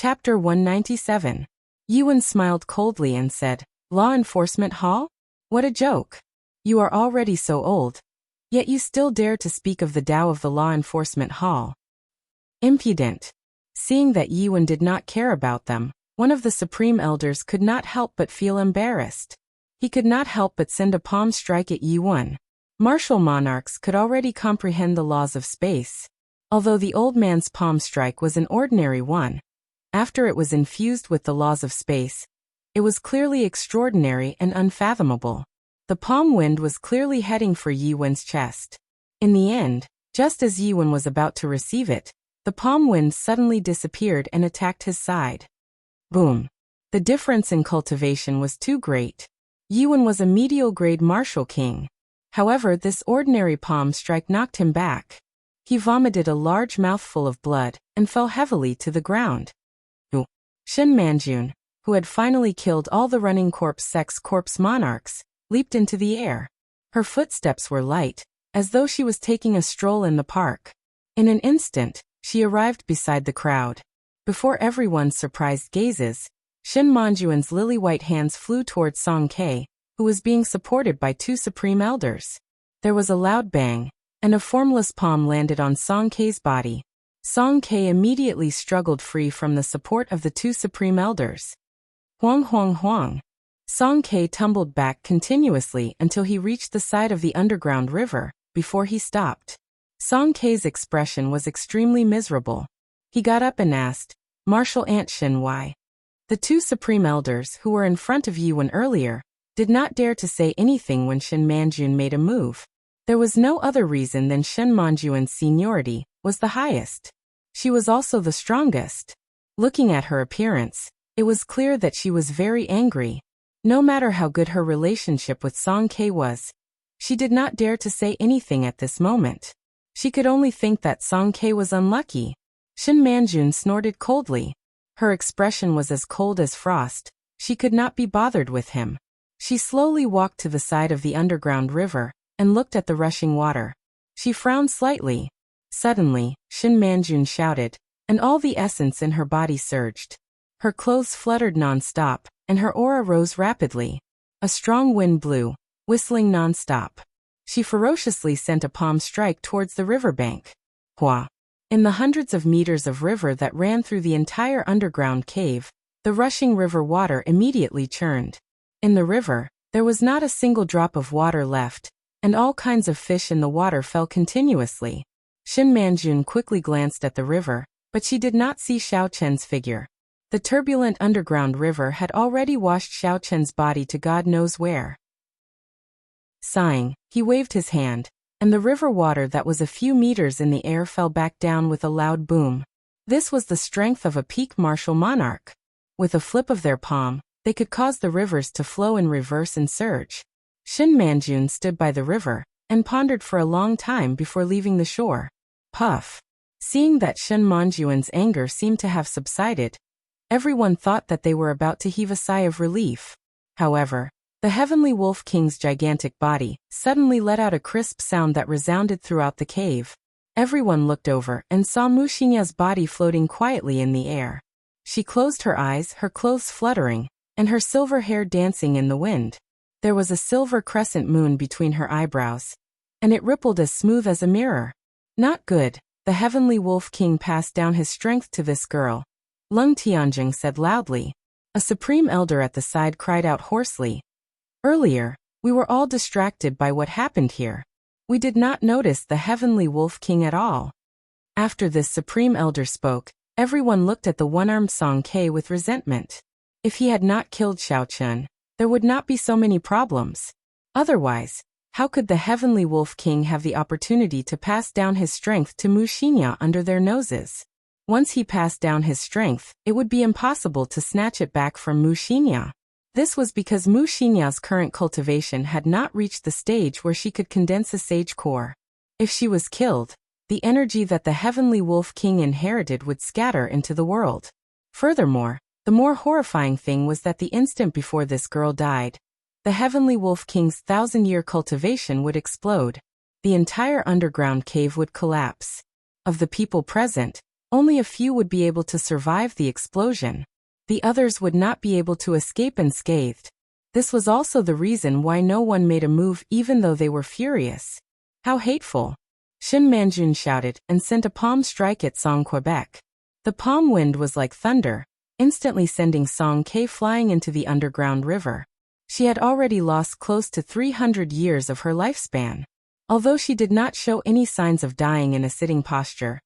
Chapter 197. Yuan smiled coldly and said, Law Enforcement Hall? What a joke. You are already so old. Yet you still dare to speak of the Tao of the Law Enforcement Hall. Impudent. Seeing that Yuan did not care about them, one of the supreme elders could not help but feel embarrassed. He could not help but send a palm strike at Yuan. Martial monarchs could already comprehend the laws of space. Although the old man's palm strike was an ordinary one, after it was infused with the laws of space, it was clearly extraordinary and unfathomable. The palm wind was clearly heading for Yuan's chest. In the end, just as Yuan was about to receive it, the palm wind suddenly disappeared and attacked his side. Boom. The difference in cultivation was too great. Yuan was a medial-grade martial king. However, this ordinary palm strike knocked him back. He vomited a large mouthful of blood and fell heavily to the ground. Shen Manjun, who had finally killed all the running corpse monarchs, leaped into the air. Her footsteps were light, as though she was taking a stroll in the park. In an instant, she arrived beside the crowd. Before everyone's surprised gazes, Shen Manjuan's lily-white hands flew towards Song Ke, who was being supported by two supreme elders. There was a loud bang, and a formless palm landed on Song Ke's body. Song Ke immediately struggled free from the support of the two supreme elders. Huang huang huang. Song Ke tumbled back continuously until he reached the side of the underground river, before he stopped. Song Ke's expression was extremely miserable. He got up and asked, Martial Ant Shen, why? The two supreme elders who were in front of Yuan earlier did not dare to say anything when Shen Manjun made a move. There was no other reason than Shen Manjuan's seniority was the highest. She was also the strongest. Looking at her appearance, it was clear that she was very angry. No matter how good her relationship with Song Ke was, she did not dare to say anything at this moment. She could only think that Song Ke was unlucky. Shen Manjun snorted coldly. Her expression was as cold as frost. She could not be bothered with him. She slowly walked to the side of the underground river and looked at the rushing water. She frowned slightly. Suddenly, Shen Manjun shouted, and all the essence in her body surged. Her clothes fluttered non-stop, and her aura rose rapidly. A strong wind blew, whistling non-stop. She ferociously sent a palm strike towards the riverbank. Hua! In the hundreds of meters of river that ran through the entire underground cave, the rushing river water immediately churned. In the river, there was not a single drop of water left, and all kinds of fish in the water fell continuously. Shen Manjun quickly glanced at the river, but she did not see Xiao Chen's figure. The turbulent underground river had already washed Xiao Chen's body to God knows where. Sighing, he waved his hand, and the river water that was a few meters in the air fell back down with a loud boom. This was the strength of a peak martial monarch. With a flip of their palm, they could cause the rivers to flow in reverse and surge. Shen Manjun stood by the river and pondered for a long time before leaving the shore. Puff. Seeing that Shen Manjuan's anger seemed to have subsided, everyone thought that they were about to heave a sigh of relief. However, the Heavenly Wolf King's gigantic body suddenly let out a crisp sound that resounded throughout the cave. Everyone looked over and saw Muxinya's body floating quietly in the air. She closed her eyes, her clothes fluttering, and her silver hair dancing in the wind. There was a silver crescent moon between her eyebrows, and it rippled as smooth as a mirror. Not good. The Heavenly Wolf King passed down his strength to this girl. Lung Tianjing said loudly. A supreme elder at the side cried out hoarsely. Earlier, we were all distracted by what happened here. We did not notice the Heavenly Wolf King at all. After this supreme elder spoke, everyone looked at the one-armed Song Ke with resentment. If he had not killed Xiao Chen, there would not be so many problems. Otherwise, how could the Heavenly Wolf King have the opportunity to pass down his strength to Muxinya under their noses? Once he passed down his strength, it would be impossible to snatch it back from Muxinya. This was because Muxinya's current cultivation had not reached the stage where she could condense a sage core. If she was killed, the energy that the Heavenly Wolf King inherited would scatter into the world. Furthermore, the more horrifying thing was that the instant before this girl died, the Heavenly Wolf King's 1,000-year cultivation would explode. The entire underground cave would collapse. Of the people present, Only a few would be able to survive the explosion. The others would not be able to escape unscathed. This was also the reason why no one made a move even though they were furious. How hateful! Shin Manjun shouted and sent a palm strike at Song Quebec. The palm wind was like thunder, instantly sending Song Ke flying into the underground river. She had already lost close to 300 years of her lifespan. Although she did not show any signs of dying in a sitting posture,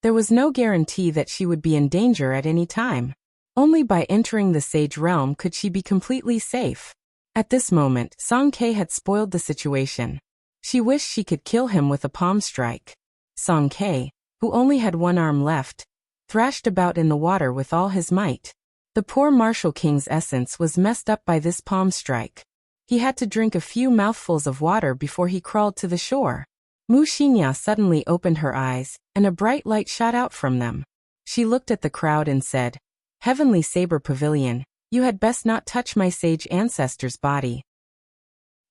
there was no guarantee that she would be in danger at any time. Only by entering the Sage Realm could she be completely safe. At this moment, Song Ke had spoiled the situation. She wished she could kill him with a palm strike. Song Ke, who only had one arm left, thrashed about in the water with all his might. The poor Martial King's essence was messed up by this palm strike. He had to drink a few mouthfuls of water before he crawled to the shore. Mu Xinya suddenly opened her eyes, and a bright light shot out from them. She looked at the crowd and said, "Heavenly Saber Pavilion, you had best not touch my sage ancestor's body.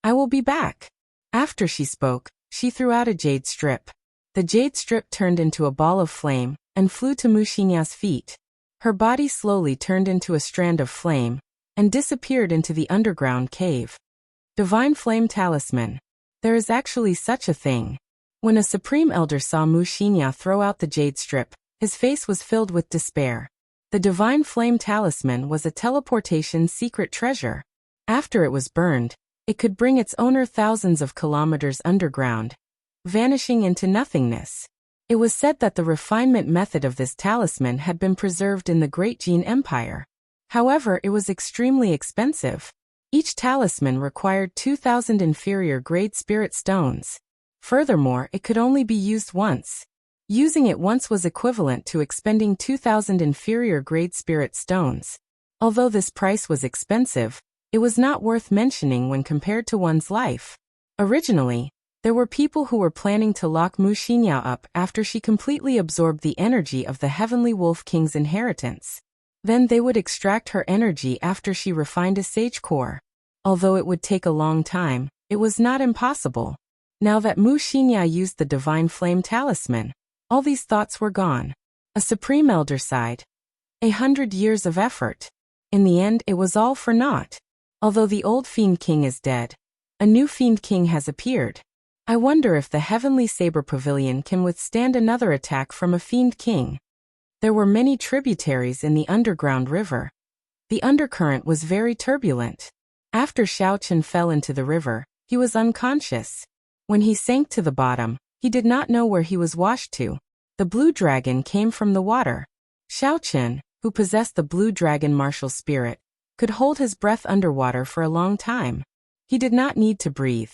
I will be back." After she spoke, she threw out a jade strip. The jade strip turned into a ball of flame and flew to Mu Xinya's feet. Her body slowly turned into a strand of flame and disappeared into the underground cave. Divine Flame Talisman. There is actually such a thing. When a Supreme Elder saw Mu Xinya throw out the jade strip, his face was filled with despair. The Divine Flame Talisman was a teleportation secret treasure. After it was burned, it could bring its owner thousands of kilometers underground, vanishing into nothingness. It was said that the refinement method of this talisman had been preserved in the Great Jin Empire. However, it was extremely expensive. Each talisman required 2,000 inferior grade spirit stones. Furthermore, it could only be used once. Using it once was equivalent to expending 2,000 inferior grade spirit stones. Although this price was expensive, it was not worth mentioning when compared to one's life. Originally, there were people who were planning to lock Mu Xinya up after she completely absorbed the energy of the Heavenly Wolf King's inheritance. Then they would extract her energy after she refined a sage core. Although it would take a long time, it was not impossible. Now that Mu Xinya used the Divine Flame Talisman, all these thoughts were gone. A Supreme Elder sighed. 100 years of effort. In the end, it was all for naught. Although the old Fiend King is dead, a new Fiend King has appeared. I wonder if the Heavenly Saber Pavilion can withstand another attack from a Fiend King. There were many tributaries in the underground river. The undercurrent was very turbulent. After Xiaochen fell into the river, he was unconscious. When he sank to the bottom, he did not know where he was washed to. The blue dragon came from the water. Xiaochen, who possessed the blue dragon martial spirit, could hold his breath underwater for a long time. He did not need to breathe.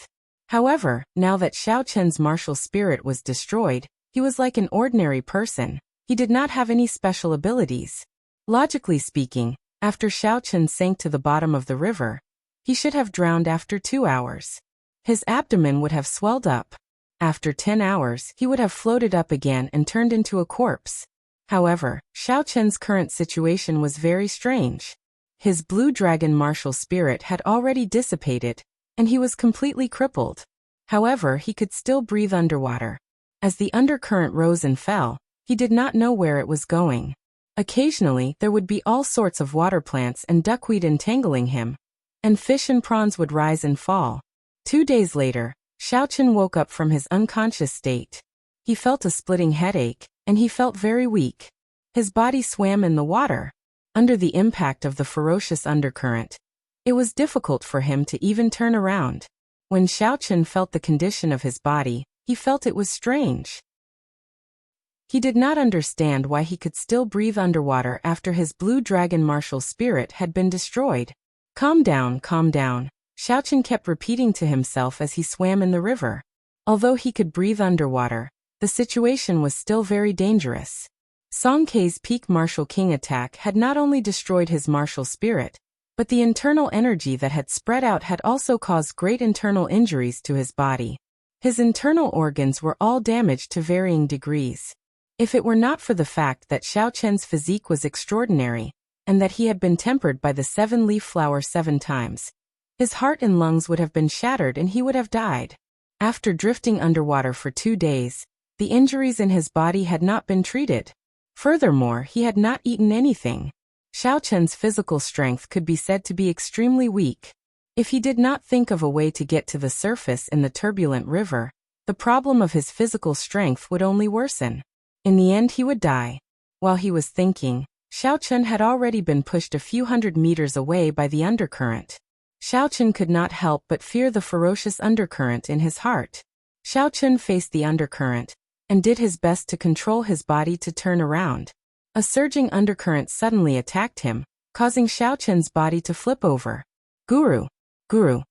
However, now that Xiaochen's martial spirit was destroyed, he was like an ordinary person. He did not have any special abilities. Logically speaking, after Xiaochen sank to the bottom of the river, he should have drowned after 2 hours. His abdomen would have swelled up. After 10 hours, he would have floated up again and turned into a corpse. However, Xiaochen's current situation was very strange. His blue dragon martial spirit had already dissipated, and he was completely crippled. However, he could still breathe underwater. As the undercurrent rose and fell, he did not know where it was going. Occasionally, there would be all sorts of water plants and duckweed entangling him, and fish and prawns would rise and fall. 2 days later, Xiaochen woke up from his unconscious state. He felt a splitting headache, and he felt very weak. His body swam in the water. Under the impact of the ferocious undercurrent, it was difficult for him to even turn around. When Xiaochen felt the condition of his body, he felt it was strange. He did not understand why he could still breathe underwater after his blue dragon martial spirit had been destroyed. Calm down, Xiaochen kept repeating to himself as he swam in the river. Although he could breathe underwater, the situation was still very dangerous. Song Ke's peak martial king attack had not only destroyed his martial spirit, but the internal energy that had spread out had also caused great internal injuries to his body. His internal organs were all damaged to varying degrees. If it were not for the fact that Xiaochen's physique was extraordinary, and that he had been tempered by the 7-leaf flower 7 times, his heart and lungs would have been shattered and he would have died. After drifting underwater for 2 days, the injuries in his body had not been treated. Furthermore, he had not eaten anything. Xiao Chen's physical strength could be said to be extremely weak. If he did not think of a way to get to the surface in the turbulent river, the problem of his physical strength would only worsen. In the end, he would die. While he was thinking, Xiao Chen had already been pushed a few hundred meters away by the undercurrent. Xiao Chen could not help but fear the ferocious undercurrent in his heart. Xiao Chen faced the undercurrent and did his best to control his body to turn around. A surging undercurrent suddenly attacked him, causing Xiao Chen's body to flip over. Guru! Guru!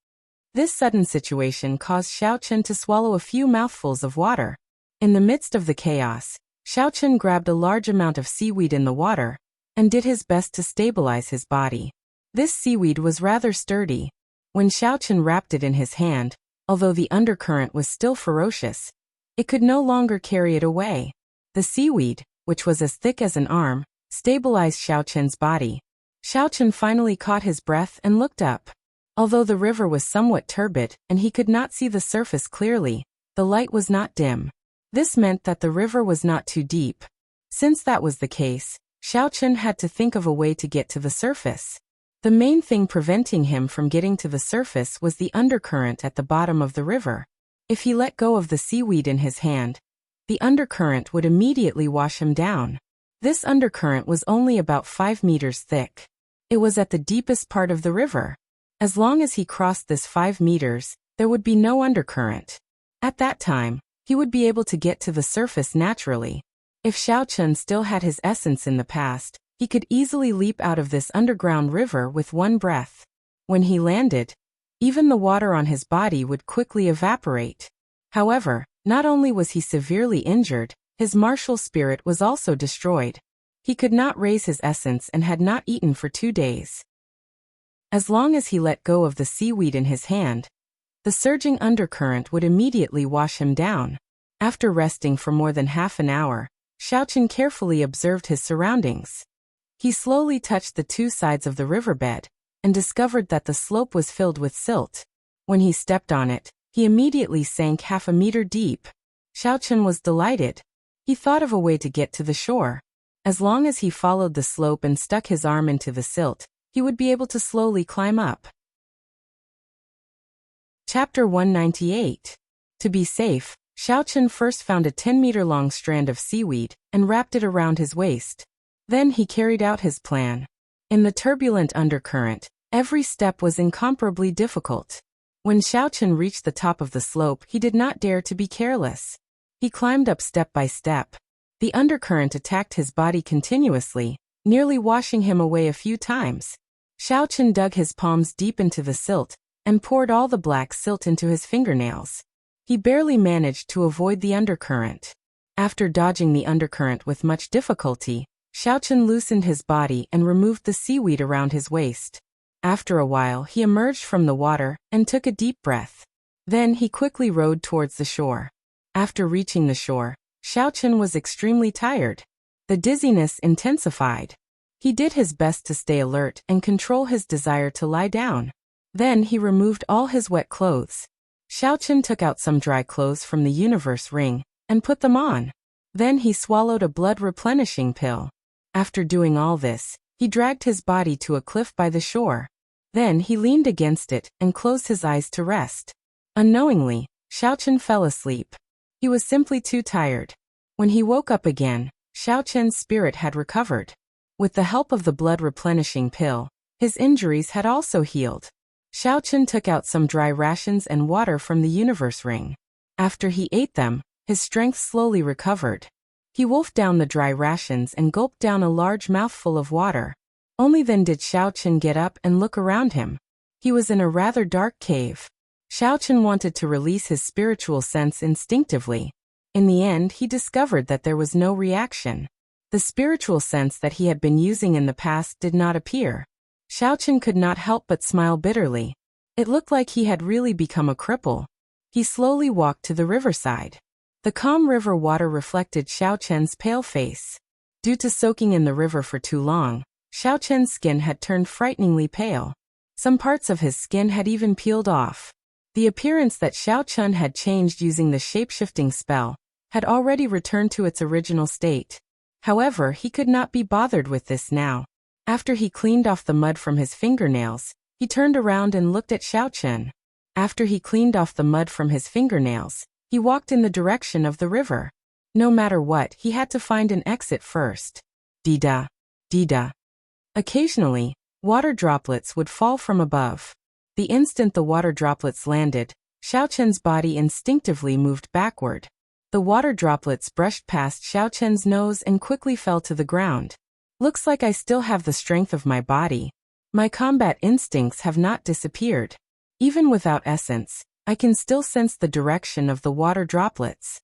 This sudden situation caused Xiao Chen to swallow a few mouthfuls of water. In the midst of the chaos, Xiao Chen grabbed a large amount of seaweed in the water and did his best to stabilize his body. This seaweed was rather sturdy. When Xiao Chen wrapped it in his hand, although the undercurrent was still ferocious, it could no longer carry it away. The seaweed, which was as thick as an arm, stabilized Xiao Chen's body. Xiao Chen finally caught his breath and looked up. Although the river was somewhat turbid and he could not see the surface clearly, the light was not dim. This meant that the river was not too deep. Since that was the case, Xiao Chen had to think of a way to get to the surface. The main thing preventing him from getting to the surface was the undercurrent at the bottom of the river. If he let go of the seaweed in his hand, the undercurrent would immediately wash him down. This undercurrent was only about 5 meters thick. It was at the deepest part of the river. As long as he crossed this 5 meters, there would be no undercurrent. At that time, he would be able to get to the surface naturally. If Xiao Chen still had his essence in the past, he could easily leap out of this underground river with one breath. When he landed, even the water on his body would quickly evaporate. However, not only was he severely injured, his martial spirit was also destroyed. He could not raise his essence and had not eaten for 2 days. As long as he let go of the seaweed in his hand, the surging undercurrent would immediately wash him down. After resting for more than half an hour, Xiao Chen carefully observed his surroundings. He slowly touched the 2 sides of the riverbed and discovered that the slope was filled with silt. When he stepped on it, he immediately sank half a meter deep. Xiao Chen was delighted. He thought of a way to get to the shore. As long as he followed the slope and stuck his arm into the silt, he would be able to slowly climb up. Chapter 198. To be safe, Xiao Chen first found a 10-meter-long strand of seaweed and wrapped it around his waist. Then he carried out his plan. In the turbulent undercurrent, every step was incomparably difficult. When Xiao Chen reached the top of the slope, he did not dare to be careless. He climbed up step by step. The undercurrent attacked his body continuously, nearly washing him away a few times. Xiao Chen dug his palms deep into the silt and poured all the black silt into his fingernails. He barely managed to avoid the undercurrent. After dodging the undercurrent with much difficulty, Xiao Chen loosened his body and removed the seaweed around his waist. After a while, he emerged from the water and took a deep breath. Then he quickly rowed towards the shore. After reaching the shore, Xiao Chen was extremely tired. The dizziness intensified. He did his best to stay alert and control his desire to lie down. Then he removed all his wet clothes. Xiao Chen took out some dry clothes from the universe ring and put them on. Then he swallowed a blood-replenishing pill. After doing all this, he dragged his body to a cliff by the shore. Then he leaned against it and closed his eyes to rest. Unknowingly, Xiao Chen fell asleep. He was simply too tired. When he woke up again, Xiao Chen's spirit had recovered. With the help of the blood-replenishing pill, his injuries had also healed. Xiao Chen took out some dry rations and water from the universe ring. After he ate them, his strength slowly recovered. He wolfed down the dry rations and gulped down a large mouthful of water. Only then did Xiao Chen get up and look around him. He was in a rather dark cave. Xiao Chen wanted to release his spiritual sense instinctively. In the end, he discovered that there was no reaction. The spiritual sense that he had been using in the past did not appear. Xiao Chen could not help but smile bitterly. It looked like he had really become a cripple. He slowly walked to the riverside. The calm river water reflected Xiao Chen's pale face. Due to soaking in the river for too long, Xiao Chen's skin had turned frighteningly pale. Some parts of his skin had even peeled off. The appearance that Xiao Chen had changed using the shape-shifting spell had already returned to its original state. However, he could not be bothered with this now. After he cleaned off the mud from his fingernails, he turned around and looked at Xiaochen. After he cleaned off the mud from his fingernails, he walked in the direction of the river. No matter what, he had to find an exit first. Dee-da, dee-da. Occasionally, water droplets would fall from above. The instant the water droplets landed, Xiaochen's body instinctively moved backward. The water droplets brushed past Xiaochen's nose and quickly fell to the ground. Looks like I still have the strength of my body. My combat instincts have not disappeared. Even without essence, I can still sense the direction of the water droplets.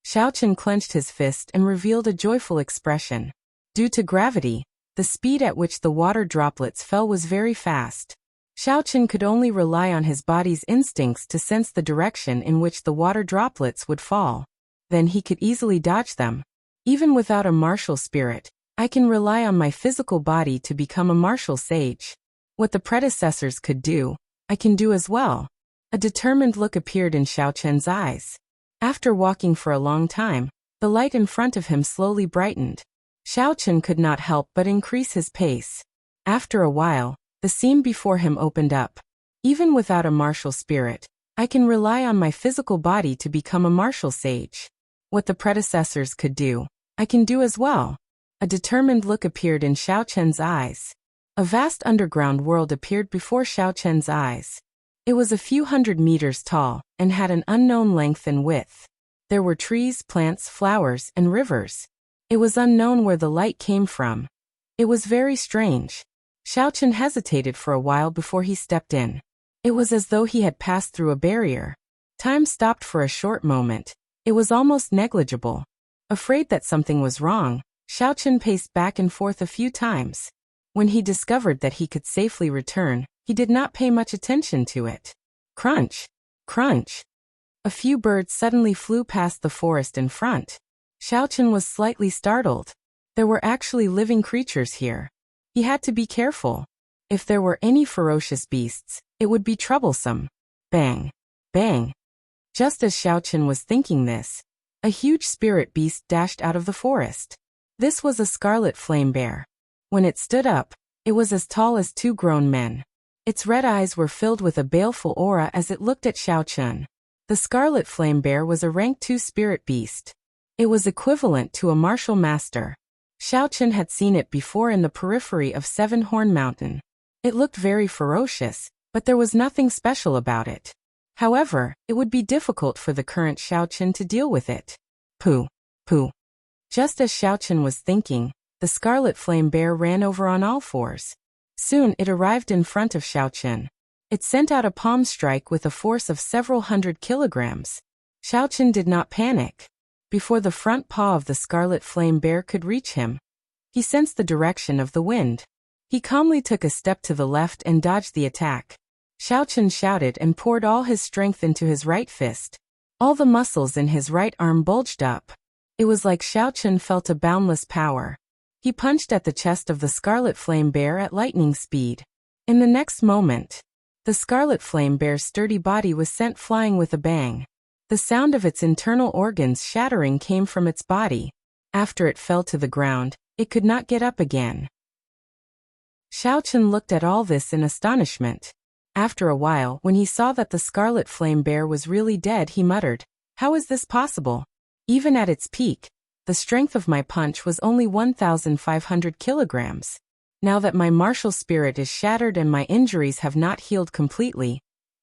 Xiaochen clenched his fist and revealed a joyful expression. Due to gravity, the speed at which the water droplets fell was very fast. Xiaochen could only rely on his body's instincts to sense the direction in which the water droplets would fall. Then he could easily dodge them. Even without a martial spirit, I can rely on my physical body to become a martial sage. What the predecessors could do, I can do as well. A determined look appeared in Xiaochen's eyes. After walking for a long time, the light in front of him slowly brightened. Xiaochen could not help but increase his pace. After a while, the scene before him opened up. Even without a martial spirit, I can rely on my physical body to become a martial sage. What the predecessors could do, I can do as well. A determined look appeared in Xiaochen's eyes. A vast underground world appeared before Xiaochen's eyes. It was a few hundred meters tall, and had an unknown length and width. There were trees, plants, flowers, and rivers. It was unknown where the light came from. It was very strange. Xiaochen hesitated for a while before he stepped in. It was as though he had passed through a barrier. Time stopped for a short moment. It was almost negligible. Afraid that something was wrong, Xiaochen paced back and forth a few times. When he discovered that he could safely return, he did not pay much attention to it. Crunch! Crunch! A few birds suddenly flew past the forest in front. Xiaochen was slightly startled. There were actually living creatures here. He had to be careful. If there were any ferocious beasts, it would be troublesome. Bang! Bang! Just as Xiaochen was thinking this, a huge spirit beast dashed out of the forest. This was a scarlet flame bear. When it stood up, it was as tall as two grown men. Its red eyes were filled with a baleful aura as it looked at Xiaochen. The scarlet flame bear was a rank 2 spirit beast. It was equivalent to a martial master. Xiaochen had seen it before in the periphery of Seven Horn Mountain. It looked very ferocious, but there was nothing special about it. However, it would be difficult for the current Xiaochen to deal with it. Pooh, pooh. Just as Xiaochen was thinking, the scarlet flame bear ran over on all fours. Soon it arrived in front of Xiaochen. It sent out a palm strike with a force of several hundred kilograms. Xiaochen did not panic. Before the front paw of the scarlet flame bear could reach him, he sensed the direction of the wind. He calmly took a step to the left and dodged the attack. Xiaochen shouted and poured all his strength into his right fist. All the muscles in his right arm bulged up. It was like Xiaochen felt a boundless power. He punched at the chest of the scarlet flame bear at lightning speed. In the next moment, the scarlet flame bear's sturdy body was sent flying with a bang. The sound of its internal organs shattering came from its body. After it fell to the ground, it could not get up again. Xiaochen looked at all this in astonishment. After a while, when he saw that the scarlet flame bear was really dead, he muttered, "How is this possible? Even at its peak, the strength of my punch was only 1,500 kilograms. Now that my martial spirit is shattered and my injuries have not healed completely,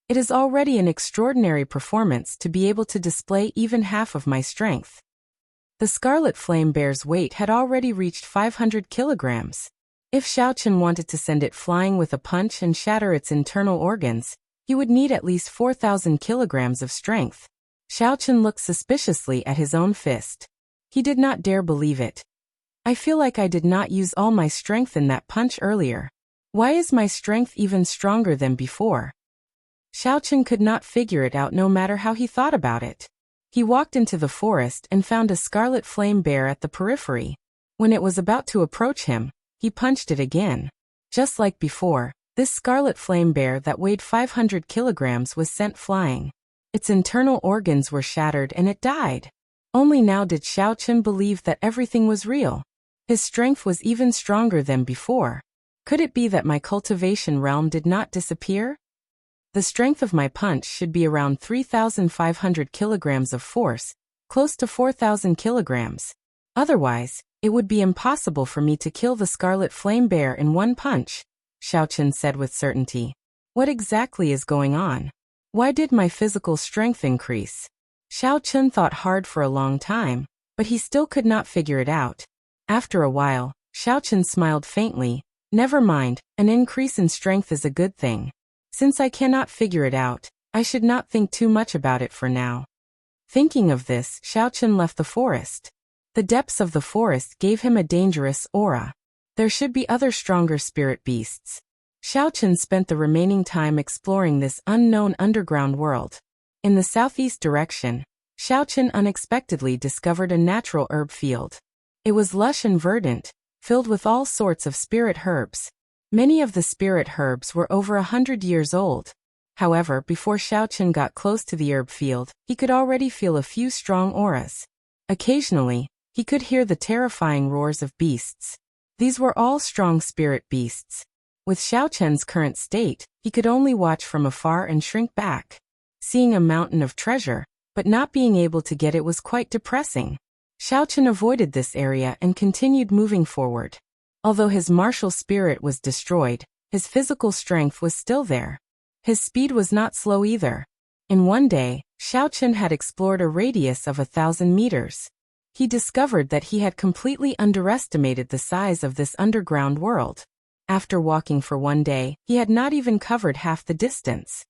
it is already an extraordinary performance to be able to display even half of my strength." The scarlet flame bear's weight had already reached 500 kilograms. If Xiaochen wanted to send it flying with a punch and shatter its internal organs, he would need at least 4,000 kilograms of strength. Xiaochen looked suspiciously at his own fist. He did not dare believe it. "I feel like I did not use all my strength in that punch earlier. Why is my strength even stronger than before?" Xiaochen could not figure it out no matter how he thought about it. He walked into the forest and found a scarlet flame bear at the periphery. When it was about to approach him, he punched it again. Just like before, this scarlet flame bear that weighed 500 kilograms was sent flying. Its internal organs were shattered and it died. Only now did Xiao Chen believe that everything was real. His strength was even stronger than before. Could it be that my cultivation realm did not disappear? The strength of my punch should be around 3,500 kilograms of force, close to 4,000 kilograms. Otherwise, it would be impossible for me to kill the Scarlet Flame Bear in one punch, Xiao Chen said with certainty. What exactly is going on? Why did my physical strength increase? Xiao Chen thought hard for a long time, but he still could not figure it out. After a while, Xiao Chen smiled faintly. Never mind, an increase in strength is a good thing. Since I cannot figure it out, I should not think too much about it for now. Thinking of this, Xiao Chen left the forest. The depths of the forest gave him a dangerous aura. There should be other stronger spirit beasts. Xiao Chen spent the remaining time exploring this unknown underground world. In the southeast direction, Xiao Chen unexpectedly discovered a natural herb field. It was lush and verdant, filled with all sorts of spirit herbs. Many of the spirit herbs were over 100 years old. However, before Xiao Chen got close to the herb field, he could already feel a few strong auras. Occasionally, he could hear the terrifying roars of beasts. These were all strong spirit beasts. With Xiao Chen's current state, he could only watch from afar and shrink back. Seeing a mountain of treasure, but not being able to get it was quite depressing. Xiao Chen avoided this area and continued moving forward. Although his martial spirit was destroyed, his physical strength was still there. His speed was not slow either. In one day, Xiao Chen had explored a radius of 1,000 meters. He discovered that he had completely underestimated the size of this underground world. After walking for one day, he had not even covered half the distance.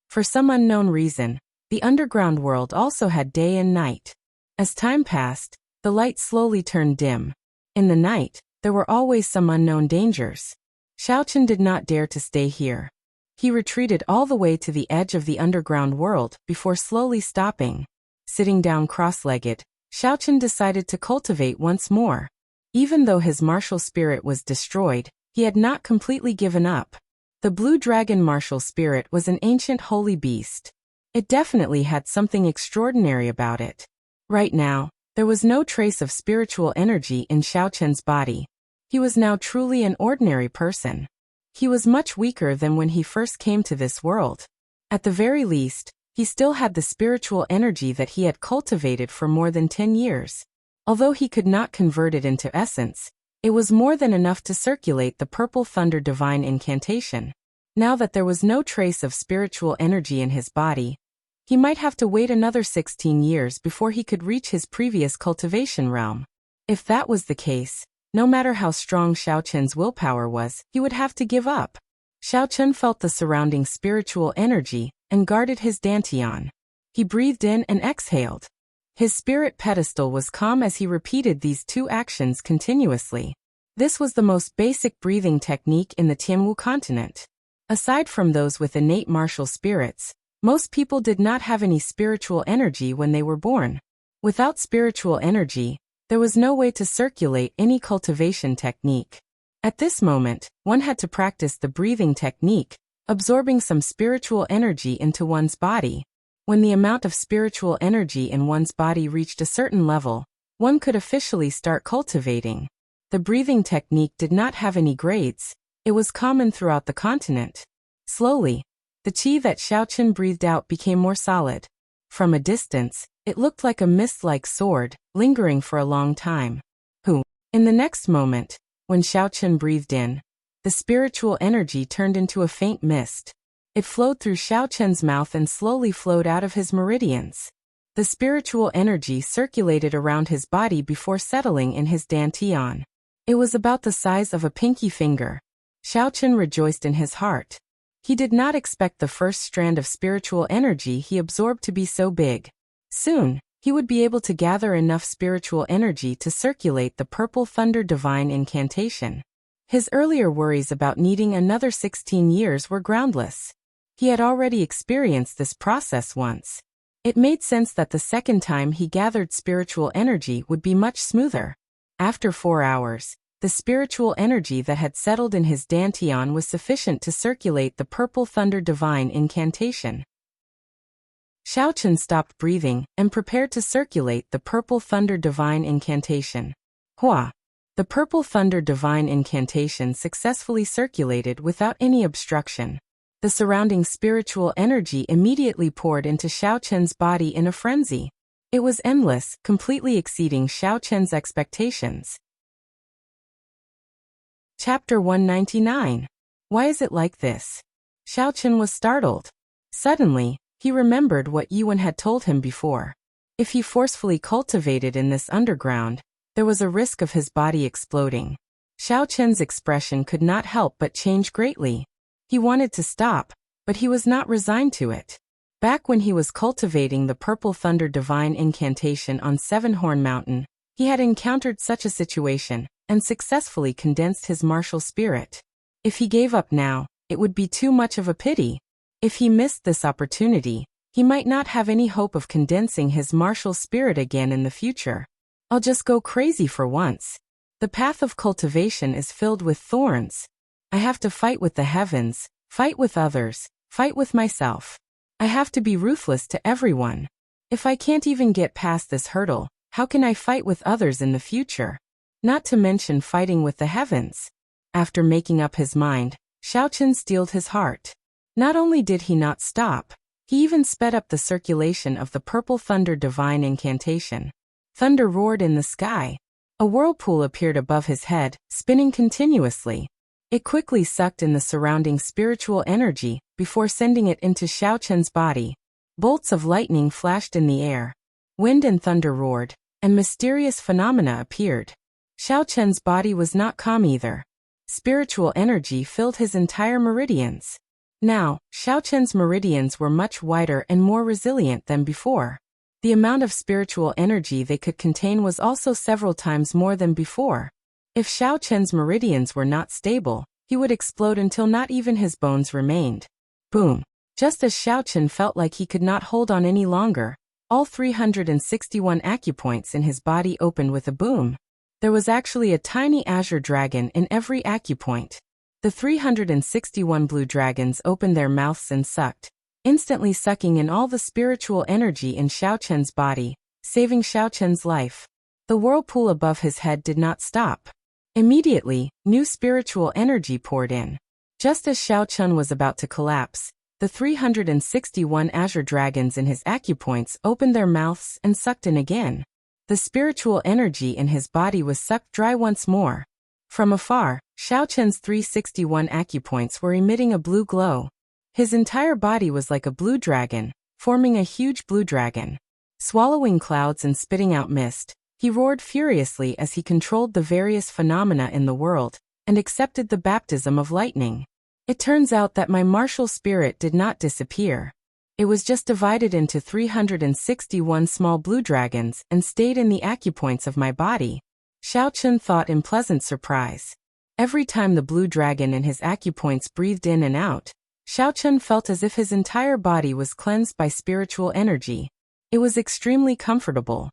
For some unknown reason, the underground world also had day and night. As time passed, the light slowly turned dim. In the night, there were always some unknown dangers. Xiao Chen did not dare to stay here. He retreated all the way to the edge of the underground world before slowly stopping. Sitting down cross-legged, Xiao Chen decided to cultivate once more. Even though his martial spirit was destroyed, he had not completely given up. The blue dragon martial spirit was an ancient holy beast. It definitely had something extraordinary about it. Right now, there was no trace of spiritual energy in Xiao Chen's body. He was now truly an ordinary person. He was much weaker than when he first came to this world. At the very least, he still had the spiritual energy that he had cultivated for more than 10 years. Although he could not convert it into essence, it was more than enough to circulate the Purple Thunder Divine Incantation. Now that there was no trace of spiritual energy in his body, he might have to wait another 16 years before he could reach his previous cultivation realm. If that was the case, no matter how strong Xiao Chen's willpower was, he would have to give up. Xiao Chen felt the surrounding spiritual energy and guarded his dantian. He breathed in and exhaled. His spirit pedestal was calm as he repeated these two actions continuously. This was the most basic breathing technique in the Tianwu continent. Aside from those with innate martial spirits, most people did not have any spiritual energy when they were born. Without spiritual energy, there was no way to circulate any cultivation technique. At this moment, one had to practice the breathing technique, absorbing some spiritual energy into one's body. When the amount of spiritual energy in one's body reached a certain level, one could officially start cultivating. The breathing technique did not have any grades. It was common throughout the continent. Slowly, the qi that Xiao Chen breathed out became more solid. From a distance, it looked like a mist-like sword, lingering for a long time. In the next moment, when Xiao Chen breathed in, the spiritual energy turned into a faint mist. It flowed through Xiao Chen's mouth and slowly flowed out of his meridians. The spiritual energy circulated around his body before settling in his dantian. It was about the size of a pinky finger. Xiao Chen rejoiced in his heart. He did not expect the first strand of spiritual energy he absorbed to be so big. Soon, he would be able to gather enough spiritual energy to circulate the Purple Thunder Divine Incantation. His earlier worries about needing another 16 years were groundless. He had already experienced this process once. It made sense that the second time he gathered spiritual energy would be much smoother. After 4 hours, the spiritual energy that had settled in his dantian was sufficient to circulate the Purple Thunder Divine Incantation. Xiao Chen stopped breathing and prepared to circulate the Purple Thunder Divine Incantation. Hua! The Purple Thunder Divine Incantation successfully circulated without any obstruction. The surrounding spiritual energy immediately poured into Xiao Chen's body in a frenzy. It was endless, completely exceeding Xiao Chen's expectations. Chapter 199. Why is it like this? Xiao Chen was startled. Suddenly, he remembered what Yuan had told him before. If he forcefully cultivated in this underground, there was a risk of his body exploding. Xiao Chen's expression could not help but change greatly. He wanted to stop, but he was not resigned to it. Back when he was cultivating the Purple Thunder Divine Incantation on Seven-Horn Mountain, he had encountered such a situation and successfully condensed his martial spirit. If he gave up now, it would be too much of a pity. If he missed this opportunity, he might not have any hope of condensing his martial spirit again in the future. I'll just go crazy for once. The path of cultivation is filled with thorns. I have to fight with the heavens, fight with others, fight with myself. I have to be ruthless to everyone. If I can't even get past this hurdle, how can I fight with others in the future? Not to mention fighting with the heavens. After making up his mind, Xiao Chen steeled his heart. Not only did he not stop, he even sped up the circulation of the Purple Thunder Divine Incantation. Thunder roared in the sky. A whirlpool appeared above his head, spinning continuously. It quickly sucked in the surrounding spiritual energy before sending it into Xiao Chen's body. Bolts of lightning flashed in the air. Wind and thunder roared, and mysterious phenomena appeared. Xiao Chen's body was not calm either. Spiritual energy filled his entire meridians. Now, Xiao Chen's meridians were much wider and more resilient than before. The amount of spiritual energy they could contain was also several times more than before. If Xiao Chen's meridians were not stable, he would explode until not even his bones remained. Boom! Just as Xiao Chen felt like he could not hold on any longer, all 361 acupoints in his body opened with a boom. There was actually a tiny azure dragon in every acupoint. The 361 blue dragons opened their mouths and sucked, instantly sucking in all the spiritual energy in Xiao Chen's body, saving Xiao Chen's life. The whirlpool above his head did not stop. Immediately, new spiritual energy poured in. Just as Xiao Chen was about to collapse, the 361 azure dragons in his acupoints opened their mouths and sucked in again. The spiritual energy in his body was sucked dry once more. From afar, Xiao Chen's 361 acupoints were emitting a blue glow. His entire body was like a blue dragon, forming a huge blue dragon. Swallowing clouds and spitting out mist, he roared furiously as he controlled the various phenomena in the world, and accepted the baptism of lightning. It turns out that my martial spirit did not disappear. It was just divided into 361 small blue dragons and stayed in the acupoints of my body. Xiao Chen thought in pleasant surprise. Every time the blue dragon in his acupoints breathed in and out, Xiao Chen felt as if his entire body was cleansed by spiritual energy. It was extremely comfortable.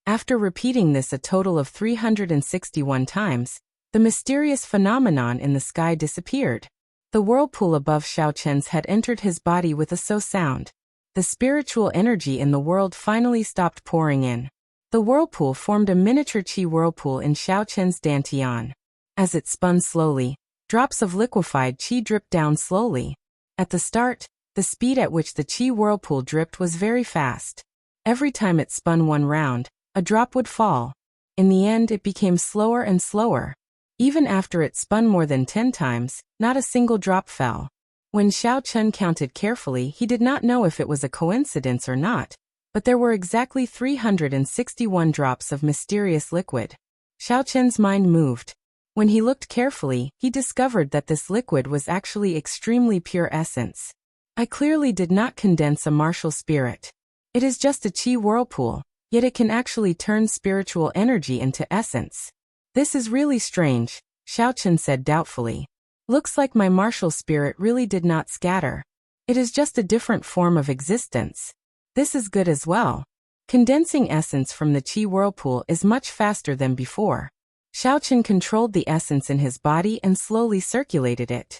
After repeating this a total of 361 times, the mysterious phenomenon in the sky disappeared. The whirlpool above Xiao Chen's had entered his body with a so sound. The spiritual energy in the world finally stopped pouring in. The whirlpool formed a miniature qi whirlpool in Xiao Chen's dantian. As it spun slowly, drops of liquefied qi dripped down slowly. At the start, the speed at which the qi whirlpool dripped was very fast. Every time it spun one round, a drop would fall. In the end, it became slower and slower. Even after it spun more than 10 times, not a single drop fell. When Xiao Chen counted carefully, he did not know if it was a coincidence or not, but there were exactly 361 drops of mysterious liquid. Xiao Chen's mind moved. When he looked carefully, he discovered that this liquid was actually extremely pure essence. I clearly did not condense a martial spirit. It is just a qi whirlpool, yet it can actually turn spiritual energy into essence. This is really strange, Xiao Chen said doubtfully. Looks like my martial spirit really did not scatter. It is just a different form of existence. This is good as well. Condensing essence from the qi whirlpool is much faster than before. Xiao Chen controlled the essence in his body and slowly circulated it.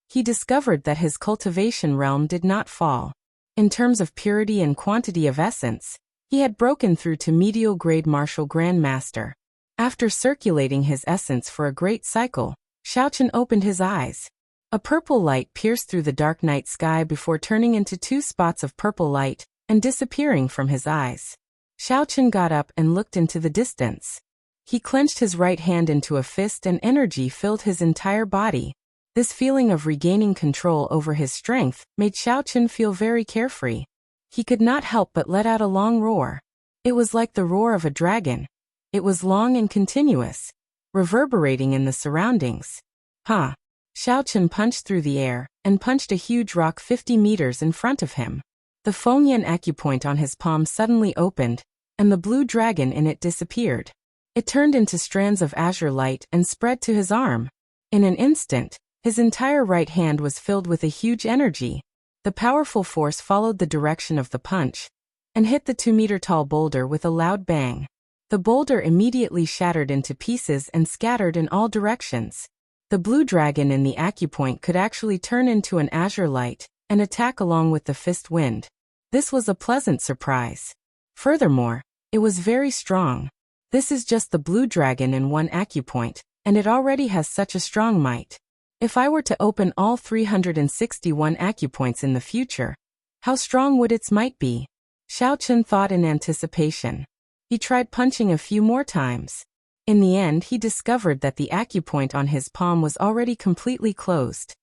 He discovered that his cultivation realm did not fall. In terms of purity and quantity of essence, he had broken through to medial grade martial grandmaster. After circulating his essence for a great cycle, Xiaochen opened his eyes. A purple light pierced through the dark night sky before turning into 2 spots of purple light and disappearing from his eyes. Xiaochen got up and looked into the distance. He clenched his right hand into a fist and energy filled his entire body. This feeling of regaining control over his strength made Xiaochen feel very carefree. He could not help but let out a long roar. It was like the roar of a dragon. It was long and continuous, reverberating in the surroundings. Xiaochen punched through the air and punched a huge rock 50 meters in front of him. The Fengyan acupoint on his palm suddenly opened, and the blue dragon in it disappeared. It turned into strands of azure light and spread to his arm. In an instant, his entire right hand was filled with a huge energy. The powerful force followed the direction of the punch and hit the 2-meter-tall boulder with a loud bang. The boulder immediately shattered into pieces and scattered in all directions. The blue dragon in the acupoint could actually turn into an azure light and attack along with the fist wind. This was a pleasant surprise. Furthermore, it was very strong. This is just the blue dragon in one acupoint, and it already has such a strong might. If I were to open all 361 acupoints in the future, how strong would its might be? Xiaochen thought in anticipation. He tried punching a few more times. In the end, he discovered that the acupoint on his palm was already completely closed.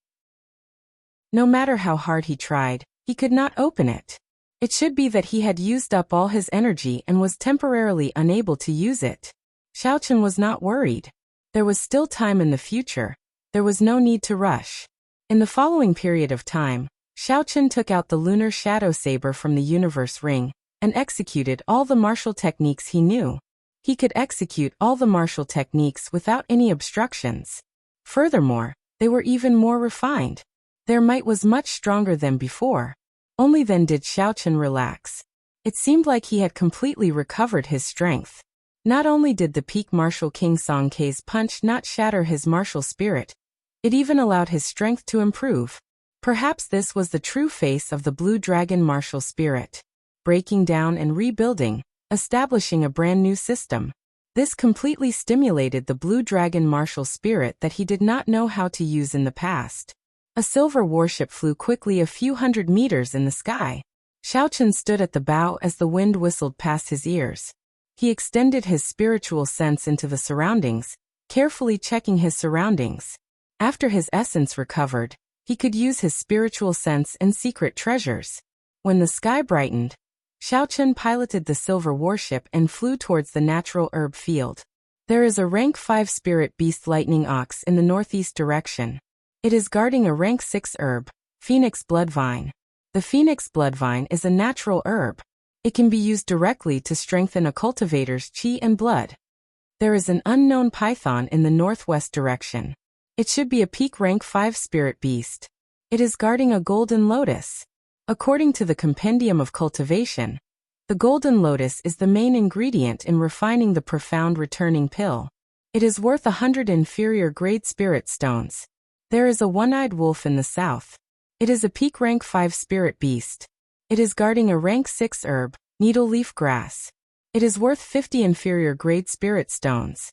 No matter how hard he tried, he could not open it. It should be that he had used up all his energy and was temporarily unable to use it. Xiaochen was not worried. There was still time in the future. There was no need to rush. In the following period of time, Xiaochen took out the lunar shadow saber from the universe ring and executed all the martial techniques he knew. He could execute all the martial techniques without any obstructions. Furthermore, they were even more refined. Their might was much stronger than before. Only then did Xiaochen relax. It seemed like he had completely recovered his strength. Not only did the peak martial King Song Kei's punch not shatter his martial spirit, it even allowed his strength to improve. Perhaps this was the true face of the blue dragon martial spirit. Breaking down and rebuilding, establishing a brand new system. This completely stimulated the blue dragon martial spirit that he did not know how to use in the past. A silver warship flew quickly a few hundred meters in the sky. Xiaochen stood at the bow as the wind whistled past his ears. He extended his spiritual sense into the surroundings, carefully checking his surroundings. After his essence recovered, he could use his spiritual sense and secret treasures. When the sky brightened, Xiaochen piloted the silver warship and flew towards the natural herb field. There is a rank 5 spirit beast lightning ox in the northeast direction. It is guarding a rank 6 herb, phoenix bloodvine. The phoenix bloodvine is a natural herb. It can be used directly to strengthen a cultivator's chi and blood. There is an unknown python in the northwest direction. It should be a peak rank 5 spirit beast. It is guarding a golden lotus. According to the Compendium of Cultivation, the golden lotus is the main ingredient in refining the profound returning pill. It is worth 100 inferior grade spirit stones. There is a one-eyed wolf in the south. It is a peak rank 5 spirit beast. It is guarding a rank 6 herb, needle leaf grass. It is worth 50 inferior grade spirit stones.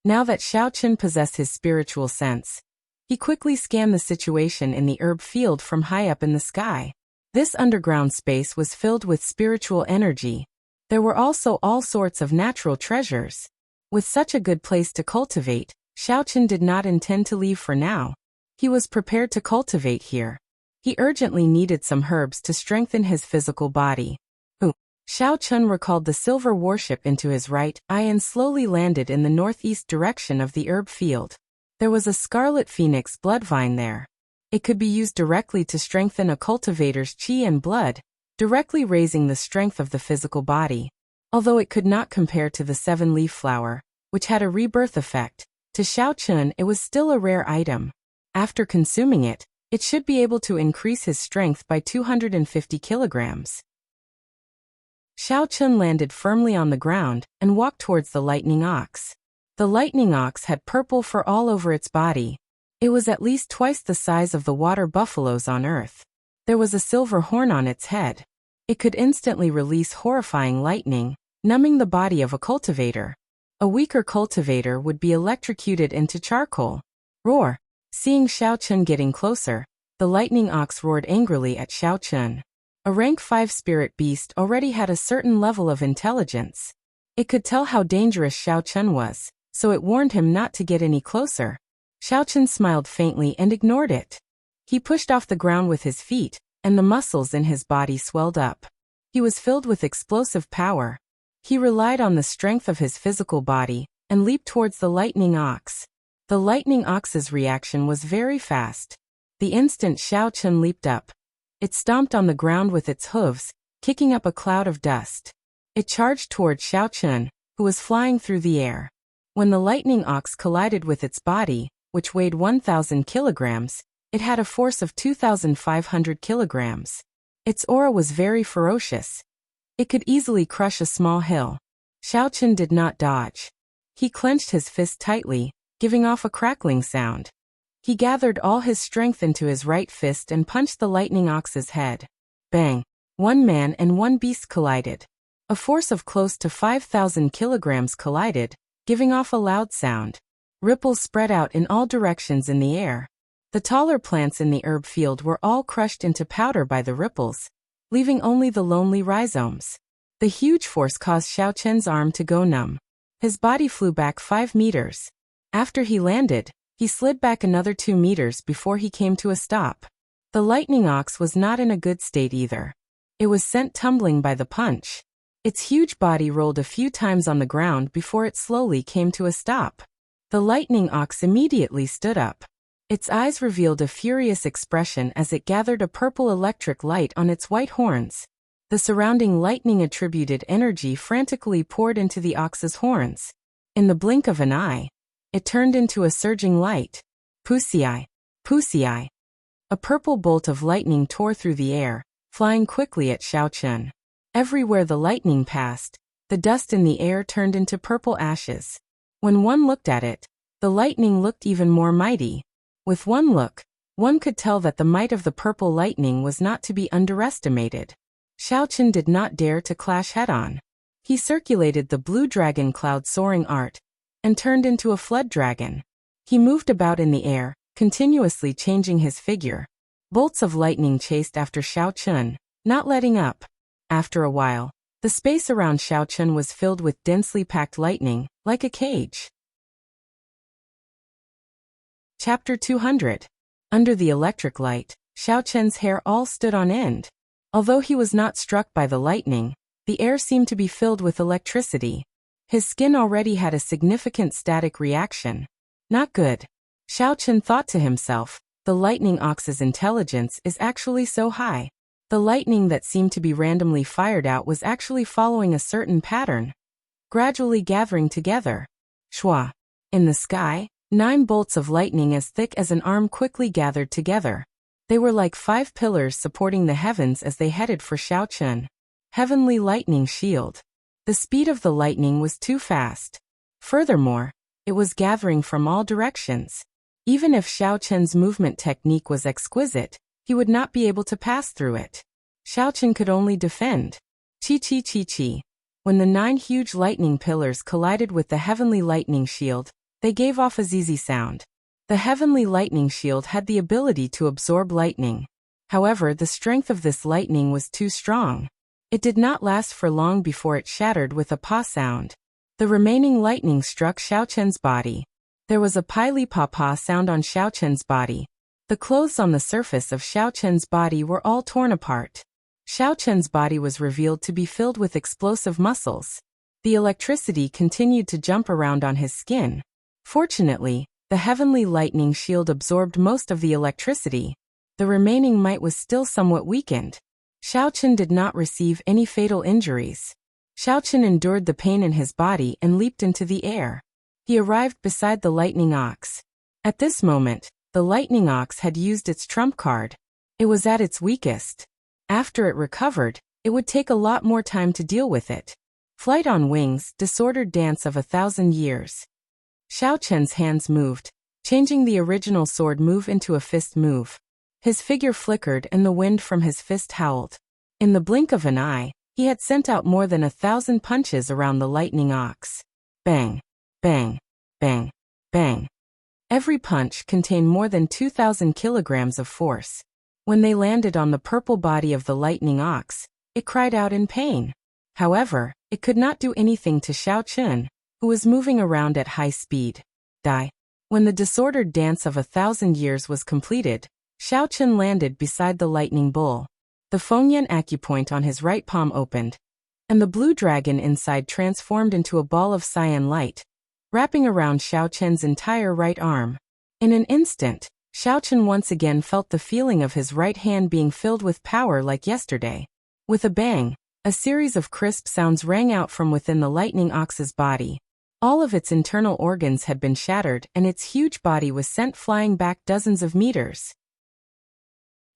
Now that Xiaochen possessed his spiritual sense, he quickly scanned the situation in the herb field from high up in the sky. This underground space was filled with spiritual energy. There were also all sorts of natural treasures. With such a good place to cultivate, Xiaochen did not intend to leave for now. He was prepared to cultivate here. He urgently needed some herbs to strengthen his physical body. Xiaochen recalled the silver warship into his right eye and slowly landed in the northeast direction of the herb field. There was a scarlet phoenix bloodvine there. It could be used directly to strengthen a cultivator's chi and blood, directly raising the strength of the physical body. Although it could not compare to the 7-leaf flower, which had a rebirth effect, to Xiaochen it was still a rare item. After consuming it, it should be able to increase his strength by 250 kilograms. Xiaochen landed firmly on the ground and walked towards the lightning ox. The lightning ox had purple fur all over its body. It was at least twice the size of the water buffaloes on Earth. There was a silver horn on its head. It could instantly release horrifying lightning, numbing the body of a cultivator. A weaker cultivator would be electrocuted into charcoal. Roar! Seeing Xiao Chun getting closer, the lightning ox roared angrily at Xiao Chun. A rank 5 spirit beast already had a certain level of intelligence. It could tell how dangerous Xiao Chun was, so it warned him not to get any closer. Xiao Chun smiled faintly and ignored it. He pushed off the ground with his feet, and the muscles in his body swelled up. He was filled with explosive power. He relied on the strength of his physical body, and leaped towards the lightning ox. The lightning ox's reaction was very fast. The instant Xiao Chun leaped up, it stomped on the ground with its hooves, kicking up a cloud of dust. It charged toward Xiao Chun, who was flying through the air. When the lightning ox collided with its body, which weighed 1,000 kilograms, it had a force of 2,500 kilograms. Its aura was very ferocious. It could easily crush a small hill. Xiao Chun did not dodge. He clenched his fist tightly, giving off a crackling sound. He gathered all his strength into his right fist and punched the lightning ox's head. Bang! One man and one beast collided. A force of close to 5,000 kilograms collided, giving off a loud sound. Ripples spread out in all directions in the air. The taller plants in the herb field were all crushed into powder by the ripples, leaving only the lonely rhizomes. The huge force caused Xiao Chun's arm to go numb. His body flew back 5 meters. After he landed, he slid back another 2 meters before he came to a stop. The lightning ox was not in a good state either. It was sent tumbling by the punch. Its huge body rolled a few times on the ground before it slowly came to a stop. The lightning ox immediately stood up. Its eyes revealed a furious expression as it gathered a purple electric light on its white horns. The surrounding lightning-attributed energy frantically poured into the ox's horns. In the blink of an eye, it turned into a surging light. Pussy-eye! Pussy-eye! A purple bolt of lightning tore through the air, flying quickly at Xiao Chun. Everywhere the lightning passed, the dust in the air turned into purple ashes. When one looked at it, the lightning looked even more mighty. With one look, one could tell that the might of the purple lightning was not to be underestimated. Xiao Chun did not dare to clash head-on. He circulated the blue dragon cloud soaring art, and turned into a flood dragon. He moved about in the air, continuously changing his figure. Bolts of lightning chased after Xiao Chun, not letting up. After a while, the space around Xiao Chun was filled with densely packed lightning, like a cage. Chapter 200. Under the electric light, Xiao Chun's hair all stood on end. Although he was not struck by the lightning, the air seemed to be filled with electricity. His skin already had a significant static reaction. Not good. Xiao Chun thought to himself, the lightning ox's intelligence is actually so high. The lightning that seemed to be randomly fired out was actually following a certain pattern, gradually gathering together. Shwa! In the sky, 9 bolts of lightning as thick as an arm quickly gathered together. They were like 5 pillars supporting the heavens as they headed for Xiao Chun. Heavenly lightning shield. The speed of the lightning was too fast. Furthermore, it was gathering from all directions. Even if Xiao Chun's movement technique was exquisite, he would not be able to pass through it. Xiao Chun could only defend. Chi-chi-chi-chi. When the 9 huge lightning pillars collided with the heavenly lightning shield, they gave off a zizi sound. The heavenly lightning shield had the ability to absorb lightning. However, the strength of this lightning was too strong. It did not last for long before it shattered with a pa sound. The remaining lightning struck Xiao Chun's body. There was a pili-pa-pa sound on Xiao Chun's body. The clothes on the surface of Xiao Chun's body were all torn apart. Xiao Chun's body was revealed to be filled with explosive muscles. The electricity continued to jump around on his skin. Fortunately, the heavenly lightning shield absorbed most of the electricity. The remaining might was still somewhat weakened. Xiao Chun did not receive any fatal injuries. Xiao Chun endured the pain in his body and leaped into the air. He arrived beside the lightning ox. At this moment, the lightning ox had used its trump card. It was at its weakest. After it recovered, it would take a lot more time to deal with it. Flight on wings, disordered dance of 1,000 years. Xiao Chun's hands moved, changing the original sword move into a fist move. His figure flickered and the wind from his fist howled. In the blink of an eye, he had sent out more than 1,000 punches around the lightning ox. Bang, bang, bang, bang. Every punch contained more than 2,000 kilograms of force. When they landed on the purple body of the lightning ox, it cried out in pain. However, it could not do anything to Xiao Chun, who was moving around at high speed. Die. When the disordered dance of 1,000 years was completed, Xiao Chun landed beside the lightning bull. The Fengyan acupoint on his right palm opened, and the blue dragon inside transformed into a ball of cyan light, wrapping around Xiao Chun's entire right arm. In an instant, Xiao Chun once again felt the feeling of his right hand being filled with power like yesterday. With a bang, a series of crisp sounds rang out from within the lightning ox's body. All of its internal organs had been shattered and its huge body was sent flying back dozens of meters.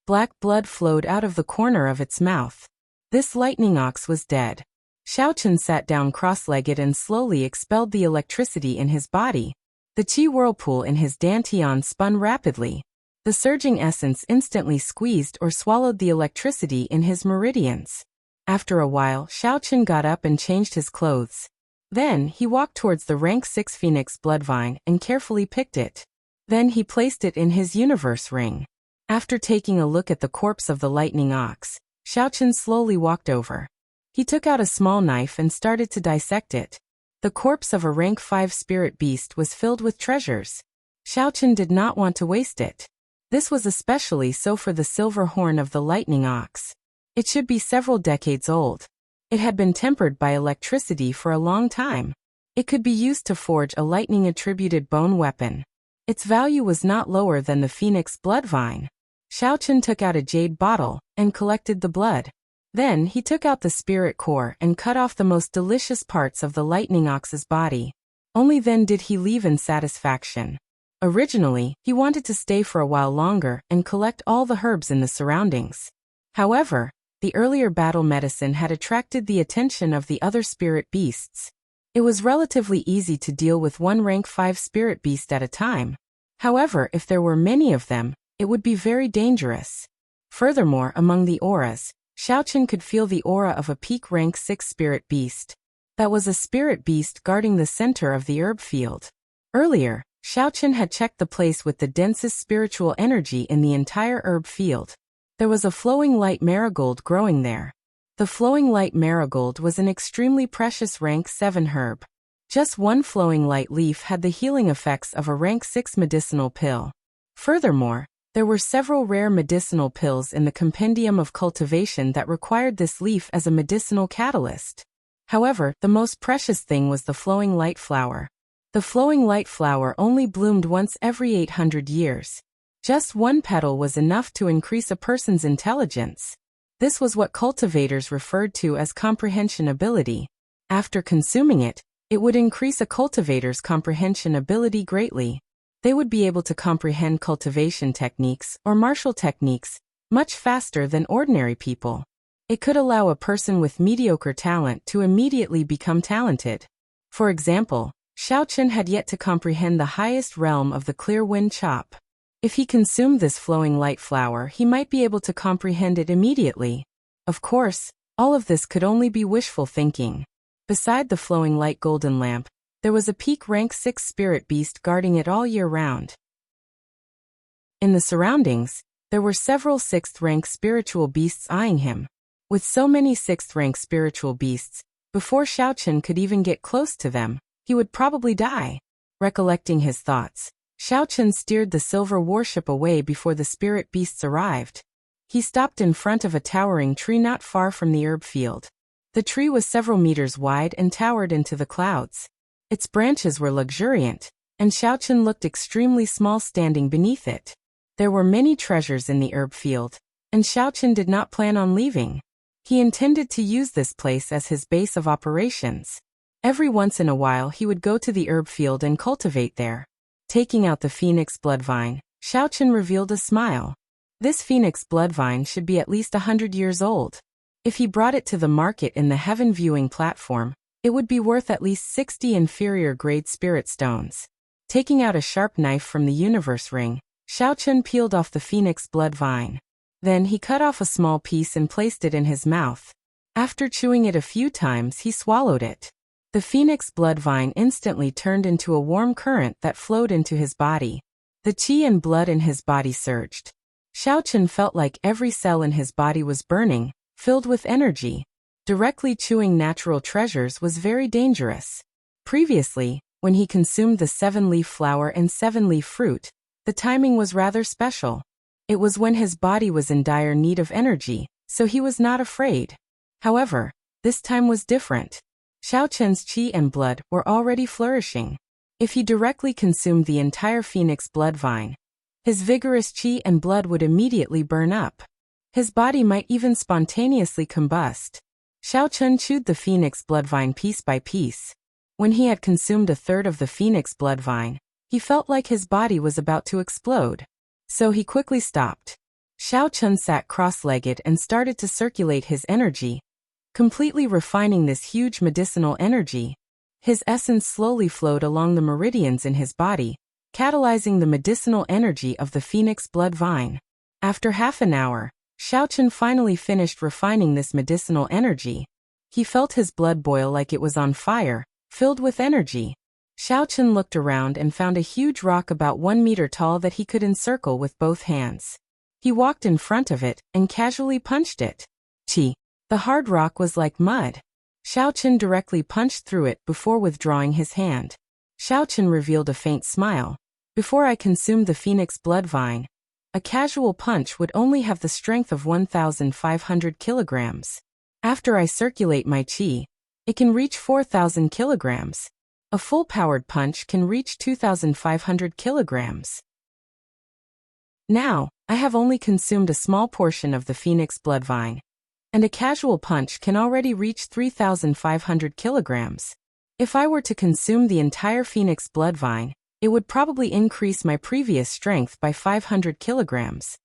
Black blood flowed out of the corner of its mouth. This lightning ox was dead. Xiao Chun sat down cross-legged and slowly expelled the electricity in his body. The qi whirlpool in his dantian spun rapidly. The surging essence instantly squeezed or swallowed the electricity in his meridians. After a while, Xiao Chun got up and changed his clothes. Then, he walked towards the rank 6 phoenix bloodvine and carefully picked it. Then he placed it in his universe ring. After taking a look at the corpse of the lightning ox, Xiao Chun slowly walked over. He took out a small knife and started to dissect it. The corpse of a rank 5 spirit beast was filled with treasures. Xiao Chun did not want to waste it. This was especially so for the silver horn of the lightning ox. It should be several decades old. It had been tempered by electricity for a long time. It could be used to forge a lightning-attributed bone weapon. Its value was not lower than the phoenix bloodvine. Xiao Chun took out a jade bottle and collected the blood. Then he took out the spirit core and cut off the most delicious parts of the lightning ox's body. Only then did he leave in satisfaction. Originally, he wanted to stay for a while longer and collect all the herbs in the surroundings. However, the earlier battle medicine had attracted the attention of the other spirit beasts. It was relatively easy to deal with one rank 5 spirit beast at a time. However, if there were many of them, it would be very dangerous. Furthermore, among the auras, Xiao Chun could feel the aura of a peak rank 6 spirit beast. That was a spirit beast guarding the center of the herb field. Earlier, Xiao Chun had checked the place with the densest spiritual energy in the entire herb field. There was a flowing light marigold growing there. The flowing light marigold was an extremely precious rank 7 herb. Just one flowing light leaf had the healing effects of a rank 6 medicinal pill. Furthermore, there were several rare medicinal pills in the compendium of cultivation that required this leaf as a medicinal catalyst. However, the most precious thing was the flowing light flower. The flowing light flower only bloomed once every 800 years. Just one petal was enough to increase a person's intelligence. This was what cultivators referred to as comprehension ability. After consuming it, it would increase a cultivator's comprehension ability greatly. They would be able to comprehend cultivation techniques or martial techniques much faster than ordinary people. It could allow a person with mediocre talent to immediately become talented. For example, Xiao Chun had yet to comprehend the highest realm of the clear wind chop. If he consumed this flowing light flower, he might be able to comprehend it immediately. Of course, all of this could only be wishful thinking. Beside the flowing light golden lamp, there was a peak rank 6 spirit beast guarding it all year round. In the surroundings, there were several 6th rank spiritual beasts eyeing him. With so many 6th rank spiritual beasts, before Xiao Chun could even get close to them, he would probably die. Recollecting his thoughts, Xiao Chun steered the silver warship away before the spirit beasts arrived. He stopped in front of a towering tree not far from the herb field. The tree was several meters wide and towered into the clouds. Its branches were luxuriant, and Xiao Chun looked extremely small standing beneath it. There were many treasures in the herb field, and Xiao Chun did not plan on leaving. He intended to use this place as his base of operations. Every once in a while he would go to the herb field and cultivate there. Taking out the phoenix bloodvine, Xiao Chun revealed a smile. This phoenix bloodvine should be at least 100 years old. If he brought it to the market in the heaven viewing platform, it would be worth at least 60 inferior grade spirit stones. Taking out a sharp knife from the universe ring, Xiaochun peeled off the phoenix blood vine. Then he cut off a small piece and placed it in his mouth. After chewing it a few times, he swallowed it. The phoenix blood vine instantly turned into a warm current that flowed into his body. The qi and blood in his body surged. Xiaochun felt like every cell in his body was burning, filled with energy. Directly chewing natural treasures was very dangerous. Previously, when he consumed the 7-leaf flower and 7-leaf fruit, the timing was rather special. It was when his body was in dire need of energy, so he was not afraid. However, this time was different. Xiaochun's qi and blood were already flourishing. If he directly consumed the entire phoenix blood vine, his vigorous qi and blood would immediately burn up. His body might even spontaneously combust. Xiaochun chewed the phoenix blood vine piece by piece. When he had consumed a third of the phoenix blood vine, he felt like his body was about to explode. So he quickly stopped. Xiaochun sat cross-legged and started to circulate his energy, completely refining this huge medicinal energy. His essence slowly flowed along the meridians in his body, catalyzing the medicinal energy of the phoenix blood vine. After half an hour, Xiaochun finally finished refining this medicinal energy. He felt his blood boil like it was on fire, filled with energy. Xiaochun looked around and found a huge rock about 1 meter tall that he could encircle with both hands. He walked in front of it and casually punched it. Qi. The hard rock was like mud. Xiaochun directly punched through it before withdrawing his hand. Xiaochun revealed a faint smile. Before I consumed the phoenix blood vine, a casual punch would only have the strength of 1,500 kilograms. After I circulate my qi, it can reach 4,000 kilograms. A full-powered punch can reach 2,500 kilograms. Now, I have only consumed a small portion of the phoenix blood vine, and a casual punch can already reach 3,500 kilograms. If I were to consume the entire phoenix blood vine, it would probably increase my previous strength by 500 kilograms.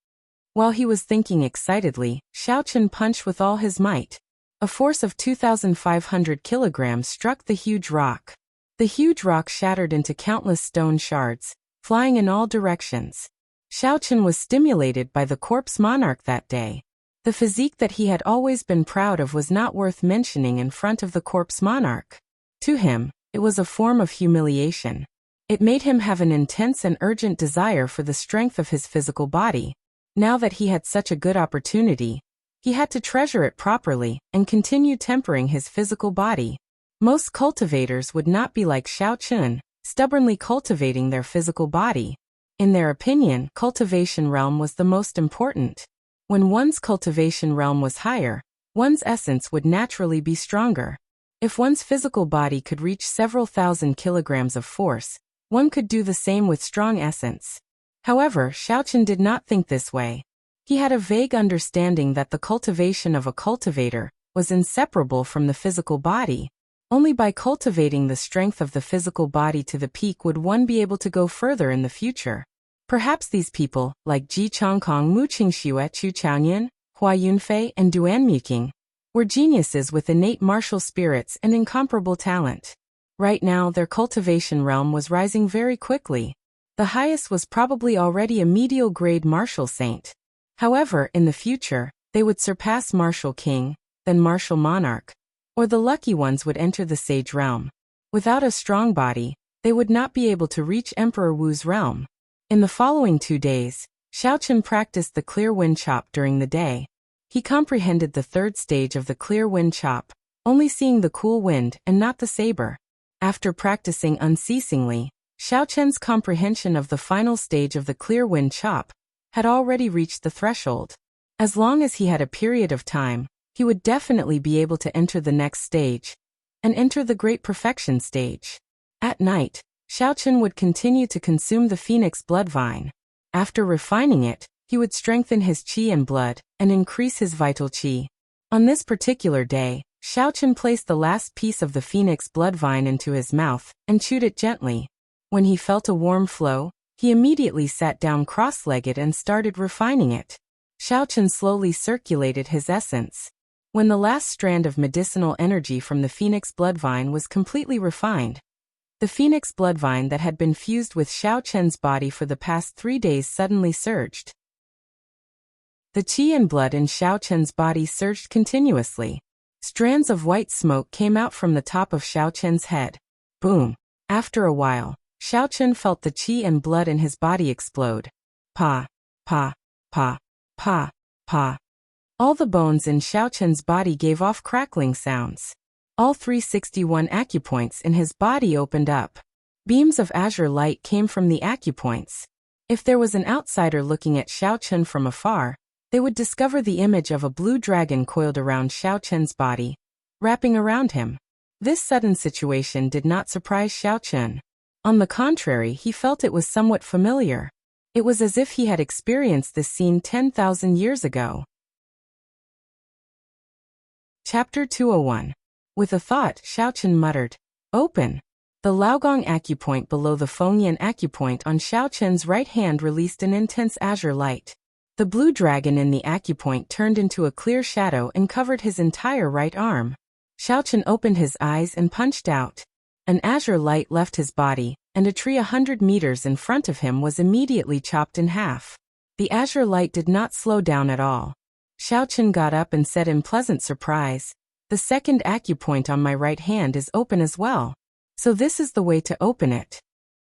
While he was thinking excitedly, Xiaochun punched with all his might. A force of 2,500 kilograms struck the huge rock. The huge rock shattered into countless stone shards, flying in all directions. Xiaochun was stimulated by the corpse monarch that day. The physique that he had always been proud of was not worth mentioning in front of the corpse monarch. To him, it was a form of humiliation. It made him have an intense and urgent desire for the strength of his physical body. Now that he had such a good opportunity, he had to treasure it properly and continue tempering his physical body. Most cultivators would not be like Xiaochun, stubbornly cultivating their physical body. In their opinion, cultivation realm was the most important. When one's cultivation realm was higher, one's essence would naturally be stronger. If one's physical body could reach several thousand kilograms of force, one could do the same with strong essence. However, Xiaochun did not think this way. He had a vague understanding that the cultivation of a cultivator was inseparable from the physical body. Only by cultivating the strength of the physical body to the peak would one be able to go further in the future. Perhaps these people, like Ji Chongkong, Mu Qingxue, Chu Chaoyan, Hua Yunfei, and Duan Muqing, were geniuses with innate martial spirits and incomparable talent. Right now, their cultivation realm was rising very quickly. The highest was probably already a medial grade martial saint. However, in the future, they would surpass martial king, then martial monarch, or the lucky ones would enter the sage realm. Without a strong body, they would not be able to reach Emperor Wu's realm. In the following 2 days, Xiaochun practiced the clear wind chop during the day. He comprehended the third stage of the clear wind chop, only seeing the cool wind and not the saber. After practicing unceasingly, Xiaochun's comprehension of the final stage of the clear wind chop had already reached the threshold. As long as he had a period of time, he would definitely be able to enter the next stage, and enter the great perfection stage. At night, Xiaochun would continue to consume the phoenix blood vine. After refining it, he would strengthen his qi and blood, and increase his vital qi. On this particular day, Xiaochun placed the last piece of the phoenix blood vine into his mouth, and chewed it gently. When he felt a warm flow, he immediately sat down cross-legged and started refining it. Xiaochun slowly circulated his essence. When the last strand of medicinal energy from the phoenix blood vine was completely refined, The phoenix bloodvine that had been fused with Xiao Chen's body for the past 3 days suddenly surged. The qi and blood in Xiao Chen's body surged continuously. Strands of white smoke came out from the top of Xiao Chen's head. Boom! After a while, Xiao Chen felt the qi and blood in his body explode. Pa, pa, pa, pa, pa. All the bones in Xiao Chen's body gave off crackling sounds. All 361 acupoints in his body opened up. Beams of azure light came from the acupoints. If there was an outsider looking at Xiao Chen from afar, they would discover the image of a blue dragon coiled around Xiao Chen's body, wrapping around him. This sudden situation did not surprise Xiao Chen. On the contrary, he felt it was somewhat familiar. It was as if he had experienced this scene 10,000 years ago. Chapter 201. With a thought, Xiao Chen muttered, "Open." The Laogong acupoint below the Fengyan acupoint on Xiao Chen's right hand released an intense azure light. The blue dragon in the acupoint turned into a clear shadow and covered his entire right arm. Xiao Chen opened his eyes and punched out. An azure light left his body, and a tree 100 meters in front of him was immediately chopped in half. The azure light did not slow down at all. Xiao Chen got up and said in pleasant surprise, "The second acupoint on my right hand is open as well. So this is the way to open it.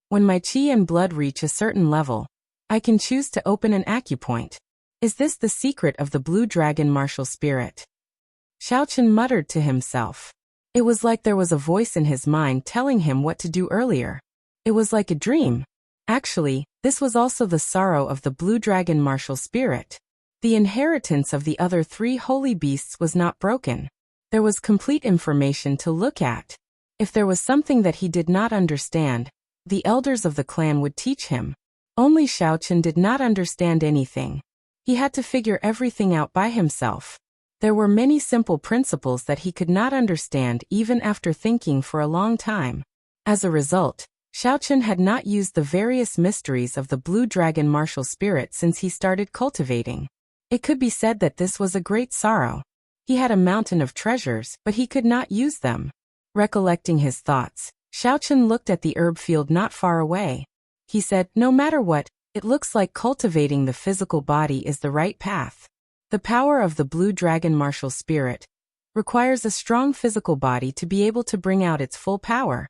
When my qi and blood reach a certain level, I can choose to open an acupoint. Is this the secret of the blue dragon martial spirit?" Xiao Chen muttered to himself. It was like there was a voice in his mind telling him what to do earlier. It was like a dream. Actually, this was also the sorrow of the blue dragon martial spirit. The inheritance of the other 3 holy beasts was not broken. There was complete information to look at. If there was something that he did not understand, the elders of the clan would teach him. Only Xiao Chen did not understand anything. He had to figure everything out by himself. There were many simple principles that he could not understand even after thinking for a long time. As a result, Xiao Chen had not used the various mysteries of the blue dragon martial spirit since he started cultivating. It could be said that this was a great sorrow. He had a mountain of treasures, but he could not use them. Recollecting his thoughts, Xiao Chen looked at the herb field not far away. He said, "No matter what, it looks like cultivating the physical body is the right path. The power of the blue dragon martial spirit requires a strong physical body to be able to bring out its full power."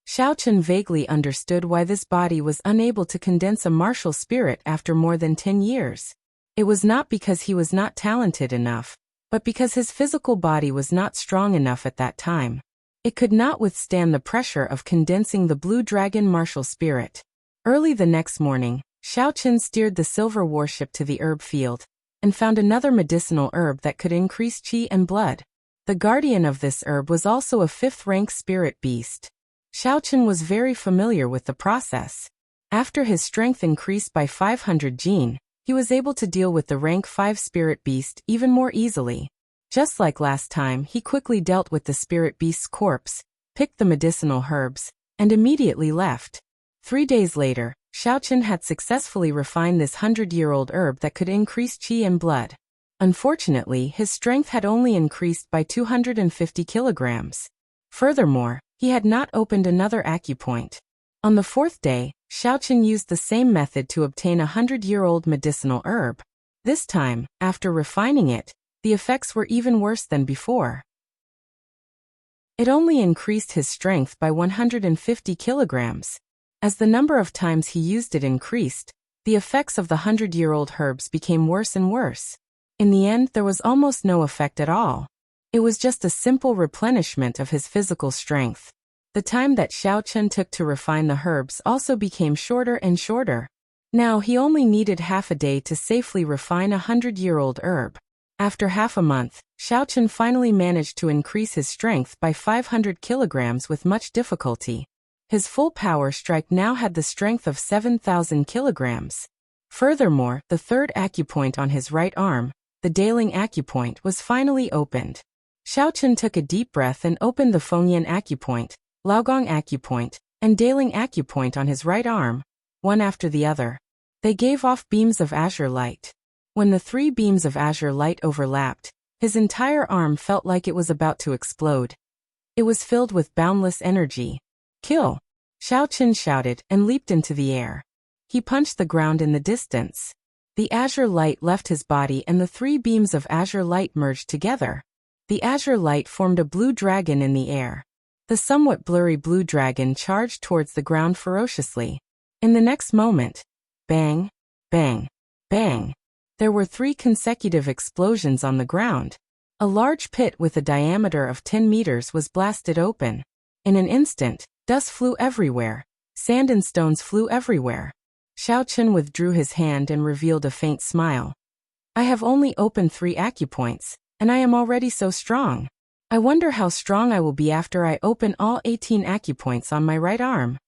Xiao Chen vaguely understood why this body was unable to condense a martial spirit after more than 10 years. It was not because he was not talented enough, but because his physical body was not strong enough at that time. It could not withstand the pressure of condensing the blue dragon martial spirit. Early the next morning, Xiao Chen steered the silver warship to the herb field, and found another medicinal herb that could increase qi and blood. The guardian of this herb was also a 5th-rank spirit beast. Xiao Chen was very familiar with the process. After his strength increased by 500 jin, he was able to deal with the rank 5 spirit beast even more easily. Just like last time, he quickly dealt with the spirit beast's corpse, picked the medicinal herbs, and immediately left. 3 days later, Xiao Chen had successfully refined this 100-year-old herb that could increase qi and blood. Unfortunately, his strength had only increased by 250 kilograms. Furthermore, he had not opened another acupoint. On the 4th day, Xiao Chen used the same method to obtain a 100-year-old medicinal herb. This time, after refining it, the effects were even worse than before. It only increased his strength by 150 kilograms. As the number of times he used it increased, the effects of the 100-year-old herbs became worse and worse. In the end, there was almost no effect at all. It was just a simple replenishment of his physical strength. The time that Xiao Chen took to refine the herbs also became shorter and shorter. Now he only needed half a day to safely refine a 100-year-old herb. After half a month, Xiao Chen finally managed to increase his strength by 500 kilograms with much difficulty. His full power strike now had the strength of 7,000 kilograms. Furthermore, the 3rd acupoint on his right arm, the Daling acupoint, was finally opened. Xiao Chen took a deep breath and opened the Fengyan acupoint, Laogong acupoint, and Daling acupoint on his right arm, one after the other. They gave off beams of azure light. When the 3 beams of azure light overlapped, his entire arm felt like it was about to explode. It was filled with boundless energy. Kill! Xiao Chen shouted and leaped into the air. He punched the ground in the distance. The azure light left his body and the three beams of azure light merged together. The azure light formed a blue dragon in the air. The somewhat blurry blue dragon charged towards the ground ferociously. In the next moment, bang, bang, bang. There were 3 consecutive explosions on the ground. A large pit with a diameter of 10 meters was blasted open. In an instant, dust flew everywhere. Sand and stones flew everywhere. Xiao Chen withdrew his hand and revealed a faint smile. I have only opened 3 acupoints, and I am already so strong. I wonder how strong I will be after I open all 18 acupoints on my right arm.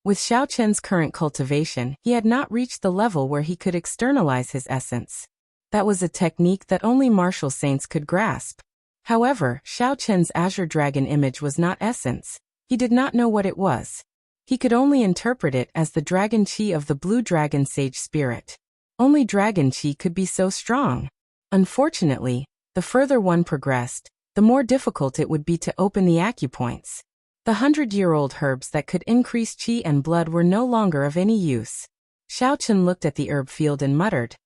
With Xiao Chen's current cultivation, he had not reached the level where he could externalize his essence. That was a technique that only martial saints could grasp. However, Xiao Chen's azure dragon image was not essence. He did not know what it was. He could only interpret it as the dragon chi of the blue dragon sage spirit. Only dragon chi could be so strong. Unfortunately, the further one progressed, the more difficult it would be to open the acupoints. The 100-year-old herbs that could increase chi and blood were no longer of any use. Xiao Chen looked at the herb field and muttered,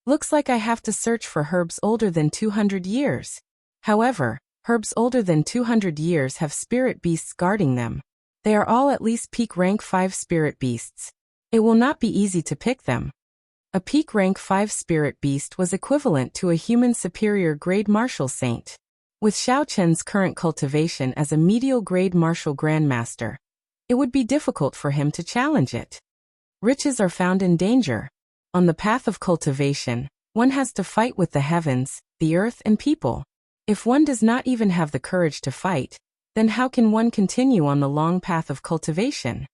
"Looks like I have to search for herbs older than 200 years. However, herbs older than 200 years have spirit beasts guarding them. They are all at least peak rank 5 spirit beasts. It will not be easy to pick them." A peak rank 5 spirit beast was equivalent to a human superior grade martial saint. With Xiao Chen's current cultivation as a medial grade martial grandmaster, it would be difficult for him to challenge it. Riches are found in danger. On the path of cultivation, one has to fight with the heavens, the earth, and people. If one does not even have the courage to fight, then how can one continue on the long path of cultivation?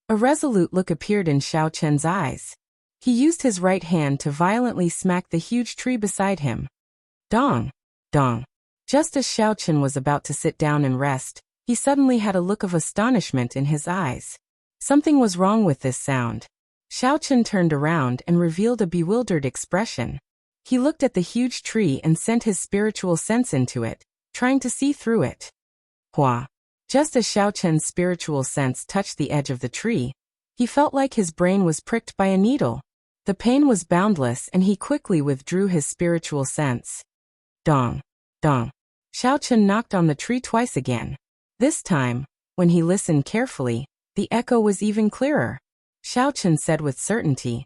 A resolute look appeared in Xiao Chen's eyes. He used his right hand to violently smack the huge tree beside him. Dong! Dong! Just as Xiao Chen was about to sit down and rest, he suddenly had a look of astonishment in his eyes. Something was wrong with this sound. Xiao Chen turned around and revealed a bewildered expression. He looked at the huge tree and sent his spiritual sense into it, trying to see through it. Hua! Just as Xiao Chen's spiritual sense touched the edge of the tree, he felt like his brain was pricked by a needle. The pain was boundless and he quickly withdrew his spiritual sense. Dong! Dong! Xiao Chen knocked on the tree twice again. This time, when he listened carefully, the echo was even clearer. Xiao Chen said with certainty,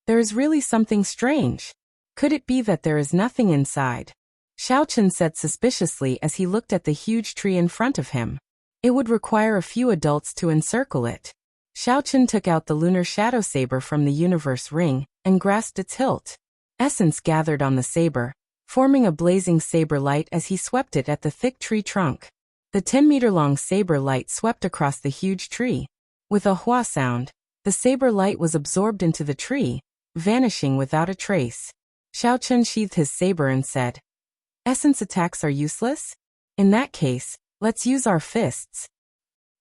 "There is really something strange. Could it be that there is nothing inside?" Xiao Chen said suspiciously as he looked at the huge tree in front of him. It would require a few adults to encircle it. Xiao Chen took out the lunar shadow saber from the universe ring and grasped its hilt. Essence gathered on the saber, forming a blazing saber light as he swept it at the thick tree trunk. The 10-meter-long saber light swept across the huge tree. With a hua sound, the saber light was absorbed into the tree, vanishing without a trace. Xiao Chen sheathed his saber and said, "Essence attacks are useless? In that case, let's use our fists."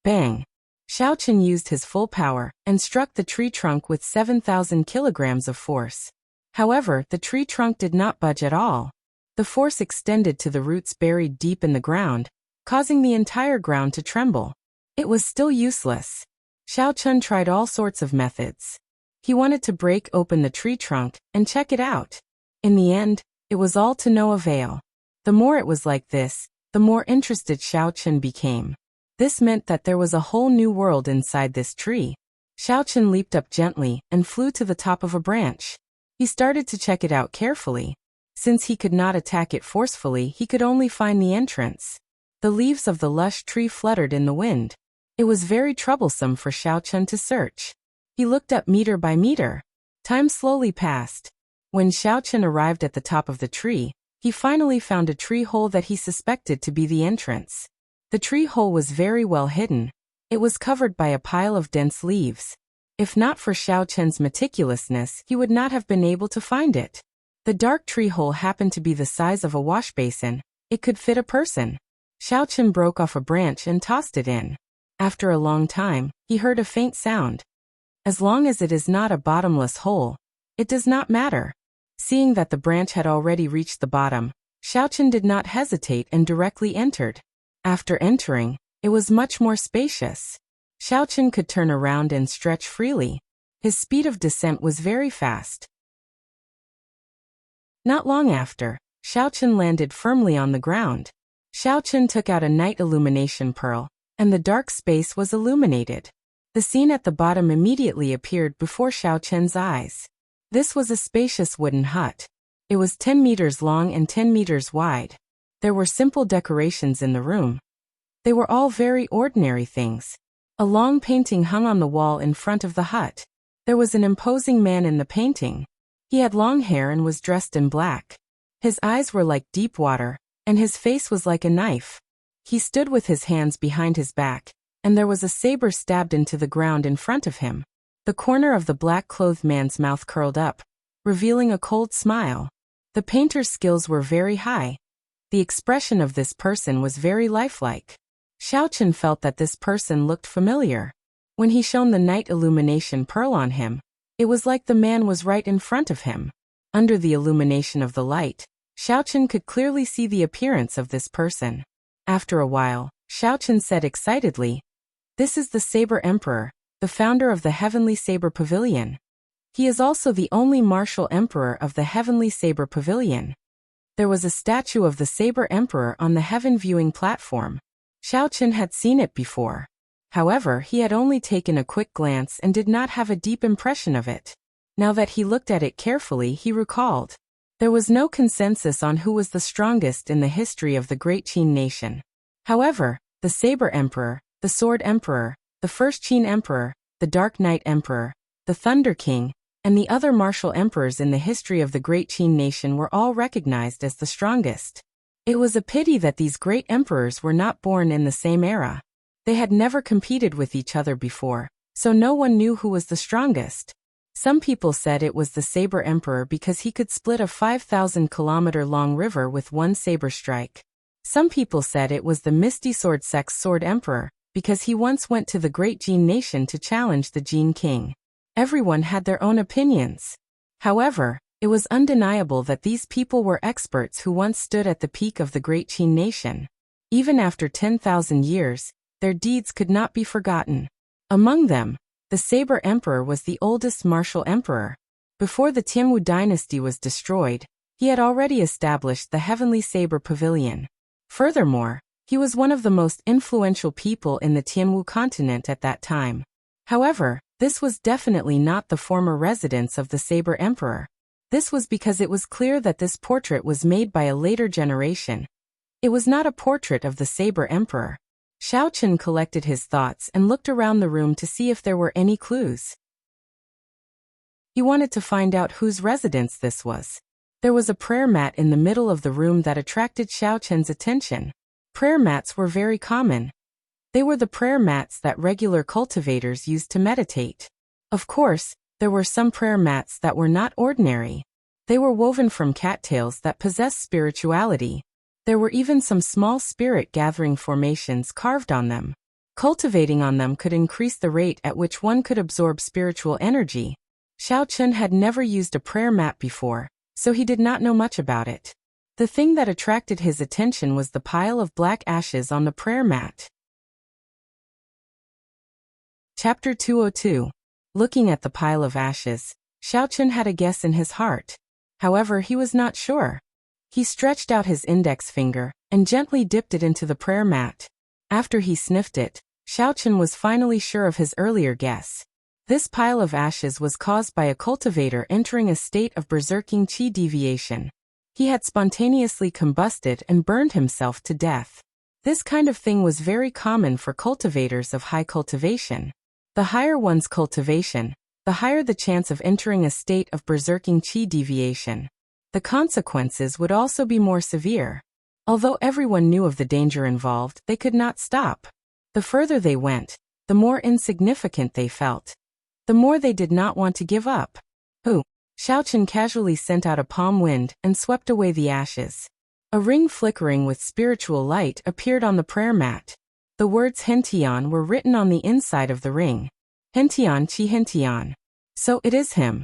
Bang! Xiao Chen used his full power and struck the tree trunk with 7,000 kilograms of force. However, the tree trunk did not budge at all. The force extended to the roots buried deep in the ground, causing the entire ground to tremble. It was still useless. Xiao Chen tried all sorts of methods. He wanted to break open the tree trunk and check it out. In the end, it was all to no avail. The more it was like this, the more interested Xiao Chen became. This meant that there was a whole new world inside this tree. Xiao Chen leaped up gently and flew to the top of a branch. He started to check it out carefully. Since he could not attack it forcefully, he could only find the entrance. The leaves of the lush tree fluttered in the wind. It was very troublesome for Xiao Chen to search. He looked up meter by meter. Time slowly passed. When Xiao Chen arrived at the top of the tree, he finally found a tree hole that he suspected to be the entrance. The tree hole was very well hidden. It was covered by a pile of dense leaves. If not for Xiao Chen's meticulousness, he would not have been able to find it. The dark tree hole happened to be the size of a wash basin. It could fit a person. Xiao Chen broke off a branch and tossed it in. After a long time, he heard a faint sound. As long as it is not a bottomless hole, it does not matter. Seeing that the branch had already reached the bottom, Xiao Chen did not hesitate and directly entered. After entering, It was much more spacious. Xiaochen could turn around and stretch freely. His speed of descent was very fast. Not long after, Xiaochen landed firmly on the ground. Xiaochen took out a night illumination pearl, and the dark space was illuminated. The scene at the bottom immediately appeared before Xiaochen's eyes. This was a spacious wooden hut. It was 10 meters long and 10 meters wide. There were simple decorations in the room. They were all very ordinary things. A long painting hung on the wall in front of the hut. There was an imposing man in the painting. He had long hair and was dressed in black. His eyes were like deep water, and his face was like a knife. He stood with his hands behind his back, and there was a saber stabbed into the ground in front of him. The corner of the black-clothed man's mouth curled up, revealing a cold smile. The painter's skills were very high. The expression of this person was very lifelike. Xiaochen felt that this person looked familiar. When he shone the night illumination pearl on him, it was like the man was right in front of him. Under the illumination of the light, Xiaochen could clearly see the appearance of this person. After a while, Xiaochen said excitedly, "This is the Saber Emperor, the founder of the Heavenly Saber Pavilion. He is also the only martial emperor of the Heavenly Saber Pavilion." There was a statue of the Saber Emperor on the heaven viewing platform. Xiaochen had seen it before. However, he had only taken a quick glance and did not have a deep impression of it. Now that he looked at it carefully, he recalled. There was no consensus on who was the strongest in the history of the Great Qin nation. However, the Saber Emperor, the Sword Emperor, the First Qin Emperor, the Dark Knight Emperor, the Thunder King, and the other martial emperors in the history of the Great Qin nation were all recognized as the strongest. It was a pity that these great emperors were not born in the same era. They had never competed with each other before, so no one knew who was the strongest. Some people said it was the Saber Emperor because he could split a 5,000-kilometer-long river with one saber strike. Some people said it was the Misty Sword Sect's Sword Emperor because he once went to the Great Jin nation to challenge the Jin king. Everyone had their own opinions. However, it was undeniable that these people were experts who once stood at the peak of the Great Qin nation. Even after 10,000 years, their deeds could not be forgotten. Among them, the Saber Emperor was the oldest martial emperor. Before the Tianwu dynasty was destroyed, he had already established the Heavenly Saber Pavilion. Furthermore, he was one of the most influential people in the Tianwu continent at that time. However, this was definitely not the former residence of the Saber Emperor. This was because it was clear that this portrait was made by a later generation. It was not a portrait of the Saber Emperor. Xiaochen collected his thoughts and looked around the room to see if there were any clues. He wanted to find out whose residence this was. There was a prayer mat in the middle of the room that attracted Xiaochen's attention. Prayer mats were very common. They were the prayer mats that regular cultivators used to meditate. Of course, there were some prayer mats that were not ordinary. They were woven from cattails that possessed spirituality. There were even some small spirit-gathering formations carved on them. Cultivating on them could increase the rate at which one could absorb spiritual energy. Xiaochen had never used a prayer mat before, so he did not know much about it. The thing that attracted his attention was the pile of black ashes on the prayer mat. Chapter 202. Looking at the pile of ashes, Xiaochen had a guess in his heart. However, he was not sure. He stretched out his index finger and gently dipped it into the prayer mat. After he sniffed it, Xiaochen was finally sure of his earlier guess. This pile of ashes was caused by a cultivator entering a state of berserking qi deviation. He had spontaneously combusted and burned himself to death. This kind of thing was very common for cultivators of high cultivation. The higher one's cultivation, the higher the chance of entering a state of berserking qi deviation. The consequences would also be more severe. Although everyone knew of the danger involved, they could not stop. The further they went, the more insignificant they felt. The more they did not want to give up. Xiaochen casually sent out a palm wind and swept away the ashes. A ring flickering with spiritual light appeared on the prayer mat. The words Hentian were written on the inside of the ring. Hentian Qi Hentian. So it is him.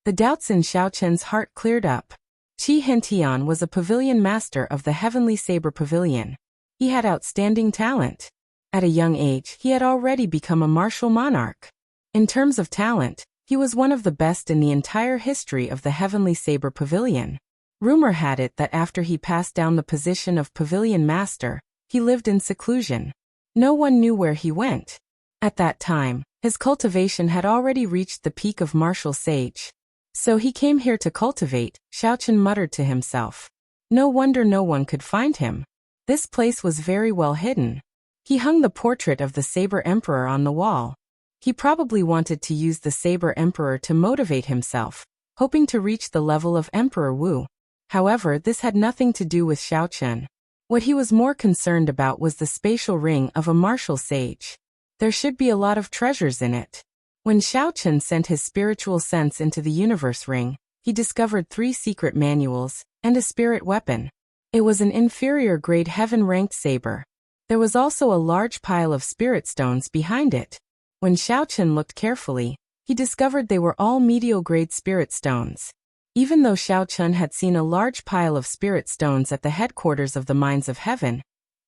The doubts in Xiaochen's heart cleared up. Qi Hentian was a pavilion master of the Heavenly Saber Pavilion. He had outstanding talent. At a young age, he had already become a martial monarch. In terms of talent, he was one of the best in the entire history of the Heavenly Saber Pavilion. Rumor had it that after he passed down the position of pavilion master, he lived in seclusion. No one knew where he went. At that time, his cultivation had already reached the peak of martial sage. So he came here to cultivate, Xiaochen muttered to himself. No wonder no one could find him. This place was very well hidden. He hung the portrait of the Saber Emperor on the wall. He probably wanted to use the Saber Emperor to motivate himself, hoping to reach the level of Emperor Wu. However, this had nothing to do with Xiaochen. What he was more concerned about was the spatial ring of a martial sage. There should be a lot of treasures in it. When Xiaochen sent his spiritual sense into the universe ring, he discovered 3 secret manuals and a spirit weapon. It was an inferior grade heaven-ranked saber. There was also a large pile of spirit stones behind it. When Xiaochen looked carefully, he discovered they were all medial grade spirit stones. Even though Xiaochen had seen a large pile of spirit stones at the headquarters of the Mines of Heaven,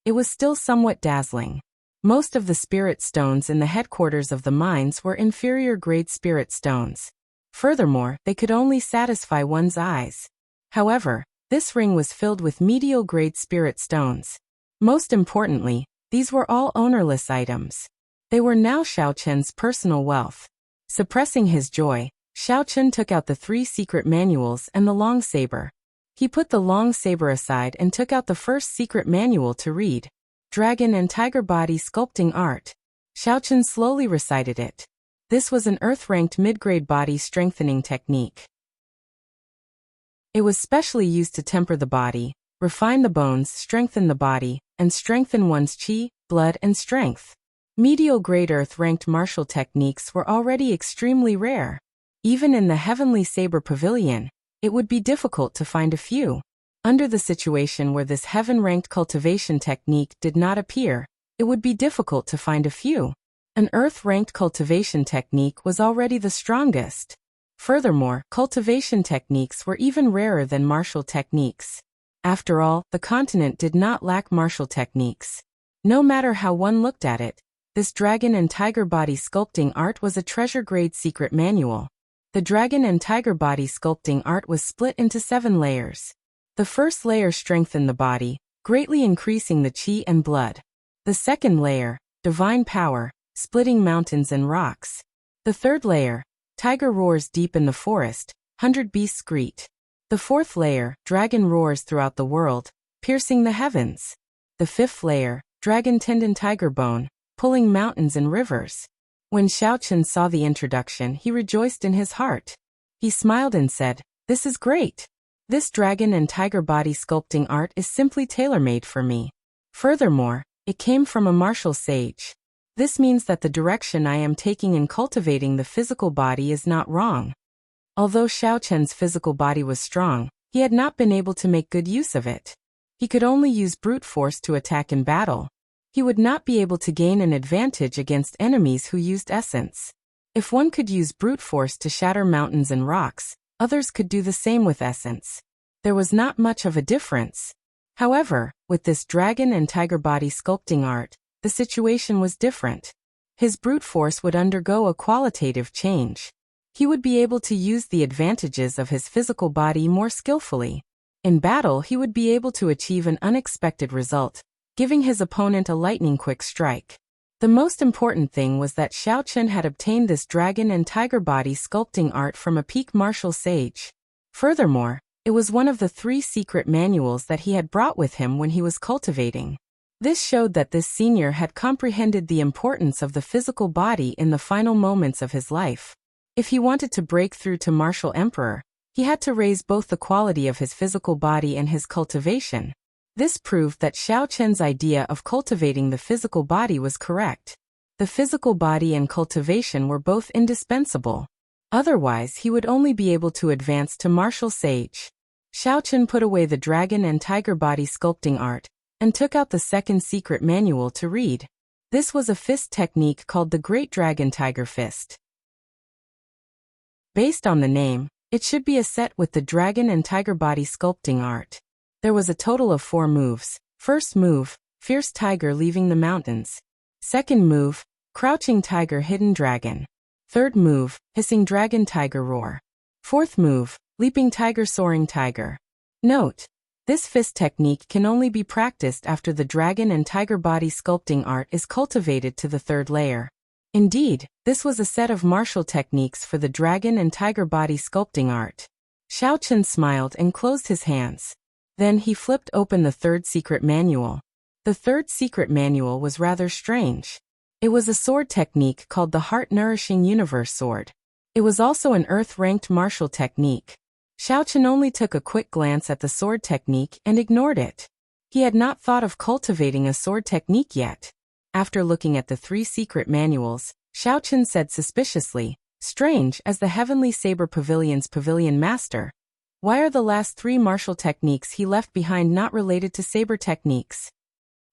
it was still somewhat dazzling. Most of the spirit stones in the headquarters of the mines were inferior grade spirit stones. Furthermore, they could only satisfy one's eyes. However, this ring was filled with medial grade spirit stones. Most importantly, these were all ownerless items. They were now Xiaochen's personal wealth. Suppressing his joy, Xiaochen took out the 3 secret manuals and the long saber. He put the long saber aside and took out the first secret manual to read. Dragon and Tiger Body Sculpting Art. Xiaochen slowly recited it. This was an earth-ranked mid-grade body strengthening technique. It was specially used to temper the body, refine the bones, strengthen the body, and strengthen one's qi, blood, and strength. Medial grade earth-ranked martial techniques were already extremely rare. Even in the Heavenly Saber Pavilion, it would be difficult to find a few. Under the situation where this heaven-ranked cultivation technique did not appear, it would be difficult to find a few. An earth-ranked cultivation technique was already the strongest. Furthermore, cultivation techniques were even rarer than martial techniques. After all, the continent did not lack martial techniques. No matter how one looked at it, this dragon and tiger body sculpting art was a treasure-grade secret manual. The dragon and tiger body sculpting art was split into 7 layers. The first layer strengthened the body, greatly increasing the qi and blood. The second layer, divine power, splitting mountains and rocks. The third layer, tiger roars deep in the forest, 100 beasts greet. The fourth layer, dragon roars throughout the world, piercing the heavens. The fifth layer, dragon tendon tiger bone, pulling mountains and rivers. When Xiaochen saw the introduction, he rejoiced in his heart. He smiled and said, "This is great. This dragon and tiger body sculpting art is simply tailor-made for me. Furthermore, it came from a martial sage. This means that the direction I am taking in cultivating the physical body is not wrong." Although Xiaochen's physical body was strong, he had not been able to make good use of it. He could only use brute force to attack in battle. He would not be able to gain an advantage against enemies who used essence. If one could use brute force to shatter mountains and rocks, others could do the same with essence. There was not much of a difference. However, with this dragon and tiger body sculpting art, the situation was different. His brute force would undergo a qualitative change. He would be able to use the advantages of his physical body more skillfully. In battle, he would be able to achieve an unexpected result, giving his opponent a lightning-quick strike. The most important thing was that Xiaochen had obtained this dragon and tiger body sculpting art from a peak martial sage. Furthermore, it was one of the 3 secret manuals that he had brought with him when he was cultivating. This showed that this senior had comprehended the importance of the physical body in the final moments of his life. If he wanted to break through to martial emperor, he had to raise both the quality of his physical body and his cultivation. This proved that Xiaochen's idea of cultivating the physical body was correct. The physical body and cultivation were both indispensable. Otherwise, he would only be able to advance to martial sage. Xiaochen put away the dragon and tiger body sculpting art, and took out the second secret manual to read. This was a fist technique called the Great Dragon Tiger Fist. Based on the name, it should be a set with the dragon and tiger body sculpting art. There was a total of 4 moves. First move, Fierce Tiger leaving the mountains. Second move, crouching tiger hidden dragon. Third move, hissing dragon tiger roar. Fourth move, leaping tiger soaring tiger. Note: this fist technique can only be practiced after the dragon and tiger body sculpting art is cultivated to the third layer. Indeed, this was a set of martial techniques for the dragon and tiger body sculpting art. Xiaochen smiled and closed his hands. Then he flipped open the third secret manual. The third secret manual was rather strange. It was a sword technique called the Heart-Nourishing Universe Sword. It was also an Earth-ranked martial technique. Xiaochen only took a quick glance at the sword technique and ignored it. He had not thought of cultivating a sword technique yet. After looking at the 3 secret manuals, Xiaochen said suspiciously, "Strange as the Heavenly Saber Pavilion's pavilion master. Why are the last 3 martial techniques he left behind not related to saber techniques?"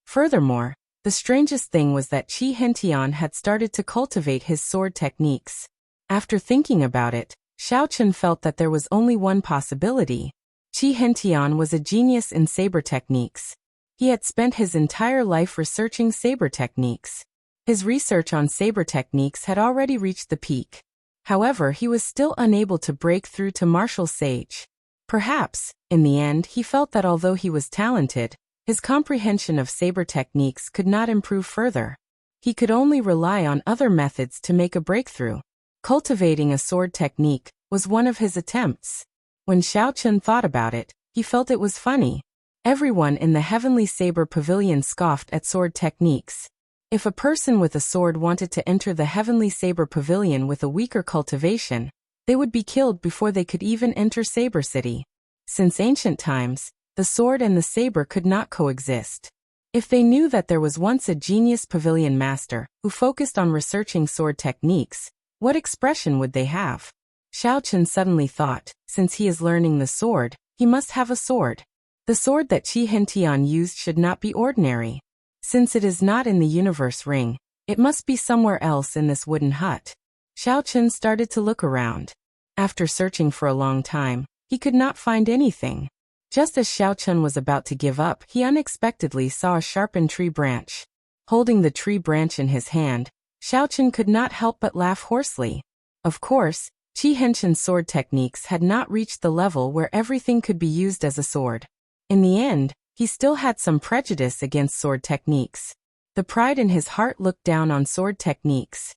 Furthermore, the strangest thing was that Qi Hentian had started to cultivate his sword techniques. After thinking about it, Xiaochen felt that there was only one possibility. Qi Hentian was a genius in saber techniques. He had spent his entire life researching saber techniques. His research on saber techniques had already reached the peak. However, he was still unable to break through to martial sage. Perhaps, in the end, he felt that although he was talented, his comprehension of saber techniques could not improve further. He could only rely on other methods to make a breakthrough. Cultivating a sword technique was one of his attempts. When Xiaochen thought about it, he felt it was funny. Everyone in the Heavenly Saber Pavilion scoffed at sword techniques. If a person with a sword wanted to enter the Heavenly Saber Pavilion with a weaker cultivation, they would be killed before they could even enter Saber City. Since ancient times, the sword and the saber could not coexist. If they knew that there was once a genius pavilion master who focused on researching sword techniques, what expression would they have? Xiaochen suddenly thought, since he is learning the sword, he must have a sword. The sword that Qi Hentian used should not be ordinary. Since it is not in the universe ring, it must be somewhere else in this wooden hut. Xiaochen started to look around. After searching for a long time, he could not find anything. Just as Xiaochen was about to give up, he unexpectedly saw a sharpened tree branch. Holding the tree branch in his hand, Xiaochen could not help but laugh hoarsely. Of course, Qi Hentian's sword techniques had not reached the level where everything could be used as a sword. In the end, he still had some prejudice against sword techniques. The pride in his heart looked down on sword techniques.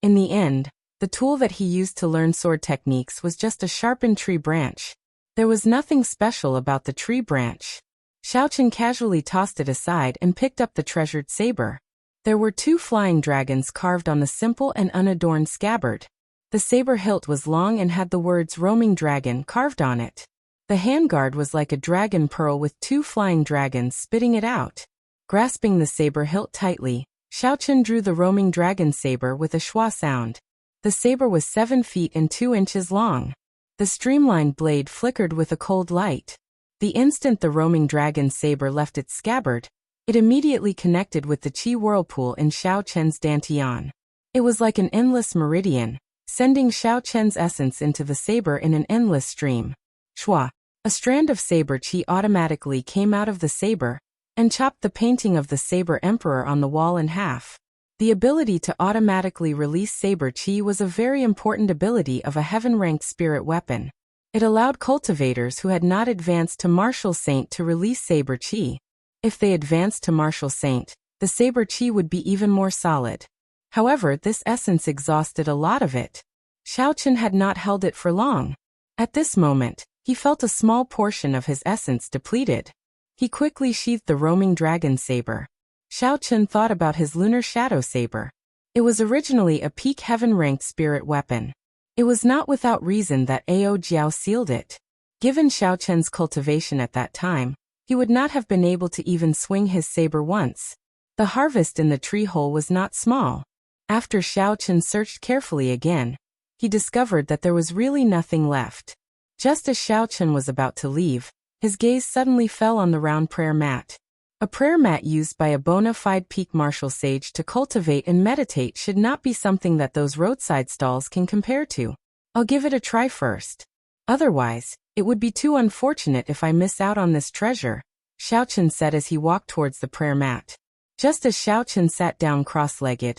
In the end, the tool that he used to learn sword techniques was just a sharpened tree branch. There was nothing special about the tree branch. Xiaochen casually tossed it aside and picked up the treasured saber. There were 2 flying dragons carved on the simple and unadorned scabbard. The saber hilt was long and had the words "Roaming Dragon" carved on it. The handguard was like a dragon pearl with 2 flying dragons spitting it out. Grasping the saber hilt tightly, Xiaochen drew the roaming dragon saber with a schwa sound. The saber was 7 feet and 2 inches long. The streamlined blade flickered with a cold light. The instant the roaming dragon saber left its scabbard, it immediately connected with the qi whirlpool in Xiaochen's dantian. It was like an endless meridian, sending Xiaochen's essence into the saber in an endless stream. Schwa. A strand of saber qi automatically came out of the saber and chopped the painting of the saber emperor on the wall in half. The ability to automatically release saber qi was a very important ability of a heaven-ranked spirit weapon. It allowed cultivators who had not advanced to martial saint to release saber qi. If they advanced to martial saint, the saber qi would be even more solid. However, this essence exhausted a lot of it. Xiaochen had not held it for long. At this moment, he felt a small portion of his essence depleted. He quickly sheathed the roaming dragon saber. Xiaochen thought about his lunar shadow saber. It was originally a peak heaven-ranked spirit weapon. It was not without reason that Ao Jiao sealed it. Given Xiaochen's cultivation at that time, he would not have been able to even swing his saber once. The harvest in the tree hole was not small. After Xiaochen searched carefully again, he discovered that there was really nothing left. Just as Xiaochen was about to leave, his gaze suddenly fell on the round prayer mat. A prayer mat used by a bona fide peak martial sage to cultivate and meditate should not be something that those roadside stalls can compare to. I'll give it a try first. Otherwise, it would be too unfortunate if I miss out on this treasure, Xiaochen said as he walked towards the prayer mat. Just as Xiaochen sat down cross-legged,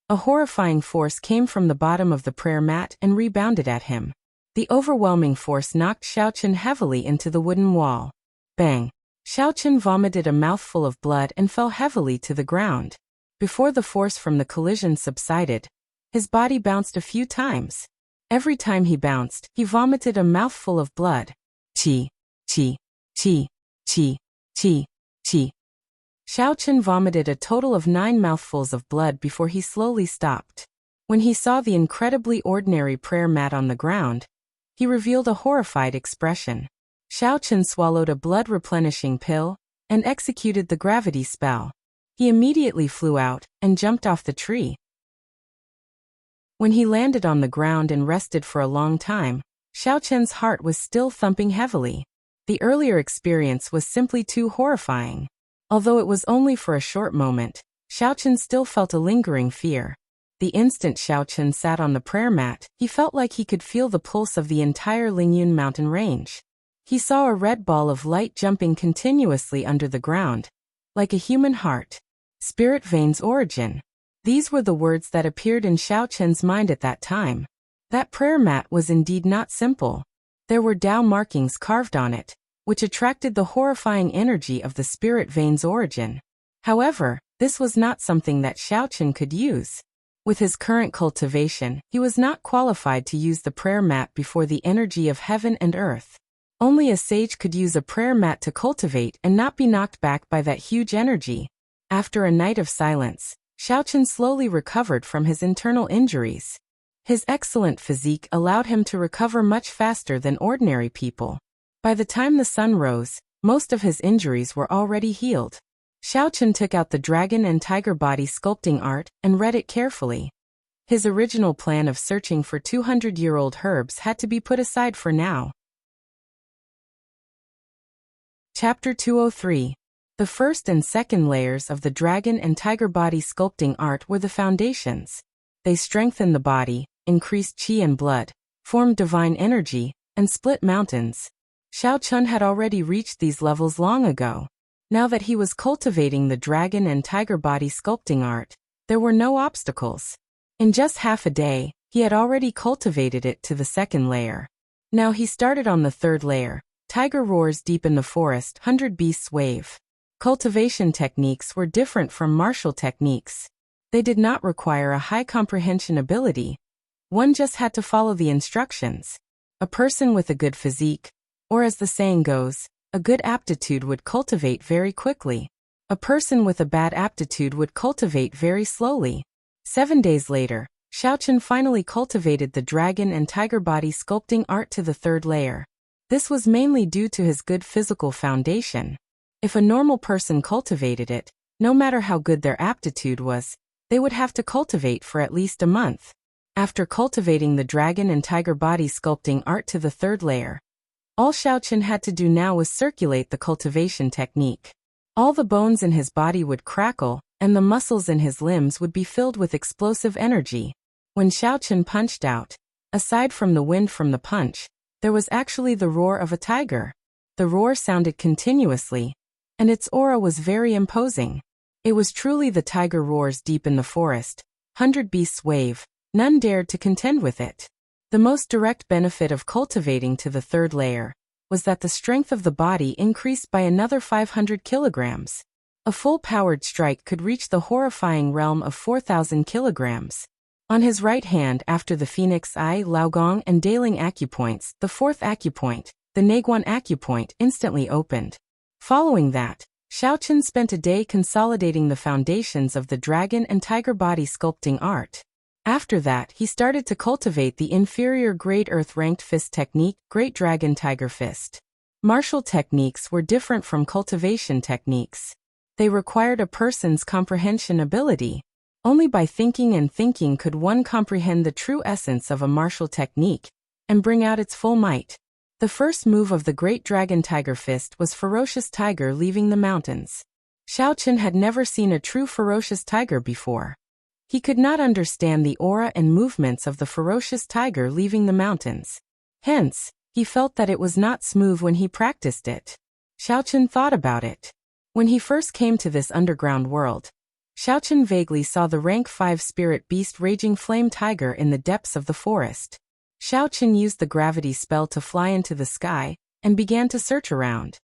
a horrifying force came from the bottom of the prayer mat and rebounded at him. The overwhelming force knocked Xiaochen heavily into the wooden wall. Bang! Xiaochen vomited a mouthful of blood and fell heavily to the ground. Before the force from the collision subsided, his body bounced a few times. Every time he bounced, he vomited a mouthful of blood. Chi, chi, chi, chi, chi, chi. Xiaochen vomited a total of 9 mouthfuls of blood before he slowly stopped. When he saw the incredibly ordinary prayer mat on the ground, he revealed a horrified expression. Xiaochen swallowed a blood-replenishing pill and executed the gravity spell. He immediately flew out and jumped off the tree. When he landed on the ground and rested for a long time, Xiaochen's heart was still thumping heavily. The earlier experience was simply too horrifying. Although it was only for a short moment, Xiaochen still felt a lingering fear. The instant Xiaochen sat on the prayer mat, he felt like he could feel the pulse of the entire Lingyun mountain range. He saw a red ball of light jumping continuously under the ground, like a human heart. Spirit Vein's origin. These were the words that appeared in Xiaochen's mind at that time. That prayer mat was indeed not simple. There were Tao markings carved on it, which attracted the horrifying energy of the Spirit Vein's origin. However, this was not something that Xiaochen could use. With his current cultivation, he was not qualified to use the prayer mat before the energy of heaven and earth. Only a sage could use a prayer mat to cultivate and not be knocked back by that huge energy. After a night of silence, Xiaochen slowly recovered from his internal injuries. His excellent physique allowed him to recover much faster than ordinary people. By the time the sun rose, most of his injuries were already healed. Xiaochen took out the dragon and tiger body sculpting art and read it carefully. His original plan of searching for 200-year-old herbs had to be put aside for now. Chapter 203. The first and second layers of the dragon and tiger body sculpting art were the foundations. They strengthened the body, increased qi and blood, formed divine energy, and split mountains. Xiaochen had already reached these levels long ago. Now that he was cultivating the dragon and tiger body sculpting art, there were no obstacles. In just half a day, he had already cultivated it to the second layer. Now he started on the third layer. Tiger roars deep in the forest, 100 beasts wave. Cultivation techniques were different from martial techniques. They did not require a high comprehension ability. One just had to follow the instructions. A person with a good physique, or as the saying goes, a good aptitude would cultivate very quickly. A person with a bad aptitude would cultivate very slowly. 7 days later, Xiaochen finally cultivated the dragon and tiger body sculpting art to the third layer. This was mainly due to his good physical foundation. If a normal person cultivated it, no matter how good their aptitude was, they would have to cultivate for at least a month. After cultivating the dragon and tiger body sculpting art to the third layer, all Xiaochen had to do now was circulate the cultivation technique. All the bones in his body would crackle, and the muscles in his limbs would be filled with explosive energy. When Xiaochen punched out, aside from the wind from the punch, there was actually the roar of a tiger. The roar sounded continuously, and its aura was very imposing. It was truly the tiger roars deep in the forest. 100 beasts wave, none dared to contend with it. The most direct benefit of cultivating to the third layer was that the strength of the body increased by another 500 kilograms. A full-powered strike could reach the horrifying realm of 4,000 kilograms. On his right hand, after the Phoenix Eye, Laogong, and Daling acupoints, the fourth acupoint, the Naguan acupoint, instantly opened. Following that, Xiaochen spent a day consolidating the foundations of the dragon and tiger body sculpting art. After that, he started to cultivate the inferior grade earth-ranked fist technique, Great Dragon Tiger Fist. Martial techniques were different from cultivation techniques. They required a person's comprehension ability. Only by thinking and thinking could one comprehend the true essence of a martial technique and bring out its full might. The first move of the Great Dragon Tiger Fist was Ferocious Tiger leaving the mountains. Xiaochen had never seen a true ferocious tiger before. He could not understand the aura and movements of the ferocious tiger leaving the mountains. Hence, he felt that it was not smooth when he practiced it. Xiaochen thought about it. When he first came to this underground world, Xiaochen vaguely saw the rank 5 spirit beast Raging Flame Tiger in the depths of the forest. Xiaochen used the gravity spell to fly into the sky and began to search around.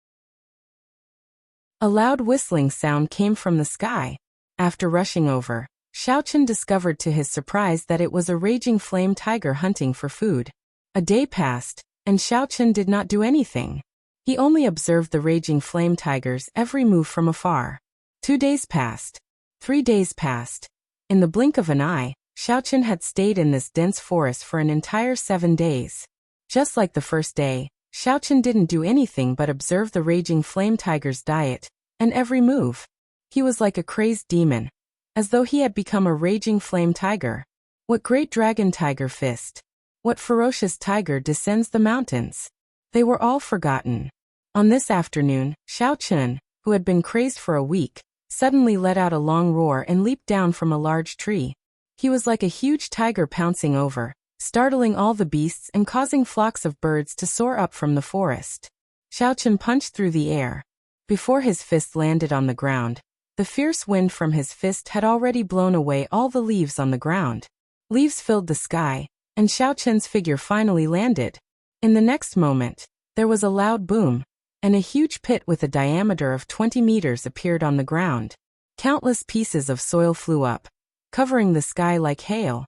A loud whistling sound came from the sky. After rushing over, Xiaochen discovered to his surprise that it was a raging flame tiger hunting for food. A day passed, and Xiaochen did not do anything. He only observed the raging flame tiger's every move from afar. 2 days passed. 3 days passed. In the blink of an eye, Xiaochen had stayed in this dense forest for an entire 7 days. Just like the first day, Xiaochen didn't do anything but observe the raging flame tiger's diet and every move. He was like a crazed demon, as though he had become a raging flame tiger. What great dragon tiger fist? What ferocious tiger descends the mountains? They were all forgotten. On this afternoon, Xiaochen, who had been crazed for a week, suddenly let out a long roar and leaped down from a large tree. He was like a huge tiger pouncing over, startling all the beasts and causing flocks of birds to soar up from the forest. Xiaochen punched through the air. Before his fist landed on the ground, the fierce wind from his fist had already blown away all the leaves on the ground. Leaves filled the sky, and Xiaochen's figure finally landed. In the next moment, there was a loud boom, and a huge pit with a diameter of 20 meters appeared on the ground. Countless pieces of soil flew up, covering the sky like hail.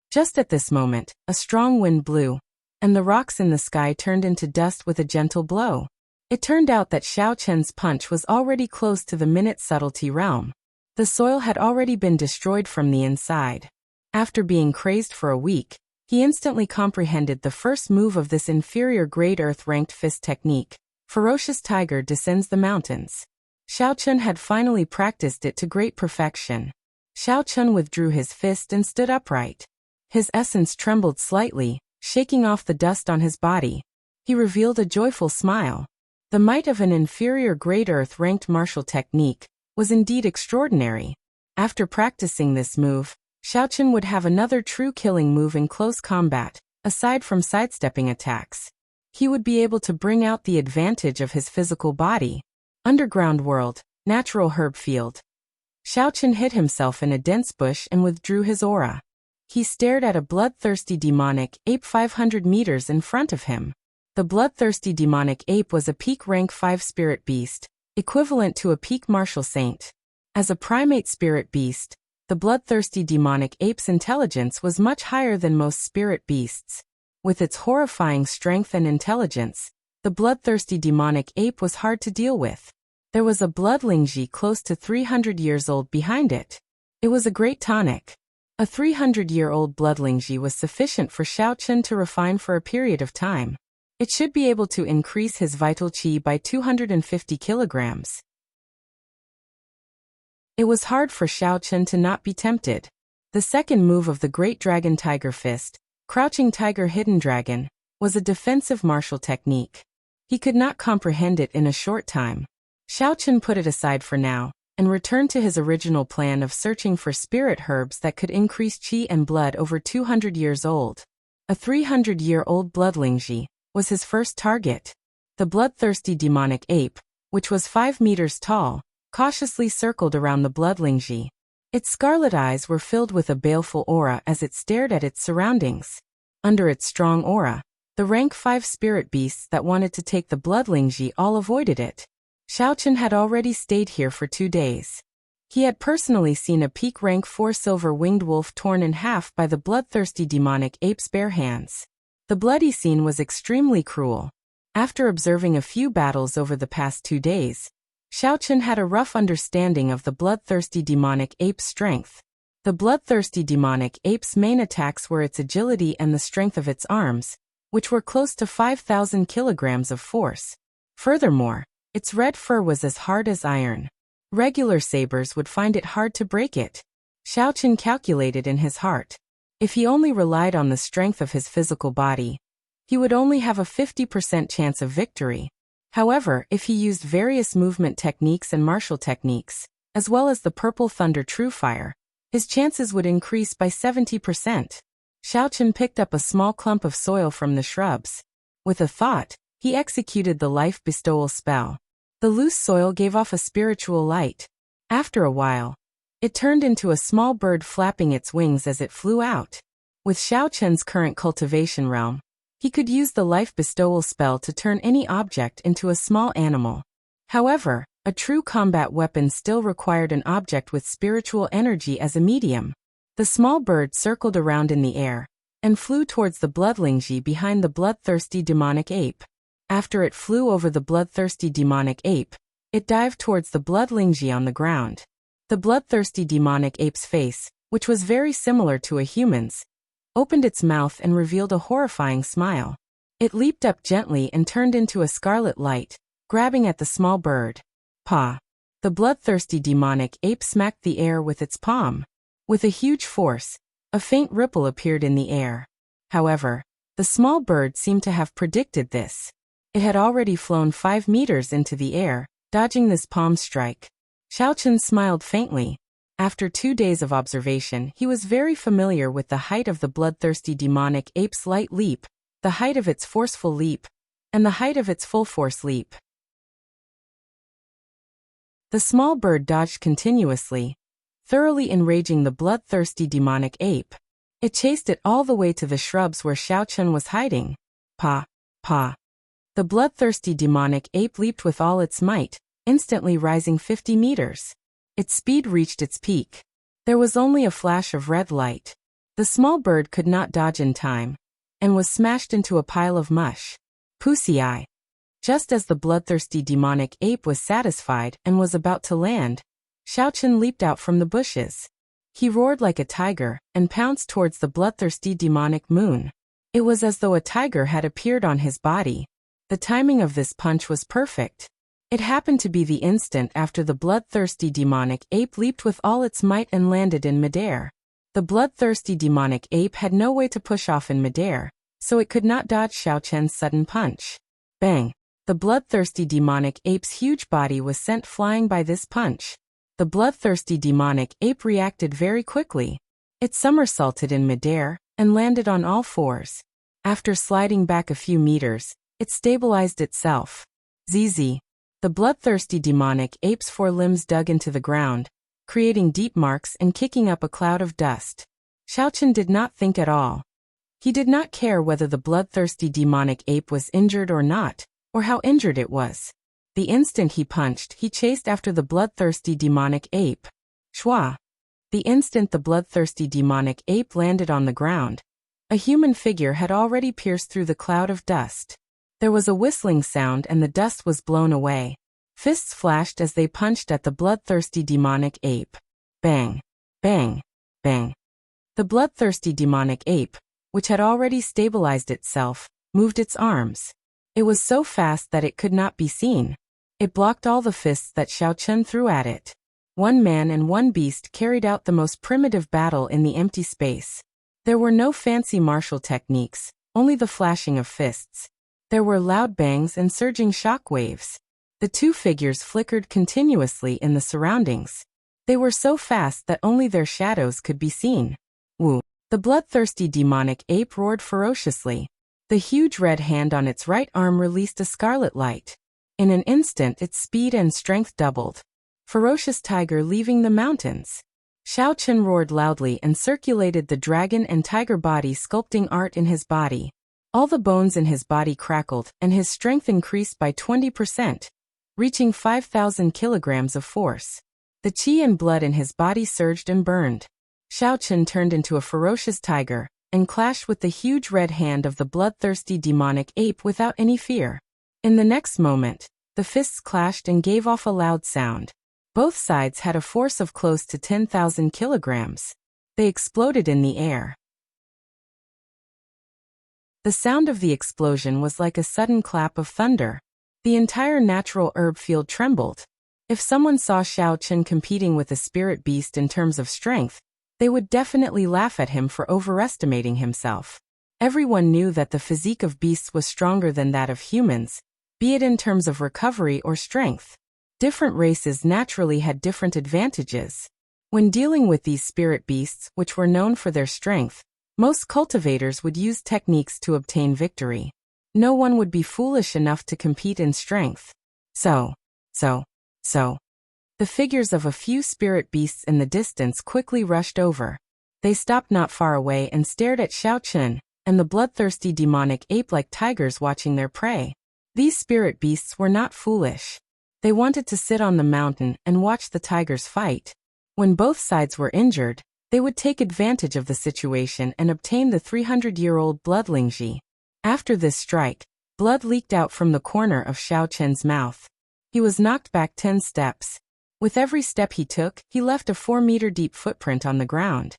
Just at this moment, a strong wind blew, and the rocks in the sky turned into dust with a gentle blow. It turned out that Xiaochen's punch was already close to the minute subtlety realm. The soil had already been destroyed from the inside. After being crazed for a week, he instantly comprehended the first move of this inferior grade earth-ranked fist technique. Ferocious tiger descends the mountains. Xiaochen had finally practiced it to great perfection. Xiaochen withdrew his fist and stood upright. His essence trembled slightly, shaking off the dust on his body. He revealed a joyful smile. The might of an inferior grade earth-ranked martial technique was indeed extraordinary. After practicing this move, Xiaochen would have another true killing move in close combat, aside from sidestepping attacks. He would be able to bring out the advantage of his physical body. Underground world, natural herb field. Xiaochen hid himself in a dense bush and withdrew his aura. He stared at a bloodthirsty demonic ape 500 meters in front of him. The bloodthirsty demonic ape was a peak rank 5 spirit beast, equivalent to a peak martial saint. As a primate spirit beast, the bloodthirsty demonic ape's intelligence was much higher than most spirit beasts. With its horrifying strength and intelligence, the bloodthirsty demonic ape was hard to deal with. There was a bloodlingji close to 300 years old behind it. It was a great tonic. A 300-year-old bloodlingji was sufficient for Xiaochen to refine for a period of time. It should be able to increase his vital qi by 250 kilograms. It was hard for Xiaochen to not be tempted. The second move of the Great Dragon Tiger Fist, Crouching Tiger Hidden Dragon, was a defensive martial technique. He could not comprehend it in a short time. Xiaochen put it aside for now, and returned to his original plan of searching for spirit herbs that could increase qi and blood over 200 years old. A 300-year-old bloodlingji was his first target. The bloodthirsty demonic ape, which was 5 meters tall, cautiously circled around the bloodlingji. Its scarlet eyes were filled with a baleful aura as it stared at its surroundings. Under its strong aura, the rank 5 spirit beasts that wanted to take the bloodlingji all avoided it. Xiaochen had already stayed here for 2 days. He had personally seen a peak rank 4 silver-winged wolf torn in half by the bloodthirsty demonic ape's bare hands. The bloody scene was extremely cruel. After observing a few battles over the past 2 days, Xiaochen had a rough understanding of the bloodthirsty demonic ape's strength. The bloodthirsty demonic ape's main attacks were its agility and the strength of its arms, which were close to 5,000 kilograms of force. Furthermore, its red fur was as hard as iron. Regular sabers would find it hard to break it. Xiaochen calculated in his heart. If he only relied on the strength of his physical body, he would only have a 50% chance of victory. However, if he used various movement techniques and martial techniques, as well as the purple thunder true fire, his chances would increase by 70%. Xiaochen picked up a small clump of soil from the shrubs. With a thought, he executed the life bestowal spell. The loose soil gave off a spiritual light. After a while, It turned into a small bird flapping its wings as it flew out. With Xiao Chen's current cultivation realm, he could use the life bestowal spell to turn any object into a small animal. However, a true combat weapon still required an object with spiritual energy as a medium. The small bird circled around in the air and flew towards the bloodlingji behind the bloodthirsty demonic ape. After it flew over the bloodthirsty demonic ape, it dived towards the bloodlingji on the ground. The bloodthirsty demonic ape's face, which was very similar to a human's, opened its mouth and revealed a horrifying smile. It leaped up gently and turned into a scarlet light, grabbing at the small bird. Paw. The bloodthirsty demonic ape smacked the air with its palm. With a huge force, a faint ripple appeared in the air. However, the small bird seemed to have predicted this. It had already flown 5 meters into the air, dodging this palm strike. Xiao Chen smiled faintly. After 2 days of observation, he was very familiar with the height of the bloodthirsty demonic ape's light leap, the height of its forceful leap, and the height of its full-force leap. The small bird dodged continuously, thoroughly enraging the bloodthirsty demonic ape. It chased it all the way to the shrubs where Xiao Chen was hiding. Pa, pa. The bloodthirsty demonic ape leaped with all its might, instantly rising 50 meters. Its speed reached its peak. There was only a flash of red light. The small bird could not dodge in time, and was smashed into a pile of mush. Pussy. Just as the bloodthirsty demonic ape was satisfied and was about to land, Xiao Chen leaped out from the bushes. He roared like a tiger and pounced towards the bloodthirsty demonic moon. It was as though a tiger had appeared on his body. The timing of this punch was perfect. It happened to be the instant after the bloodthirsty demonic ape leaped with all its might and landed in midair. The bloodthirsty demonic ape had no way to push off in midair, so it could not dodge Xiao Chen's sudden punch. Bang! The bloodthirsty demonic ape's huge body was sent flying by this punch. The bloodthirsty demonic ape reacted very quickly. It somersaulted in midair and landed on all fours. After sliding back a few meters, it stabilized itself. ZZ. The bloodthirsty demonic ape's 4 limbs dug into the ground, creating deep marks and kicking up a cloud of dust. Xiao Chen did not think at all. He did not care whether the bloodthirsty demonic ape was injured or not, or how injured it was. The instant he punched, he chased after the bloodthirsty demonic ape. Shwa. The instant the bloodthirsty demonic ape landed on the ground, a human figure had already pierced through the cloud of dust. There was a whistling sound and the dust was blown away. Fists flashed as they punched at the bloodthirsty demonic ape. Bang! Bang! Bang! The bloodthirsty demonic ape, which had already stabilized itself, moved its arms. It was so fast that it could not be seen. It blocked all the fists that Xiao Chen threw at it. 1 man and 1 beast carried out the most primitive battle in the empty space. There were no fancy martial techniques, only the flashing of fists. There were loud bangs and surging shock waves. The 2 figures flickered continuously in the surroundings. They were so fast that only their shadows could be seen. Woo! The bloodthirsty demonic ape roared ferociously. The huge red hand on its right arm released a scarlet light. In an instant its speed and strength doubled. Ferocious tiger leaving the mountains. Xiao Chen roared loudly and circulated the dragon and tiger body sculpting art in his body. All the bones in his body crackled and his strength increased by 20%, reaching 5,000 kilograms of force. The qi and blood in his body surged and burned. Xiao Chen turned into a ferocious tiger and clashed with the huge red hand of the bloodthirsty demonic ape without any fear. In the next moment, the fists clashed and gave off a loud sound. Both sides had a force of close to 10,000 kilograms. They exploded in the air. The sound of the explosion was like a sudden clap of thunder. The entire natural herb field trembled. If someone saw Xiao Chen competing with a spirit beast in terms of strength, they would definitely laugh at him for overestimating himself. Everyone knew that the physique of beasts was stronger than that of humans, be it in terms of recovery or strength. Different races naturally had different advantages. When dealing with these spirit beasts, which were known for their strength, most cultivators would use techniques to obtain victory. No one would be foolish enough to compete in strength. So. The figures of a few spirit beasts in the distance quickly rushed over. They stopped not far away and stared at Xiao Chen and the bloodthirsty demonic ape like tigers watching their prey. These spirit beasts were not foolish. They wanted to sit on the mountain and watch the tigers fight. When both sides were injured, they would take advantage of the situation and obtain the 300-year-old blood Lingji. After this strike, blood leaked out from the corner of Xiao Chen's mouth. He was knocked back 10 steps. With every step he took, he left a 4-meter-deep footprint on the ground.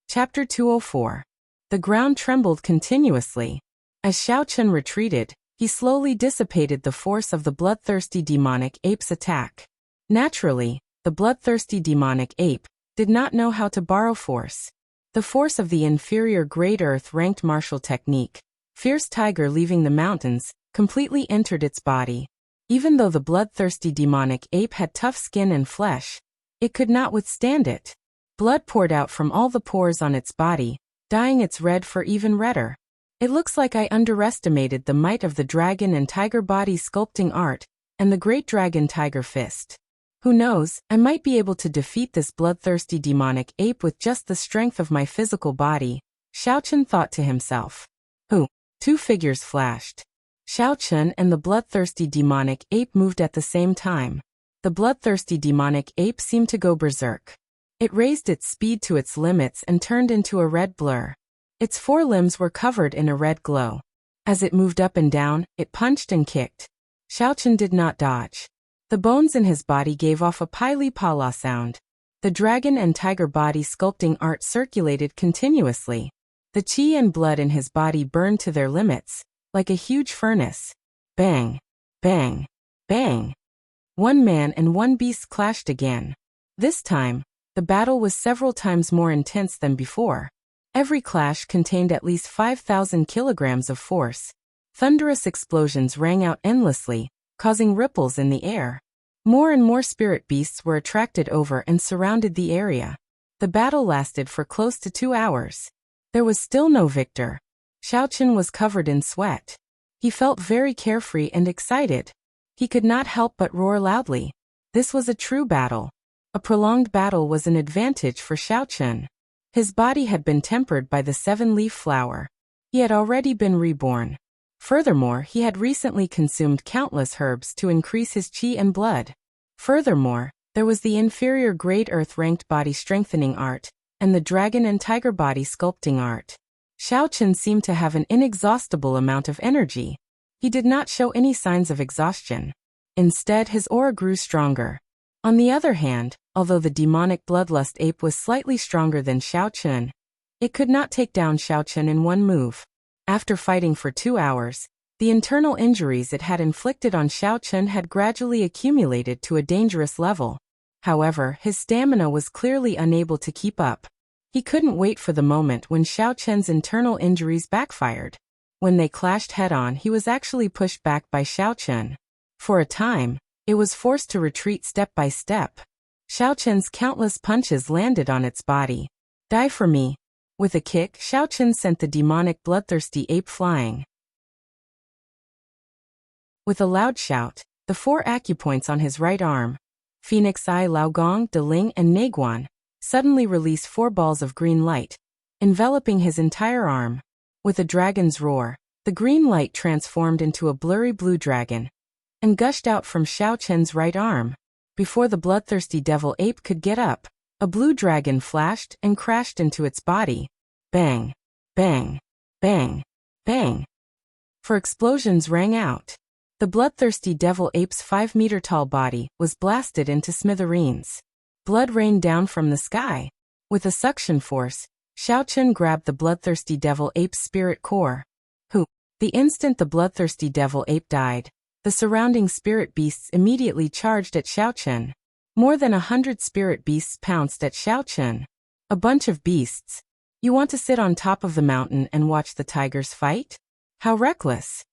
Chapter 204. The ground trembled continuously. As Xiao Chen retreated, he slowly dissipated the force of the bloodthirsty demonic ape's attack. Naturally, the bloodthirsty demonic ape did not know how to borrow force. The force of the inferior Great Earth ranked martial technique, Fierce Tiger leaving the mountains, completely entered its body. Even though the bloodthirsty demonic ape had tough skin and flesh, it could not withstand it. Blood poured out from all the pores on its body, dyeing its red for even redder. It looks like I underestimated the might of the dragon and tiger body sculpting art, and the great dragon tiger fist. Who knows, I might be able to defeat this bloodthirsty demonic ape with just the strength of my physical body, Xiao Chen thought to himself. Two figures flashed. Xiao Chen and the bloodthirsty demonic ape moved at the same time. The bloodthirsty demonic ape seemed to go berserk. It raised its speed to its limits and turned into a red blur. Its forelimbs were covered in a red glow. As it moved up and down, it punched and kicked. Xiao Chen did not dodge. The bones in his body gave off a pili-pala sound. The dragon and tiger body sculpting art circulated continuously. The qi and blood in his body burned to their limits, like a huge furnace. Bang! Bang! Bang! One man and one beast clashed again. This time, the battle was several times more intense than before. Every clash contained at least 5,000 kilograms of force. Thunderous explosions rang out endlessly, causing ripples in the air. More and more spirit beasts were attracted over and surrounded the area. The battle lasted for close to 2 hours. There was still no victor. Xiao Chen was covered in sweat. He felt very carefree and excited. He could not help but roar loudly. This was a true battle. A prolonged battle was an advantage for Xiao Chen. His body had been tempered by the 7-leaf flower. He had already been reborn. Furthermore, he had recently consumed countless herbs to increase his qi and blood. Furthermore, there was the inferior Great Earth ranked body strengthening art, and the dragon and tiger body sculpting art. Xiao Chen seemed to have an inexhaustible amount of energy. He did not show any signs of exhaustion. Instead, his aura grew stronger. On the other hand, although the demonic bloodlust ape was slightly stronger than Xiao Chen, it could not take down Xiao Chen in one move. After fighting for 2 hours, the internal injuries it had inflicted on Xiao Chen had gradually accumulated to a dangerous level. However, his stamina was clearly unable to keep up. He couldn't wait for the moment when Xiao Chen's internal injuries backfired. When they clashed head-on, he was actually pushed back by Xiao Chen. For a time, it was forced to retreat step by step. Xiao Chen's countless punches landed on its body. Die for me. With a kick, Xiao Chen sent the demonic bloodthirsty ape flying. With a loud shout, the 4 acupoints on his right arm, Phoenix Eye, Laogong, Deling, and Naguan, suddenly released 4 balls of green light, enveloping his entire arm. With a dragon's roar, the green light transformed into a blurry blue dragon, and gushed out from Xiao Chen's right arm. Before the bloodthirsty devil ape could get up, a blue dragon flashed and crashed into its body. Bang! Bang! Bang! Bang! 4 explosions rang out. The bloodthirsty devil ape's 5-meter-tall body was blasted into smithereens. Blood rained down from the sky. With a suction force, Xiao Chen grabbed the bloodthirsty devil ape's spirit core. The instant the bloodthirsty devil ape died, the surrounding spirit beasts immediately charged at Xiao Chen. More than 100 spirit beasts pounced at Xiao Chen. A bunch of beasts. You want to sit on top of the mountain and watch the tigers fight? How reckless!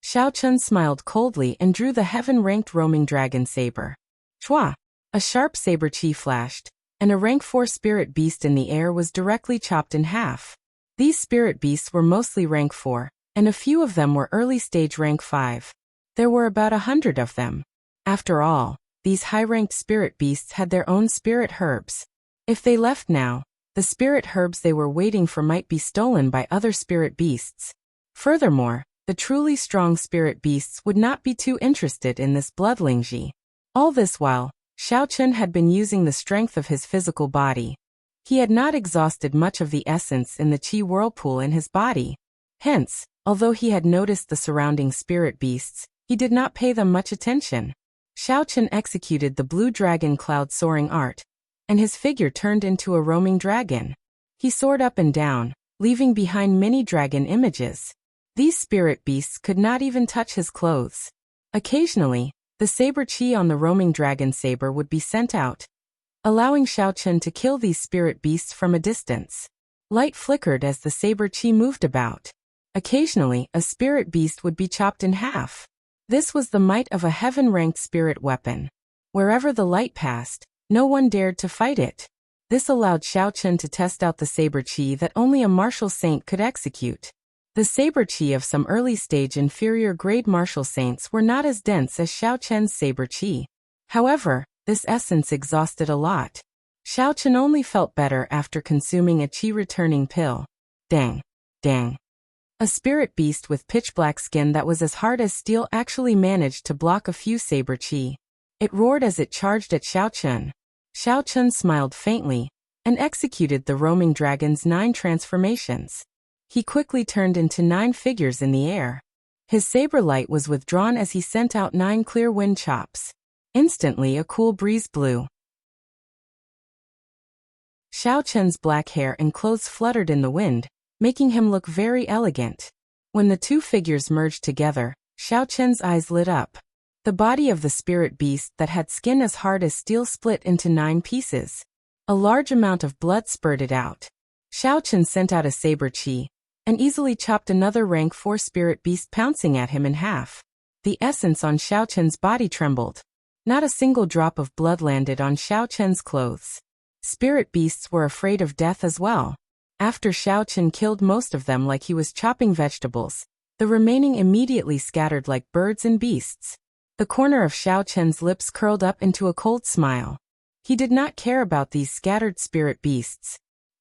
Xiao Chen smiled coldly and drew the heaven-ranked roaming dragon saber. Chua! A sharp saber chi flashed, and a rank 4 spirit beast in the air was directly chopped in half. These spirit beasts were mostly rank 4, and a few of them were early stage rank 5. There were about 100 of them. After all, these high-ranked spirit beasts had their own spirit herbs. If they left now, the spirit herbs they were waiting for might be stolen by other spirit beasts. Furthermore, the truly strong spirit beasts would not be too interested in this bloodlingji. All this while, Xiaochen had been using the strength of his physical body. He had not exhausted much of the essence in the qi whirlpool in his body. Hence, although he had noticed the surrounding spirit beasts, he did not pay them much attention. Xiaochen executed the blue dragon cloud soaring art, and his figure turned into a roaming dragon. He soared up and down, leaving behind many dragon images. These spirit beasts could not even touch his clothes. Occasionally, the saber qi on the roaming dragon saber would be sent out, allowing Xiaochen to kill these spirit beasts from a distance. Light flickered as the saber qi moved about. Occasionally, a spirit beast would be chopped in half. This was the might of a heaven-ranked spirit weapon. Wherever the light passed, no one dared to fight it. This allowed Xiaochen to test out the saber qi that only a martial saint could execute. The saber qi of some early-stage inferior-grade martial saints were not as dense as Xiaochen's saber qi. However, this essence exhausted a lot. Xiaochen only felt better after consuming a qi-returning pill. Dang. Dang. A spirit beast with pitch-black skin that was as hard as steel actually managed to block a few saber qi. It roared as it charged at Xiaochen. Xiaochen smiled faintly and executed the roaming dragon's 9 transformations. He quickly turned into 9 figures in the air. His saber light was withdrawn as he sent out 9 clear wind chops. Instantly a cool breeze blew. Xiaochen's black hair and clothes fluttered in the wind, making him look very elegant. When the 2 figures merged together, Xiaochen's eyes lit up. The body of the spirit beast that had skin as hard as steel split into 9 pieces. A large amount of blood spurted out. Xiaochen sent out a saber qi, and easily chopped another rank 4 spirit beast pouncing at him in half. The essence on Xiaochen's body trembled. Not a single drop of blood landed on Xiaochen's clothes. Spirit beasts were afraid of death as well. After Xiaochen killed most of them like he was chopping vegetables, the remaining immediately scattered like birds and beasts. The corner of Xiaochen's lips curled up into a cold smile. He did not care about these scattered spirit beasts.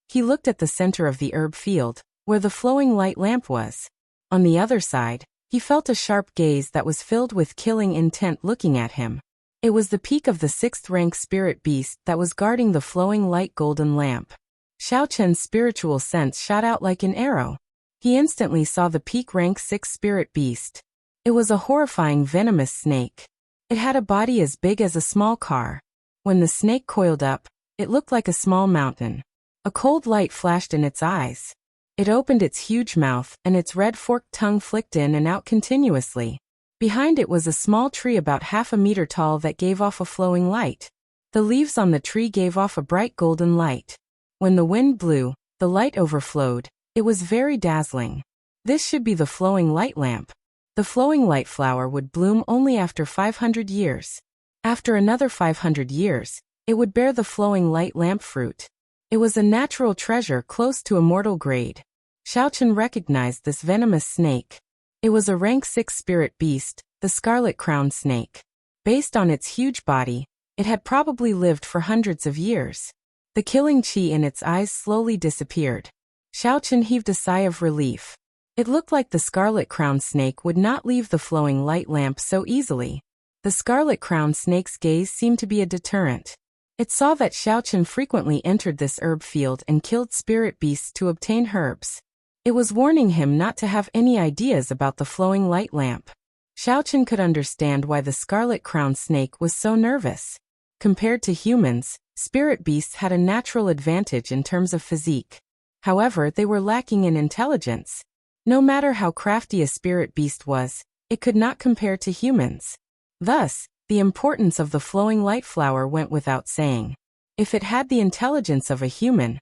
He looked at the center of the herb field, where the flowing light lamp was. On the other side, he felt a sharp gaze that was filled with killing intent looking at him. It was the peak of the 6th rank spirit beast that was guarding the flowing light golden lamp. Xiaochen's spiritual sense shot out like an arrow. He instantly saw the peak rank 6 spirit beast. It was a horrifying venomous snake. It had a body as big as a small car. When the snake coiled up, it looked like a small mountain. A cold light flashed in its eyes. It opened its huge mouth, and its red forked tongue flicked in and out continuously. Behind it was a small tree about half a meter tall that gave off a flowing light. The leaves on the tree gave off a bright golden light. When the wind blew, the light overflowed. It was very dazzling. This should be the flowing light lamp. The flowing light flower would bloom only after 500 years. After another 500 years, it would bear the flowing light lamp fruit. It was a natural treasure close to immortal grade. Xiaochen recognized this venomous snake. It was a rank 6 spirit beast, the scarlet-crowned snake. Based on its huge body, it had probably lived for hundreds of years. The killing qi in its eyes slowly disappeared. Xiaochen heaved a sigh of relief. It looked like the scarlet-crowned snake would not leave the flowing light lamp so easily. The scarlet-crowned snake's gaze seemed to be a deterrent. It saw that Xiaochen frequently entered this herb field and killed spirit beasts to obtain herbs. It was warning him not to have any ideas about the flowing light lamp. Xiaochen could understand why the scarlet-crowned snake was so nervous. Compared to humans, spirit beasts had a natural advantage in terms of physique. However, they were lacking in intelligence. No matter how crafty a spirit beast was, it could not compare to humans. Thus, the importance of the flowing light flower went without saying. If it had the intelligence of a human,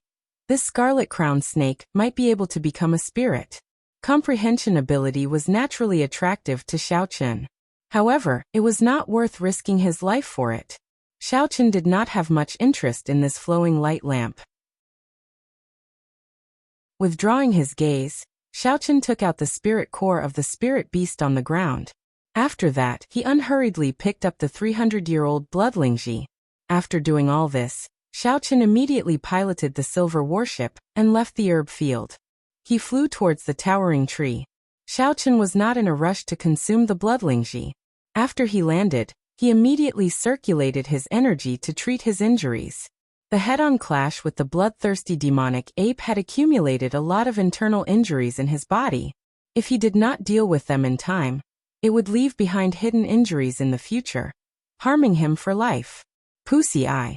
this scarlet-crowned snake might be able to become a spirit. Comprehension ability was naturally attractive to Xiaochen. However, it was not worth risking his life for it. Xiaochen did not have much interest in this flowing light lamp. Withdrawing his gaze, Xiaochen took out the spirit core of the spirit beast on the ground. After that, he unhurriedly picked up the 300-year-old bloodlingji. After doing all this, Xiaochen immediately piloted the silver warship and left the herb field. He flew towards the towering tree. Xiaochen was not in a rush to consume the bloodlingji. After he landed, he immediately circulated his energy to treat his injuries. The head-on clash with the bloodthirsty demonic ape had accumulated a lot of internal injuries in his body. If he did not deal with them in time, it would leave behind hidden injuries in the future, harming him for life. Pussy eye.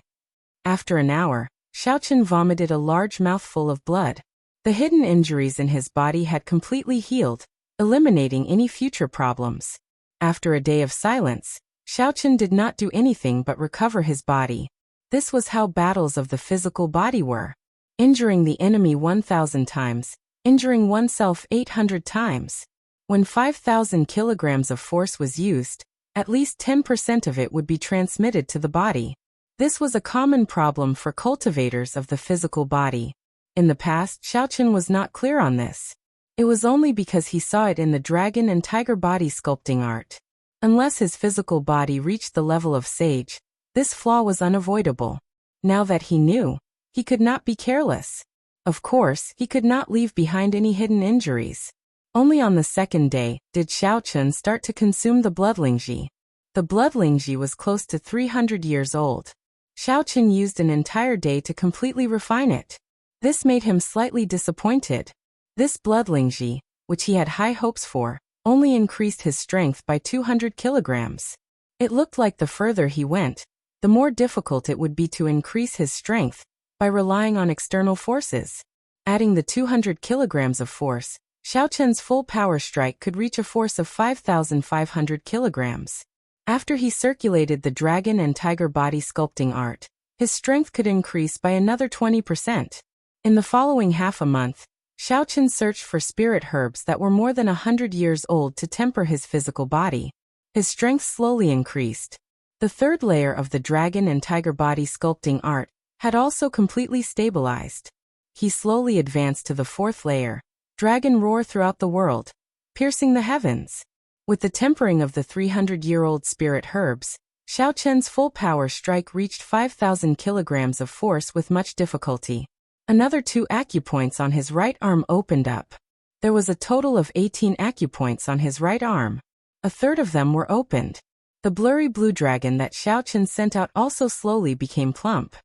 After an hour, Xiaochen vomited a large mouthful of blood. The hidden injuries in his body had completely healed, eliminating any future problems. After a day of silence, Xiaochen did not do anything but recover his body. This was how battles of the physical body were. Injuring the enemy 1,000 times, injuring oneself 800 times. When 5,000 kilograms of force was used, at least 10% of it would be transmitted to the body. This was a common problem for cultivators of the physical body. In the past, Xiaochen was not clear on this. It was only because he saw it in the dragon and tiger body sculpting art. Unless his physical body reached the level of sage, this flaw was unavoidable. Now that he knew, he could not be careless. Of course, he could not leave behind any hidden injuries. Only on the second day did Xiaochen start to consume the bloodlingji. The bloodlingji was close to 300 years old. Xiaochen used an entire day to completely refine it. This made him slightly disappointed. This bloodlingji, which he had high hopes for, only increased his strength by 200 kilograms. It looked like the further he went, the more difficult it would be to increase his strength by relying on external forces. Adding the 200 kilograms of force, Xiaochen's full power strike could reach a force of 5,500 kilograms. After he circulated the dragon and tiger body sculpting art, his strength could increase by another 20%. In the following half a month, Xiaochen searched for spirit herbs that were more than 100 years old to temper his physical body. His strength slowly increased. The third layer of the dragon and tiger body sculpting art had also completely stabilized. He slowly advanced to the fourth layer. Dragon roar throughout the world, piercing the heavens. With the tempering of the 300-year-old spirit herbs, Xiaochen's full power strike reached 5,000 kilograms of force with much difficulty. Another 2 acupoints on his right arm opened up. There was a total of 18 acupoints on his right arm. A third of them were opened. The blurry blue dragon that Xiaochen sent out also slowly became plump.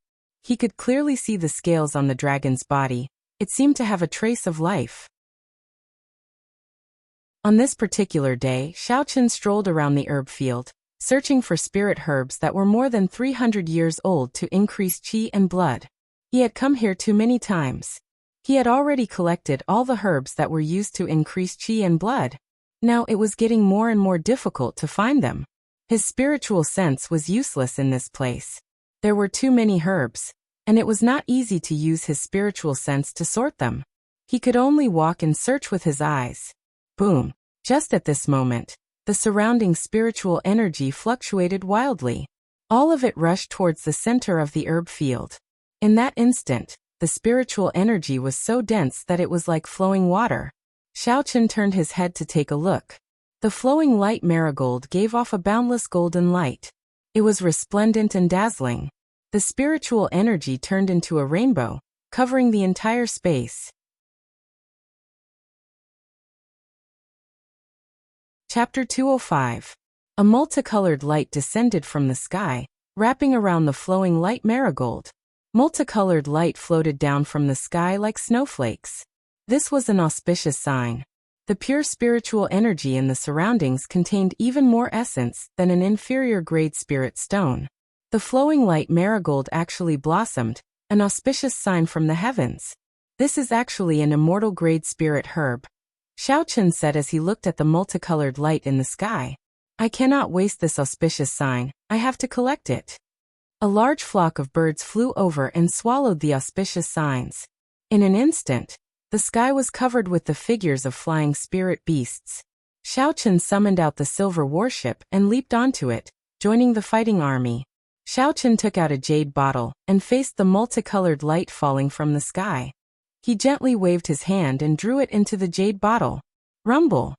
He could clearly see the scales on the dragon's body. It seemed to have a trace of life. On this particular day, Xiaochen strolled around the herb field, searching for spirit herbs that were more than 300 years old to increase qi and blood. He had come here too many times. He had already collected all the herbs that were used to increase qi and blood. Now it was getting more and more difficult to find them. His spiritual sense was useless in this place. There were too many herbs, and it was not easy to use his spiritual sense to sort them. He could only walk and search with his eyes. Boom! Just at this moment, the surrounding spiritual energy fluctuated wildly. All of it rushed towards the center of the herb field. In that instant, the spiritual energy was so dense that it was like flowing water. Xiaochen turned his head to take a look. The flowing light marigold gave off a boundless golden light. It was resplendent and dazzling. The spiritual energy turned into a rainbow, covering the entire space. Chapter 205. A multicolored light descended from the sky, wrapping around the flowing light marigold. Multicolored light floated down from the sky like snowflakes. This was an auspicious sign. The pure spiritual energy in the surroundings contained even more essence than an inferior-grade spirit stone. The flowing light marigold actually blossomed, an auspicious sign from the heavens. This is actually an immortal-grade spirit herb, Xiaochen said as he looked at the multicolored light in the sky. I cannot waste this auspicious sign, I have to collect it. A large flock of birds flew over and swallowed the auspicious signs. In an instant, the sky was covered with the figures of flying spirit beasts. Xiaochen summoned out the silver warship and leaped onto it, joining the fighting army. Xiaochen took out a jade bottle and faced the multicolored light falling from the sky. He gently waved his hand and drew it into the jade bottle. Rumble!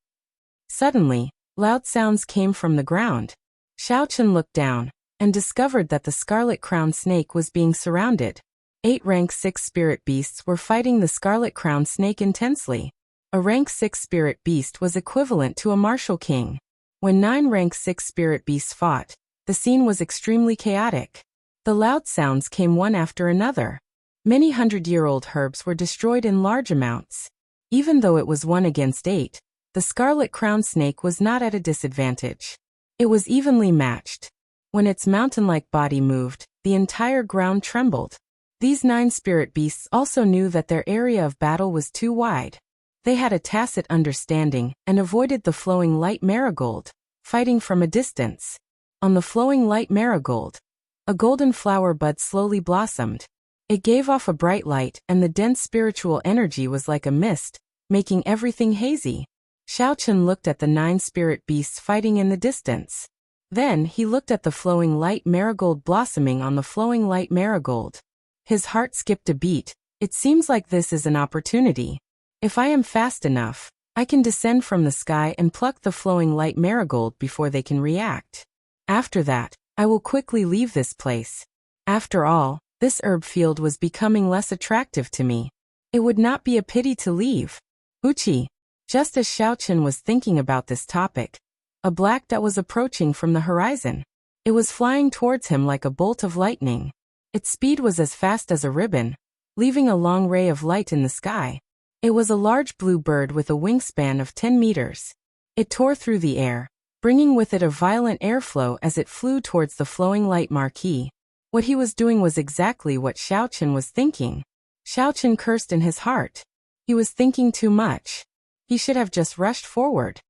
Suddenly, Loud sounds came from the ground. Xiaochen looked down and discovered that the scarlet crowned snake was being surrounded. 8 rank 6 spirit beasts were fighting the scarlet crowned snake intensely. A rank 6 spirit beast was equivalent to a martial king. When 9 rank 6 spirit beasts fought, the scene was extremely chaotic. The loud sounds came one after another. Many hundred-year-old herbs were destroyed in large amounts. Even though it was 1 against 8, the scarlet crowned snake was not at a disadvantage. It was evenly matched. When its mountain-like body moved, the entire ground trembled. These 9 spirit beasts also knew that their area of battle was too wide. They had a tacit understanding and avoided the flowing light marigold, fighting from a distance. On the flowing light marigold, a golden flower bud slowly blossomed. It gave off a bright light, and the dense spiritual energy was like a mist, making everything hazy. Xiaochen looked at the 9 spirit beasts fighting in the distance. Then he looked at the flowing light marigold blossoming on the flowing light marigold. His heart skipped a beat. It seems like this is an opportunity. If I am fast enough, I can descend from the sky and pluck the flowing light marigold before they can react. After that, I will quickly leave this place. After all, this herb field was becoming less attractive to me. It would not be a pity to leave. Uchi. Just as Xiaochen was thinking about this topic, a black dot was approaching from the horizon. It was flying towards him like a bolt of lightning. Its speed was as fast as a ribbon, leaving a long ray of light in the sky. It was a large blue bird with a wingspan of 10 meters. It tore through the air, bringing with it a violent airflow as it flew towards the flowing light marquee. What he was doing was exactly what Xiaochen was thinking. Xiaochen cursed in his heart. He was thinking too much. He should have just rushed forward.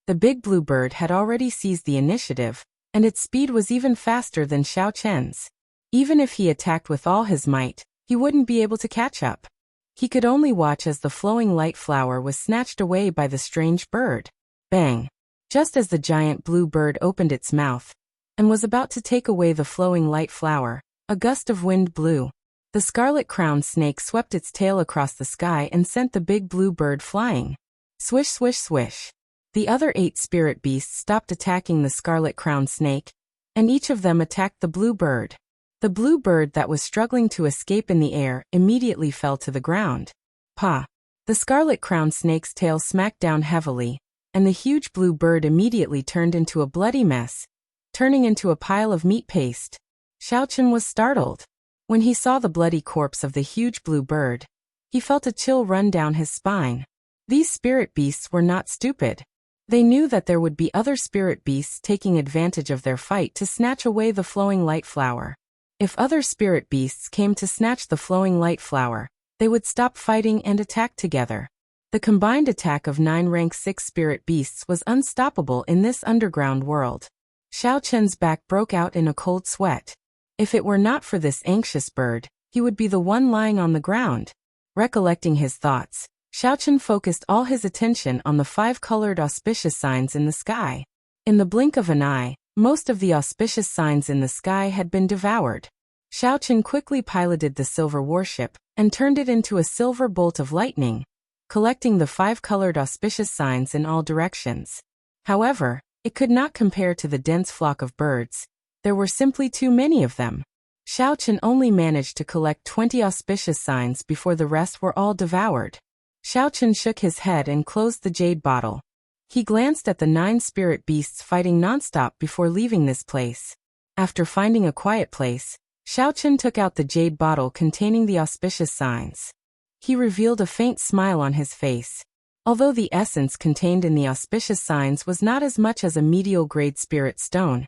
The big blue bird had already seized the initiative, and its speed was even faster than Xiaochen's. Even if he attacked with all his might, he wouldn't be able to catch up. He could only watch as the flowing light flower was snatched away by the strange bird. Bang! Just as the giant blue bird opened its mouth and was about to take away the flowing light flower, a gust of wind blew. The scarlet-crowned snake swept its tail across the sky and sent the big blue bird flying. Swish, swish, swish. The other 8 spirit beasts stopped attacking the scarlet-crowned snake, and each of them attacked the blue bird. The blue bird that was struggling to escape in the air immediately fell to the ground. Pa! The scarlet-crowned snake's tail smacked down heavily, and the huge blue bird immediately turned into a bloody mess, turning into a pile of meat paste. Xiaochen was startled. When he saw the bloody corpse of the huge blue bird, he felt a chill run down his spine. These spirit beasts were not stupid. They knew that there would be other spirit beasts taking advantage of their fight to snatch away the flowing light flower. If other spirit beasts came to snatch the flowing light flower, they would stop fighting and attack together. The combined attack of 9 rank 6 spirit beasts was unstoppable in this underground world. Xiaochen's back broke out in a cold sweat. If it were not for this anxious bird, he would be the one lying on the ground. Recollecting his thoughts, Xiaochen focused all his attention on the 5 colored auspicious signs in the sky. In the blink of an eye, most of the auspicious signs in the sky had been devoured. Xiaochen quickly piloted the silver warship and turned it into a silver bolt of lightning, collecting the 5 colored auspicious signs in all directions. However, it could not compare to the dense flock of birds. There were simply too many of them. Xiaochen only managed to collect 20 auspicious signs before the rest were all devoured. Xiaochen shook his head and closed the jade bottle. He glanced at the 9 spirit beasts fighting nonstop before leaving this place. After finding a quiet place, Xiaochen took out the jade bottle containing the auspicious signs. He revealed a faint smile on his face. Although the essence contained in the auspicious signs was not as much as a medial-grade spirit stone,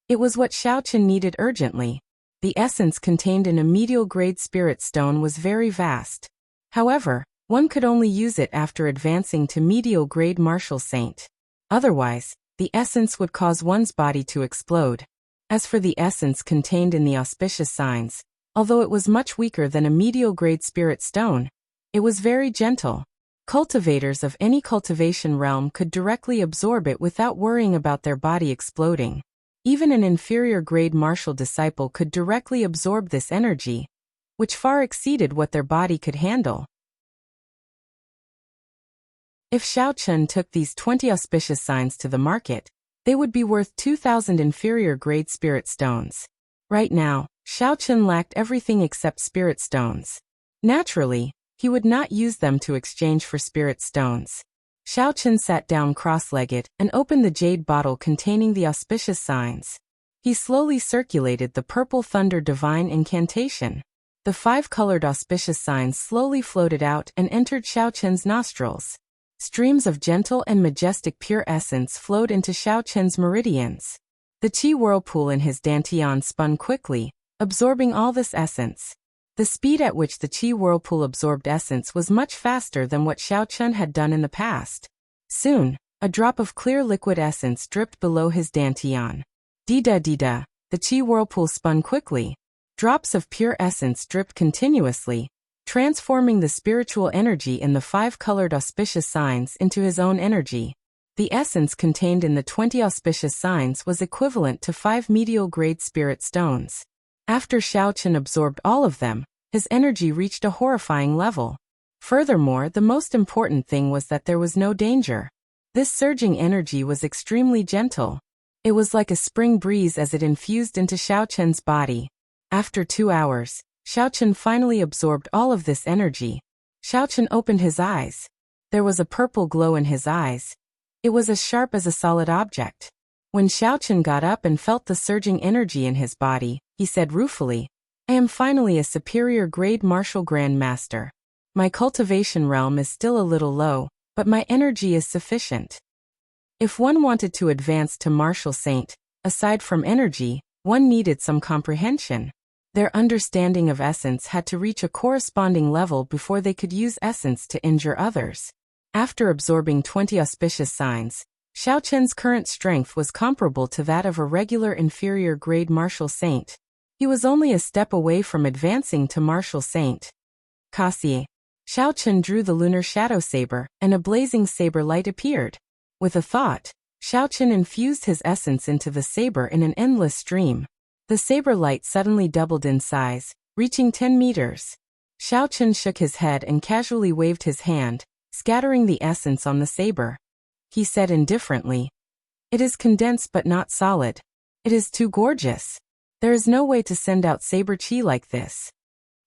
it was what Xiaochen needed urgently. The essence contained in a medial-grade spirit stone was very vast. However, one could only use it after advancing to medial-grade martial saint. Otherwise, the essence would cause one's body to explode. As for the essence contained in the auspicious signs, although it was much weaker than a medial-grade spirit stone, it was very gentle. Cultivators of any cultivation realm could directly absorb it without worrying about their body exploding. Even an inferior-grade martial disciple could directly absorb this energy, which far exceeded what their body could handle. If Xiao Chen took these 20 auspicious signs to the market, they would be worth 2,000 inferior grade spirit stones. Right now, Xiao Chen lacked everything except spirit stones. Naturally, he would not use them to exchange for spirit stones. Xiao Chen sat down cross-legged and opened the jade bottle containing the auspicious signs. He slowly circulated the purple thunder divine incantation. The 5-colored auspicious signs slowly floated out and entered Xiao Chen's nostrils. Streams of gentle and majestic pure essence flowed into Xiao Chen's meridians. The qi whirlpool in his dantian spun quickly, absorbing all this essence. The speed at which the qi whirlpool absorbed essence was much faster than what Xiao Chen had done in the past. Soon, a drop of clear liquid essence dripped below his dantian. Dida, the qi whirlpool spun quickly. Drops of pure essence dripped continuously, transforming the spiritual energy in the 5-colored auspicious signs into his own energy. The essence contained in the 20 auspicious signs was equivalent to 5 medial grade spirit stones. After Xiao Chen absorbed all of them, his energy reached a horrifying level. Furthermore, the most important thing was that there was no danger. This surging energy was extremely gentle. It was like a spring breeze as it infused into Xiao Chen's body. After 2 hours, Xiao Chen finally absorbed all of this energy. Xiao Chen opened his eyes. There was a purple glow in his eyes. It was as sharp as a solid object. When Xiao Chen got up and felt the surging energy in his body, he said ruefully, "I am finally a superior grade martial grand master. My cultivation realm is still a little low, but my energy is sufficient." If one wanted to advance to martial saint, aside from energy, one needed some comprehension. Their understanding of essence had to reach a corresponding level before they could use essence to injure others. After absorbing 20 auspicious signs, Xiao Chen's current strength was comparable to that of a regular inferior grade martial saint. He was only a step away from advancing to martial saint. Kasi. Xiao Chen drew the lunar shadow saber, and a blazing saber light appeared. With a thought, Xiao Chen infused his essence into the saber in an endless stream. The saber light suddenly doubled in size, reaching 10 meters. Xiao Chen shook his head and casually waved his hand, scattering the essence on the saber. He said indifferently, "It is condensed but not solid. It is too gorgeous. There is no way to send out saber chi like this."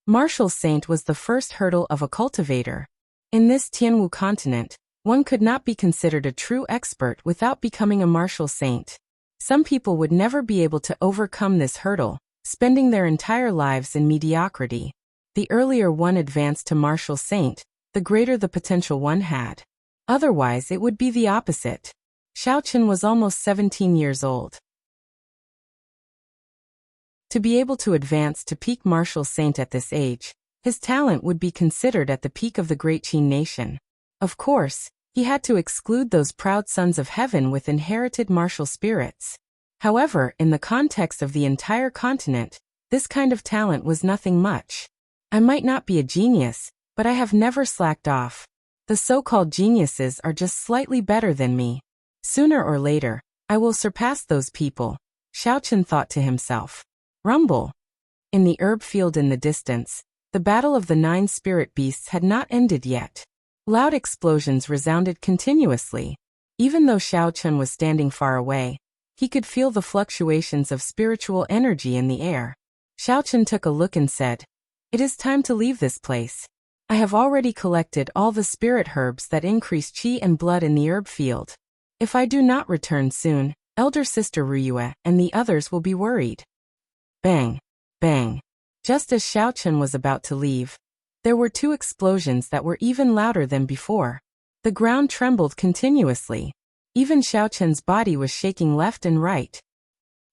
Martial saint was the first hurdle of a cultivator. In this Tianwu continent, one could not be considered a true expert without becoming a martial saint. Some people would never be able to overcome this hurdle, spending their entire lives in mediocrity. The earlier one advanced to martial saint, the greater the potential one had. Otherwise, it would be the opposite. Xiao Chen was almost 17 years old. To be able to advance to peak martial saint at this age, his talent would be considered at the peak of the great Qin nation. Of course, he had to exclude those proud sons of heaven with inherited martial spirits. However, in the context of the entire continent, this kind of talent was nothing much. I might not be a genius, but I have never slacked off. The so-called geniuses are just slightly better than me. Sooner or later, I will surpass those people, Xiao Chen thought to himself. Rumble. In the herb field in the distance, the battle of the 9 spirit beasts had not ended yet. Loud explosions resounded continuously. Even though Xiao Chen was standing far away, he could feel the fluctuations of spiritual energy in the air. Xiao Chen took a look and said, "It is time to leave this place. I have already collected all the spirit herbs that increase qi and blood in the herb field. If I do not return soon, elder sister Ruyue and the others will be worried." Bang! Bang! Just as Xiao Chen was about to leave, there were 2 explosions that were even louder than before. The ground trembled continuously. Even Xiao Chen's body was shaking left and right.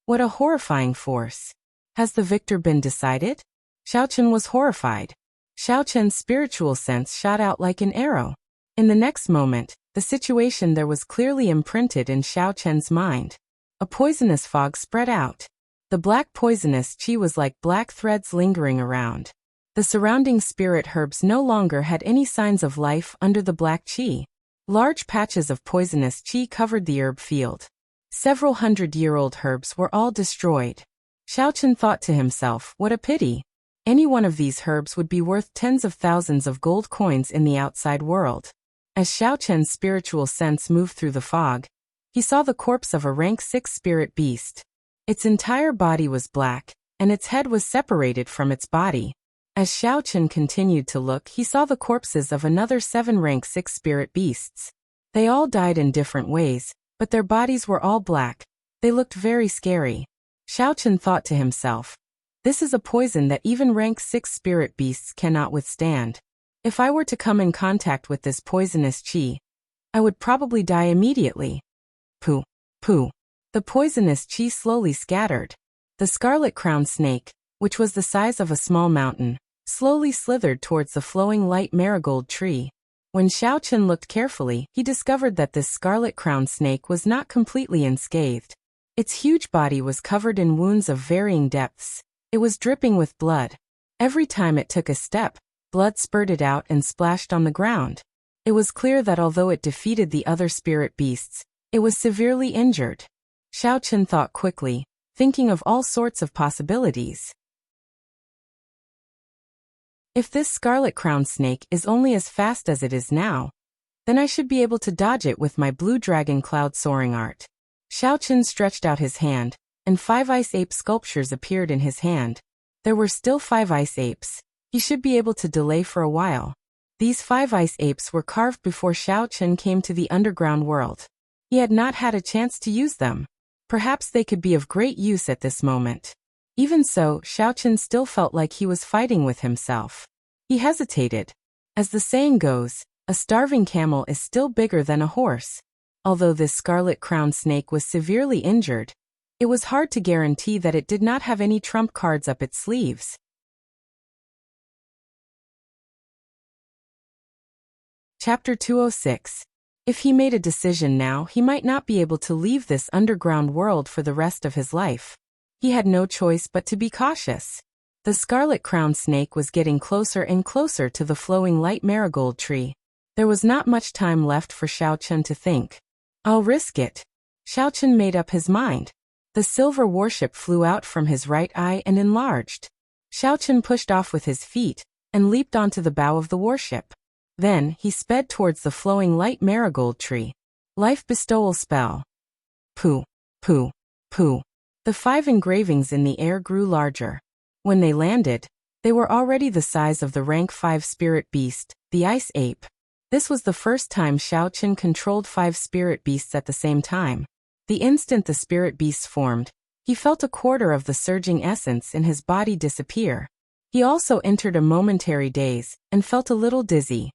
What a horrifying force! Has the victor been decided? Xiao Chen was horrified. Xiao Chen's spiritual sense shot out like an arrow. In the next moment, the situation there was clearly imprinted in Xiao Chen's mind. A poisonous fog spread out. The black poisonous qi was like black threads lingering around. The surrounding spirit herbs no longer had any signs of life under the black qi. Large patches of poisonous qi covered the herb field. Several 100-year-old herbs were all destroyed. Xiao Chen thought to himself, what a pity. Any one of these herbs would be worth tens of thousands of gold coins in the outside world. As Xiao Chen's spiritual sense moved through the fog, he saw the corpse of a rank 6 spirit beast. Its entire body was black, and its head was separated from its body. As Xiao Chen continued to look, he saw the corpses of another 7 rank 6 spirit beasts. They all died in different ways, but their bodies were all black. They looked very scary. Xiao Chen thought to himself, "This is a poison that even rank 6 spirit beasts cannot withstand. If I were to come in contact with this poisonous qi, I would probably die immediately." Pooh, pooh. The poisonous qi slowly scattered. The scarlet-crowned snake, which was the size of a small mountain, slowly slithered towards the flowing light marigold tree. When Xiao Chen looked carefully, he discovered that this scarlet-crowned snake was not completely unscathed. Its huge body was covered in wounds of varying depths. It was dripping with blood. Every time it took a step, blood spurted out and splashed on the ground. It was clear that although it defeated the other spirit beasts, it was severely injured. Xiao Chen thought quickly, thinking of all sorts of possibilities. If this scarlet-crowned snake is only as fast as it is now, then I should be able to dodge it with my blue dragon cloud soaring art. Xiao Chen stretched out his hand, and 5 ice ape sculptures appeared in his hand. There were still 5 ice apes. He should be able to delay for a while. These 5 ice apes were carved before Xiao Chen came to the underground world. He had not had a chance to use them. Perhaps they could be of great use at this moment. Even so, Xiao Chen still felt like he was fighting with himself. He hesitated. As the saying goes, a starving camel is still bigger than a horse. Although this scarlet-crowned snake was severely injured, it was hard to guarantee that it did not have any trump cards up its sleeves. Chapter 206. If he made a decision now, he might not be able to leave this underground world for the rest of his life. He had no choice but to be cautious. The scarlet-crowned snake was getting closer and closer to the flowing light marigold tree. There was not much time left for Xiao Chen to think. "I'll risk it." Xiao Chen made up his mind. The silver warship flew out from his right eye and enlarged. Xiao Chen pushed off with his feet and leaped onto the bow of the warship. Then, he sped towards the flowing light marigold tree. Life bestowal spell. Pooh, pooh, pooh. The 5 engravings in the air grew larger. When they landed, they were already the size of the rank 5 spirit beast, the ice ape. This was the first time Xiao Chen controlled 5 spirit beasts at the same time. The instant the spirit beasts formed, he felt a quarter of the surging essence in his body disappear. He also entered a momentary daze and felt a little dizzy.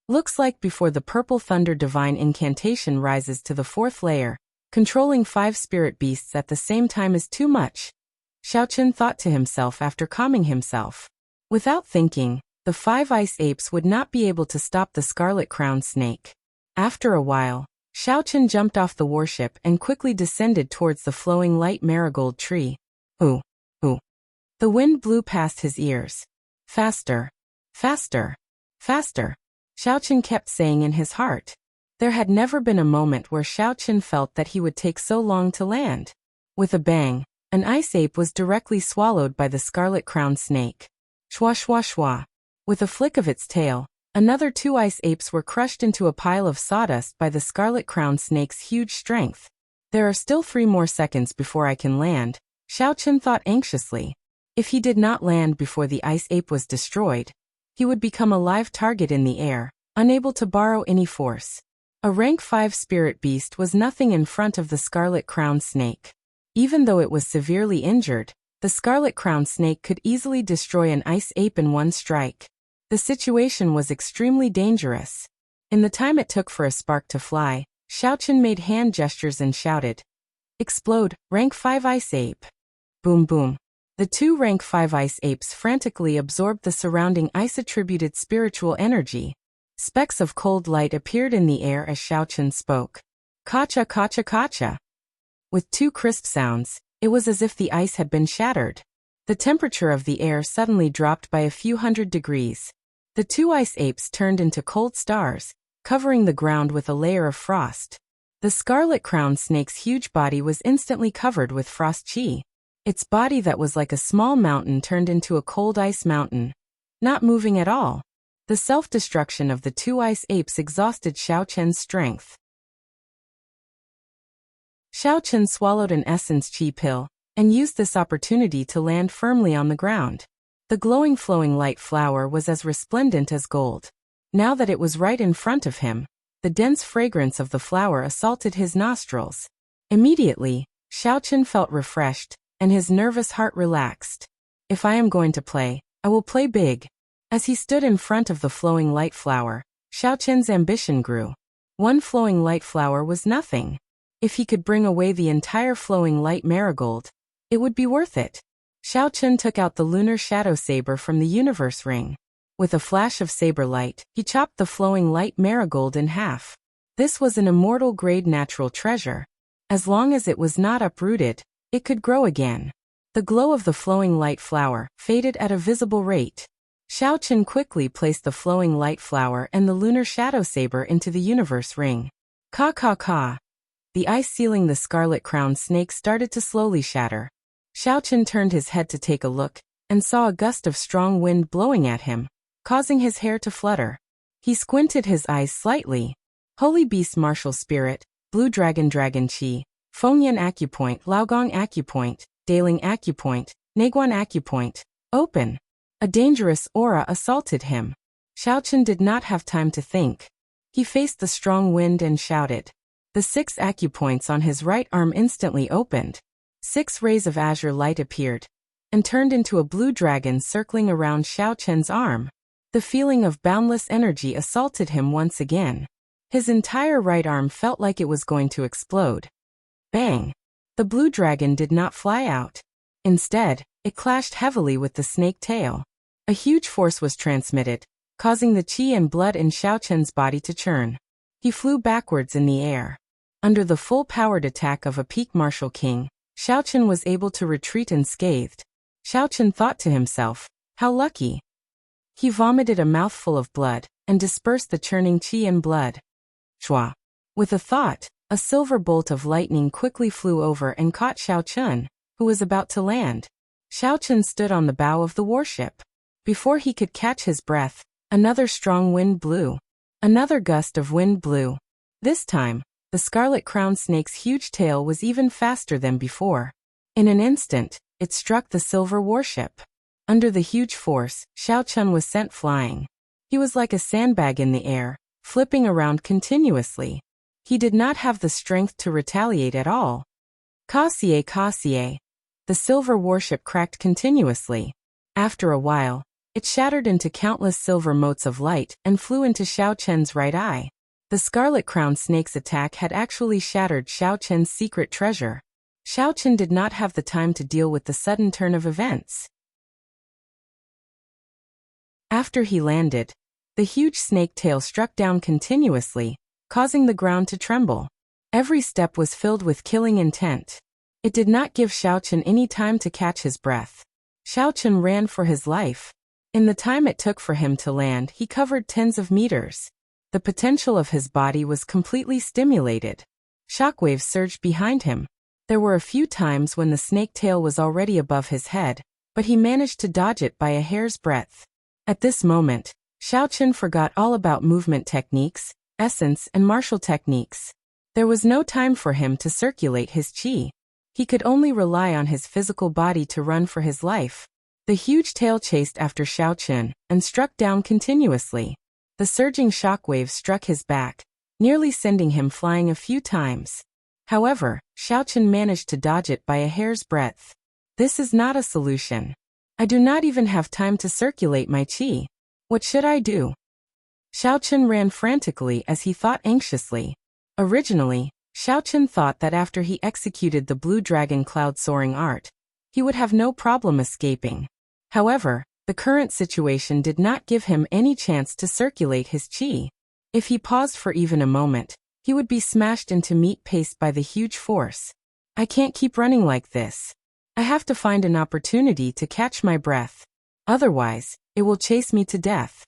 Looks like before the purple thunder divine incantation rises to the 4th layer, controlling 5 spirit beasts at the same time is too much. Xiao Chen thought to himself after calming himself. Without thinking, the 5 ice apes would not be able to stop the scarlet-crowned snake. After a while, Xiao Chen jumped off the warship and quickly descended towards the flowing light marigold tree. Ooh, ooh. The wind blew past his ears. Faster, faster, faster. Xiao Chen kept saying in his heart. There had never been a moment where Xiao Chen felt that he would take so long to land. With a bang, an ice ape was directly swallowed by the scarlet-crowned snake. Shwa shwa shwa. With a flick of its tail, another 2 ice apes were crushed into a pile of sawdust by the scarlet-crowned snake's huge strength. There are still 3 more seconds before I can land, Xiao Chen thought anxiously. If he did not land before the ice ape was destroyed, he would become a live target in the air, unable to borrow any force. A rank 5 spirit beast was nothing in front of the scarlet-crowned snake. Even though it was severely injured, the scarlet-crowned snake could easily destroy an ice ape in one strike. The situation was extremely dangerous. In the time it took for a spark to fly, Xiao Chen made hand gestures and shouted, "Explode, rank 5 ice ape." Boom boom. The 2 rank 5 ice apes frantically absorbed the surrounding ice-attributed spiritual energy. Specks of cold light appeared in the air as Xiao Chen spoke. Kacha kacha kacha. With 2 crisp sounds, it was as if the ice had been shattered. The temperature of the air suddenly dropped by a few hundred degrees. The 2 ice apes turned into cold stars, covering the ground with a layer of frost. The scarlet-crowned snake's huge body was instantly covered with frost chi. Its body that was like a small mountain turned into a cold ice mountain. Not moving at all. The self-destruction of the two ice apes exhausted Xiao Chen's strength. Xiao Chen swallowed an essence chi pill, and used this opportunity to land firmly on the ground. The glowing flowing light flower was as resplendent as gold. Now that it was right in front of him, the dense fragrance of the flower assaulted his nostrils. Immediately, Xiao Chen felt refreshed, and his nervous heart relaxed. If I am going to play, I will play big. As he stood in front of the flowing light flower, Xiao Chen's ambition grew. One flowing light flower was nothing. If he could bring away the entire flowing light marigold, it would be worth it. Xiao Chen took out the lunar shadow saber from the universe ring. With a flash of saber light, he chopped the flowing light marigold in half. This was an immortal-grade natural treasure. As long as it was not uprooted, it could grow again. The glow of the flowing light flower faded at a visible rate. Xiao Chen quickly placed the flowing light flower and the lunar shadow saber into the universe ring. Ka ka ka. The ice sealing the scarlet crowned snake started to slowly shatter. Xiao Chen turned his head to take a look, and saw a gust of strong wind blowing at him, causing his hair to flutter. He squinted his eyes slightly. Holy Beast Martial Spirit, Blue Dragon Dragon Chi, Fengyan Acupoint, Laogong Acupoint, Daling Acupoint, Naguan Acupoint, open. A dangerous aura assaulted him. Xiao Chen did not have time to think. He faced the strong wind and shouted. The 6 acupoints on his right arm instantly opened. 6 rays of azure light appeared, and turned into a blue dragon circling around Xiao Chen's arm. The feeling of boundless energy assaulted him once again. His entire right arm felt like it was going to explode. Bang! The blue dragon did not fly out. Instead, it clashed heavily with the snake tail. A huge force was transmitted, causing the chi and blood in Xiao Chen's body to churn. He flew backwards in the air. Under the full-powered attack of a peak martial king, Xiao Chen was able to retreat unscathed. Xiao Chen thought to himself, how lucky. He vomited a mouthful of blood, and dispersed the churning chi and blood. Shwa. With a thought, a silver bolt of lightning quickly flew over and caught Xiao Chen, who was about to land. Xiao Chen stood on the bow of the warship. Before he could catch his breath, another strong wind blew. Another gust of wind blew. This time, the scarlet crowned snake's huge tail was even faster than before. In an instant, it struck the silver warship. Under the huge force, Xiao Chen was sent flying. He was like a sandbag in the air, flipping around continuously. He did not have the strength to retaliate at all. Kasie Kasie. The silver warship cracked continuously. After a while, it shattered into countless silver motes of light and flew into Xiao Chen's right eye. The scarlet-crowned snake's attack had actually shattered Xiao Chen's secret treasure. Xiao Chen did not have the time to deal with the sudden turn of events. After he landed, the huge snake tail struck down continuously, causing the ground to tremble. Every step was filled with killing intent. It did not give Xiao Chen any time to catch his breath. Xiao Chen ran for his life. In the time it took for him to land, he covered tens of meters. The potential of his body was completely stimulated. Shockwaves surged behind him. There were a few times when the snake tail was already above his head, but he managed to dodge it by a hair's breadth. At this moment, Xiao Chen forgot all about movement techniques, essence, and martial techniques. There was no time for him to circulate his chi. He could only rely on his physical body to run for his life. The huge tail chased after Xiao Chen and struck down continuously. The surging shockwaves struck his back, nearly sending him flying a few times. However, Xiao Chen managed to dodge it by a hair's breadth. This is not a solution. I do not even have time to circulate my chi. What should I do? Xiao Chen ran frantically as he thought anxiously. Originally, Xiao Chen thought that after he executed the blue dragon cloud soaring art, he would have no problem escaping. However, the current situation did not give him any chance to circulate his chi. If he paused for even a moment, he would be smashed into meat paste by the huge force. I can't keep running like this. I have to find an opportunity to catch my breath. Otherwise, it will chase me to death.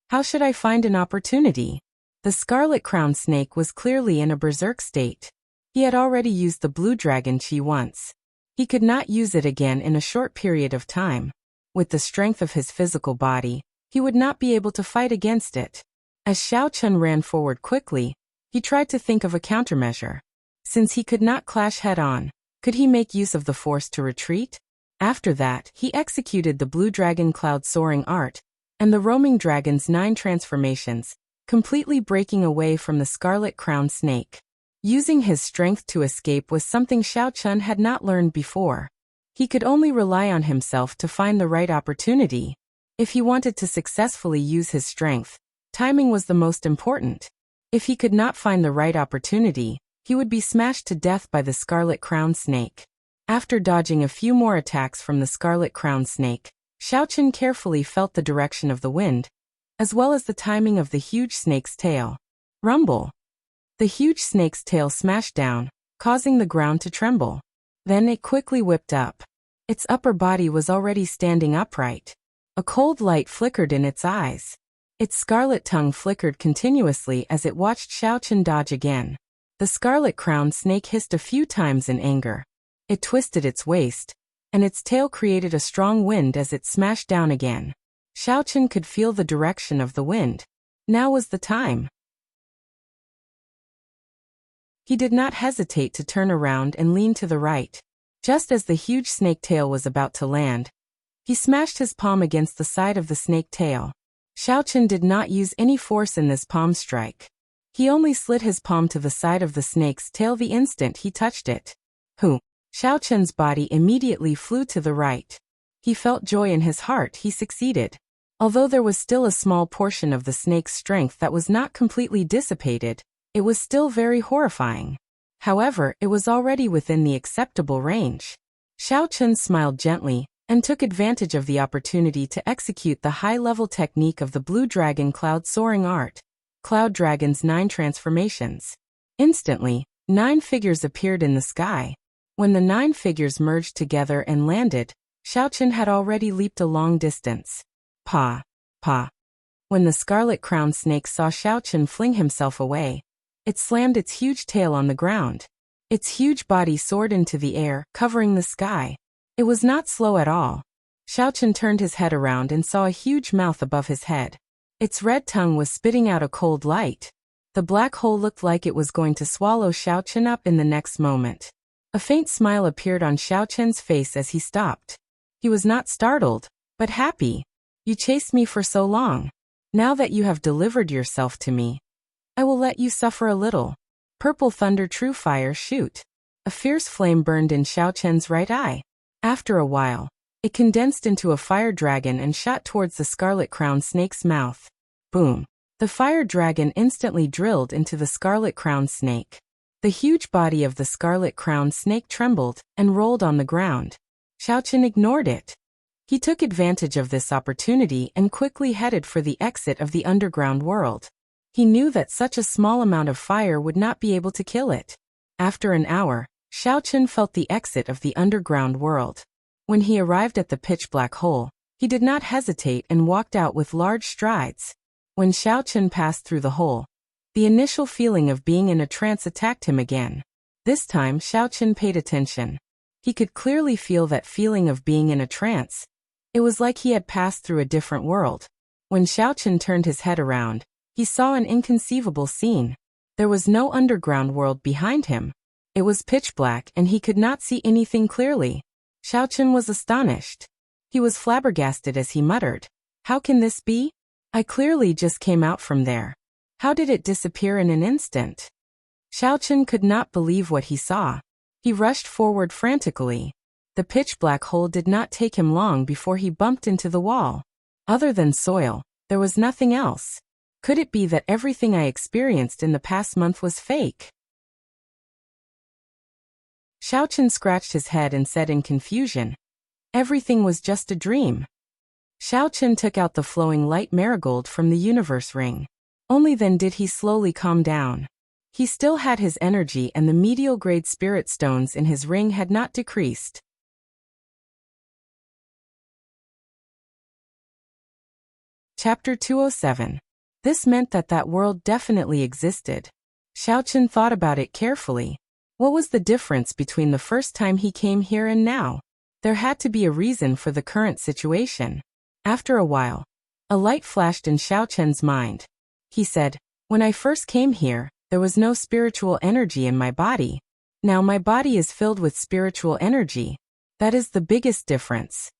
How should I find an opportunity? The scarlet-crowned snake was clearly in a berserk state. He had already used the blue dragon chi once. He could not use it again in a short period of time. With the strength of his physical body, he would not be able to fight against it. As Xiao Chun ran forward quickly, he tried to think of a countermeasure. Since he could not clash head-on, could he make use of the force to retreat? After that, he executed the Blue Dragon Cloud Soaring Art and the Roaming Dragon's 9 transformations, completely breaking away from the Scarlet Crowned Snake. Using his strength to escape was something Xiao Chun had not learned before. He could only rely on himself to find the right opportunity. If he wanted to successfully use his strength, timing was the most important. If he could not find the right opportunity, he would be smashed to death by the Scarlet Crowned Snake. After dodging a few more attacks from the Scarlet Crowned Snake, Xiao Chun carefully felt the direction of the wind, as well as the timing of the huge snake's tail. Rumble! The huge snake's tail smashed down, causing the ground to tremble. Then it quickly whipped up. Its upper body was already standing upright. A cold light flickered in its eyes. Its scarlet tongue flickered continuously as it watched Xiao Chun dodge again. The Scarlet Crowned Snake hissed a few times in anger. It twisted its waist, and its tail created a strong wind as it smashed down again. Xiao Chun could feel the direction of the wind. Now was the time. He did not hesitate to turn around and lean to the right. Just as the huge snake tail was about to land, he smashed his palm against the side of the snake tail. Xiao Chun did not use any force in this palm strike. He only slid his palm to the side of the snake's tail the instant he touched it. Hu! Xiao Chun's body immediately flew to the right. He felt joy in his heart. He succeeded. Although there was still a small portion of the snake's strength that was not completely dissipated, it was still very horrifying. However, it was already within the acceptable range. Xiao Chun smiled gently and took advantage of the opportunity to execute the high-level technique of the Blue Dragon Cloud Soaring Art, Cloud Dragon's 9 transformations. Instantly, 9 figures appeared in the sky. When the 9 figures merged together and landed, Xiao Chun had already leaped a long distance. Pa! Pa! When the Scarlet Crowned Snake saw Xiao Chun fling himself away, it slammed its huge tail on the ground. Its huge body soared into the air, covering the sky. It was not slow at all. Xiao Chun turned his head around and saw a huge mouth above his head. Its red tongue was spitting out a cold light. The black hole looked like it was going to swallow Xiao Chun up in the next moment. A faint smile appeared on Xiao Chun's face as he stopped. He was not startled, but happy. You chased me for so long. Now that you have delivered yourself to me, I will let you suffer a little. Purple thunder, true fire, shoot. A fierce flame burned in Xiao Chun's right eye. After a while, it condensed into a fire dragon and shot towards the Scarlet Crowned Snake's mouth. Boom! The fire dragon instantly drilled into the Scarlet Crowned Snake. The huge body of the Scarlet Crowned Snake trembled and rolled on the ground. Xiao Chun ignored it. He took advantage of this opportunity and quickly headed for the exit of the underground world. He knew that such a small amount of fire would not be able to kill it. After an hour, Xiao Chun felt the exit of the underground world. When he arrived at the pitch-black hole, he did not hesitate and walked out with large strides. When Xiao Chun passed through the hole, the initial feeling of being in a trance attacked him again. This time Xiao Chun paid attention. He could clearly feel that feeling of being in a trance. It was like he had passed through a different world. When Xiao Chun turned his head around, he saw an inconceivable scene. There was no underground world behind him. It was pitch black and he could not see anything clearly. Xiao Chun was astonished. He was flabbergasted as he muttered, "How can this be? I clearly just came out from there. How did it disappear in an instant?" Xiao Chun could not believe what he saw. He rushed forward frantically. The pitch-black hole did not take him long before he bumped into the wall. Other than soil, there was nothing else. Could it be that everything I experienced in the past month was fake? Xiao Chun scratched his head and said in confusion, "Everything was just a dream." Xiao Chun took out the flowing light marigold from the universe ring. Only then did he slowly calm down. He still had his energy and the medial-grade spirit stones in his ring had not decreased. Chapter 207. This meant that world definitely existed. Xiao Chun thought about it carefully. What was the difference between the first time he came here and now? There had to be a reason for the current situation. After a while, A light flashed in Xiao Chen's mind. He said, "When I first came here, there was no spiritual energy in my body. Now my body is filled with spiritual energy. That is the biggest difference.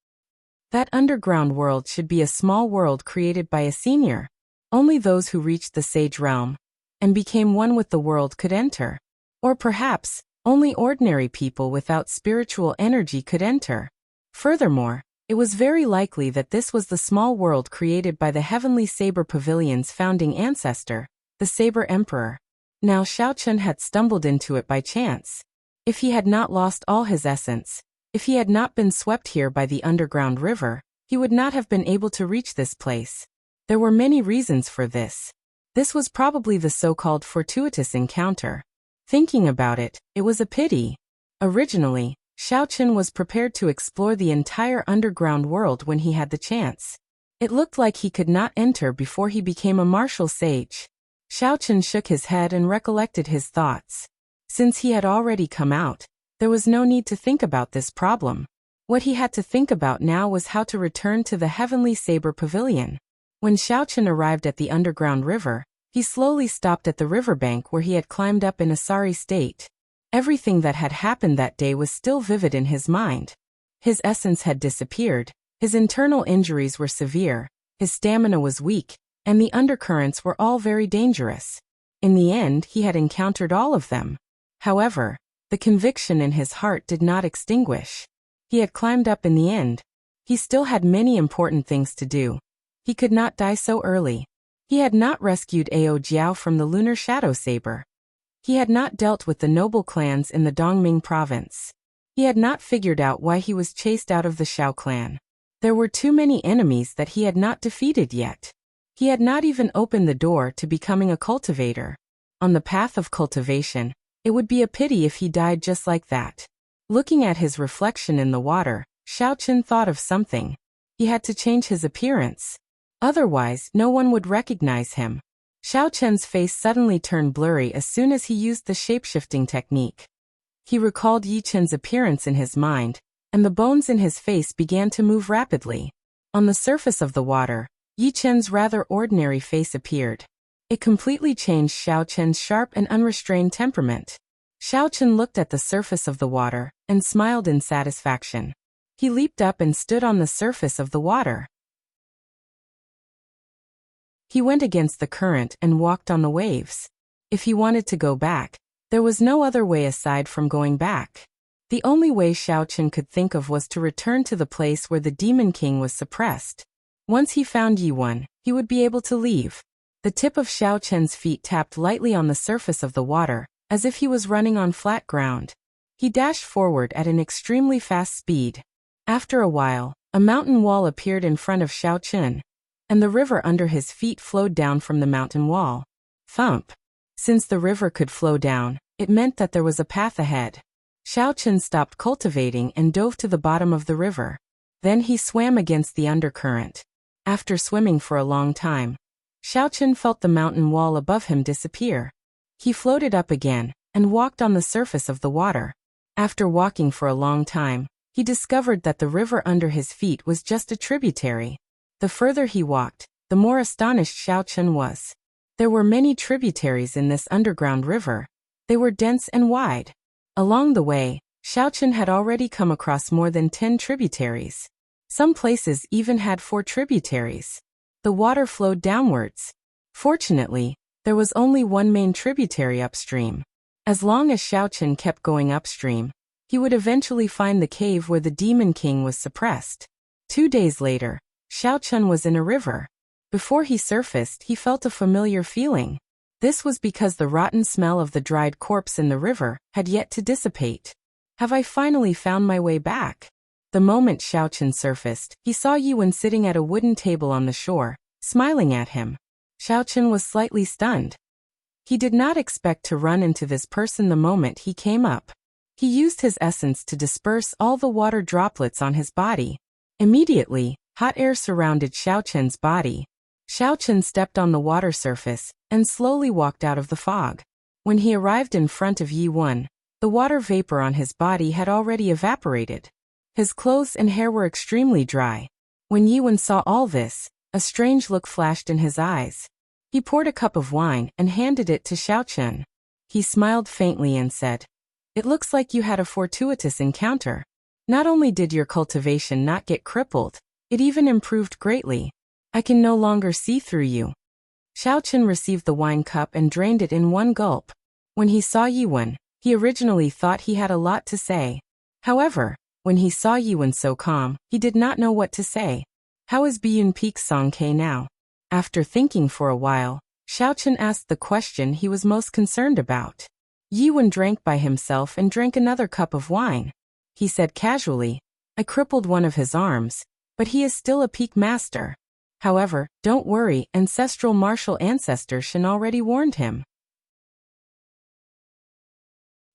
That underground world should be a small world created by a senior. Only those who reached the sage realm and became one with the world could enter. Or perhaps, only ordinary people without spiritual energy could enter. Furthermore, it was very likely that this was the small world created by the Heavenly Saber Pavilion's founding ancestor, the Saber Emperor. Now Xiao Chen had stumbled into it by chance. If he had not lost all his essence, if he had not been swept here by the underground river, he would not have been able to reach this place. There were many reasons for this. This was probably the so-called fortuitous encounter. Thinking about it, it was a pity. Originally, Xiao Chen was prepared to explore the entire underground world when he had the chance. It looked like he could not enter before he became a martial sage. Xiao Chen shook his head and recollected his thoughts. Since he had already come out, there was no need to think about this problem. What he had to think about now was how to return to the Heavenly Saber Pavilion. When Xiao Chen arrived at the underground river, he slowly stopped at the riverbank where he had climbed up in a sorry state. Everything that had happened that day was still vivid in his mind. His essence had disappeared, his internal injuries were severe, his stamina was weak, and the undercurrents were all very dangerous. In the end, he had encountered all of them. However, the conviction in his heart did not extinguish. He had climbed up in the end. He still had many important things to do. He could not die so early. He had not rescued Ao Jiao from the lunar shadow saber. He had not dealt with the noble clans in the Dongming province. He had not figured out why he was chased out of the Xiao clan. There were too many enemies that he had not defeated yet. He had not even opened the door to becoming a cultivator. On the path of cultivation, it would be a pity if he died just like that. Looking at his reflection in the water, Xiao Chen thought of something. He had to change his appearance. Otherwise, no one would recognize him. Xiao Chen's face suddenly turned blurry as soon as he used the shape-shifting technique. He recalled Yi Chen's appearance in his mind, and the bones in his face began to move rapidly. On the surface of the water, Yi Chen's rather ordinary face appeared. It completely changed Xiao Chen's sharp and unrestrained temperament. Xiao Chen looked at the surface of the water and smiled in satisfaction. He leaped up and stood on the surface of the water. He went against the current and walked on the waves. If he wanted to go back, there was no other way aside from going back. The only way Xiao Chen could think of was to return to the place where the Demon King was suppressed. Once he found Yi-Wen, he would be able to leave. The tip of Xiao Chen's feet tapped lightly on the surface of the water, as if he was running on flat ground. He dashed forward at an extremely fast speed. After a while, a mountain wall appeared in front of Xiao Chen, and the river under his feet flowed down from the mountain wall. Thump! Since the river could flow down, it meant that there was a path ahead. Xiao Chen stopped cultivating and dove to the bottom of the river. Then he swam against the undercurrent. After swimming for a long time, Xiao Chen felt the mountain wall above him disappear. He floated up again and walked on the surface of the water. After walking for a long time, he discovered that the river under his feet was just a tributary. The further he walked, the more astonished Xiao Chen was. There were many tributaries in this underground river. They were dense and wide. Along the way, Xiao Chen had already come across more than 10 tributaries. Some places even had 4 tributaries. The water flowed downwards. Fortunately, there was only one main tributary upstream. As long as Xiao Chen kept going upstream, he would eventually find the cave where the Demon King was suppressed. 2 days later, Xiao Chen was in a river. Before he surfaced, he felt a familiar feeling. This was because the rotten smell of the dried corpse in the river had yet to dissipate. Have I finally found my way back? The moment Xiao Chen surfaced, he saw Yi-Wen sitting at a wooden table on the shore, smiling at him. Xiao Chen was slightly stunned. He did not expect to run into this person the moment he came up. He used his essence to disperse all the water droplets on his body. Immediately, hot air surrounded Xiao Chen's body. Xiao Chen stepped on the water surface and slowly walked out of the fog. When he arrived in front of Yi-Wen, the water vapor on his body had already evaporated. His clothes and hair were extremely dry. When Yi-Wen saw all this, A strange look flashed in his eyes. He poured a cup of wine and handed it to Xiaochen. He smiled faintly and said, "It looks like you had a fortuitous encounter. Not only did your cultivation not get crippled, it even improved greatly. I can no longer see through you." Xiaochen received the wine cup and drained it in one gulp. When he saw Yiwen, he originally thought he had a lot to say. However, when he saw Yiwen so calm, he did not know what to say. How is Biyun Peak Songke now? After thinking for a while, Xiaochen asked the question he was most concerned about. Yiwen drank by himself and drank another cup of wine. He said casually, "I crippled one of his arms, but he is still a peak master. However, don't worry, ancestral martial ancestor Shen already warned him.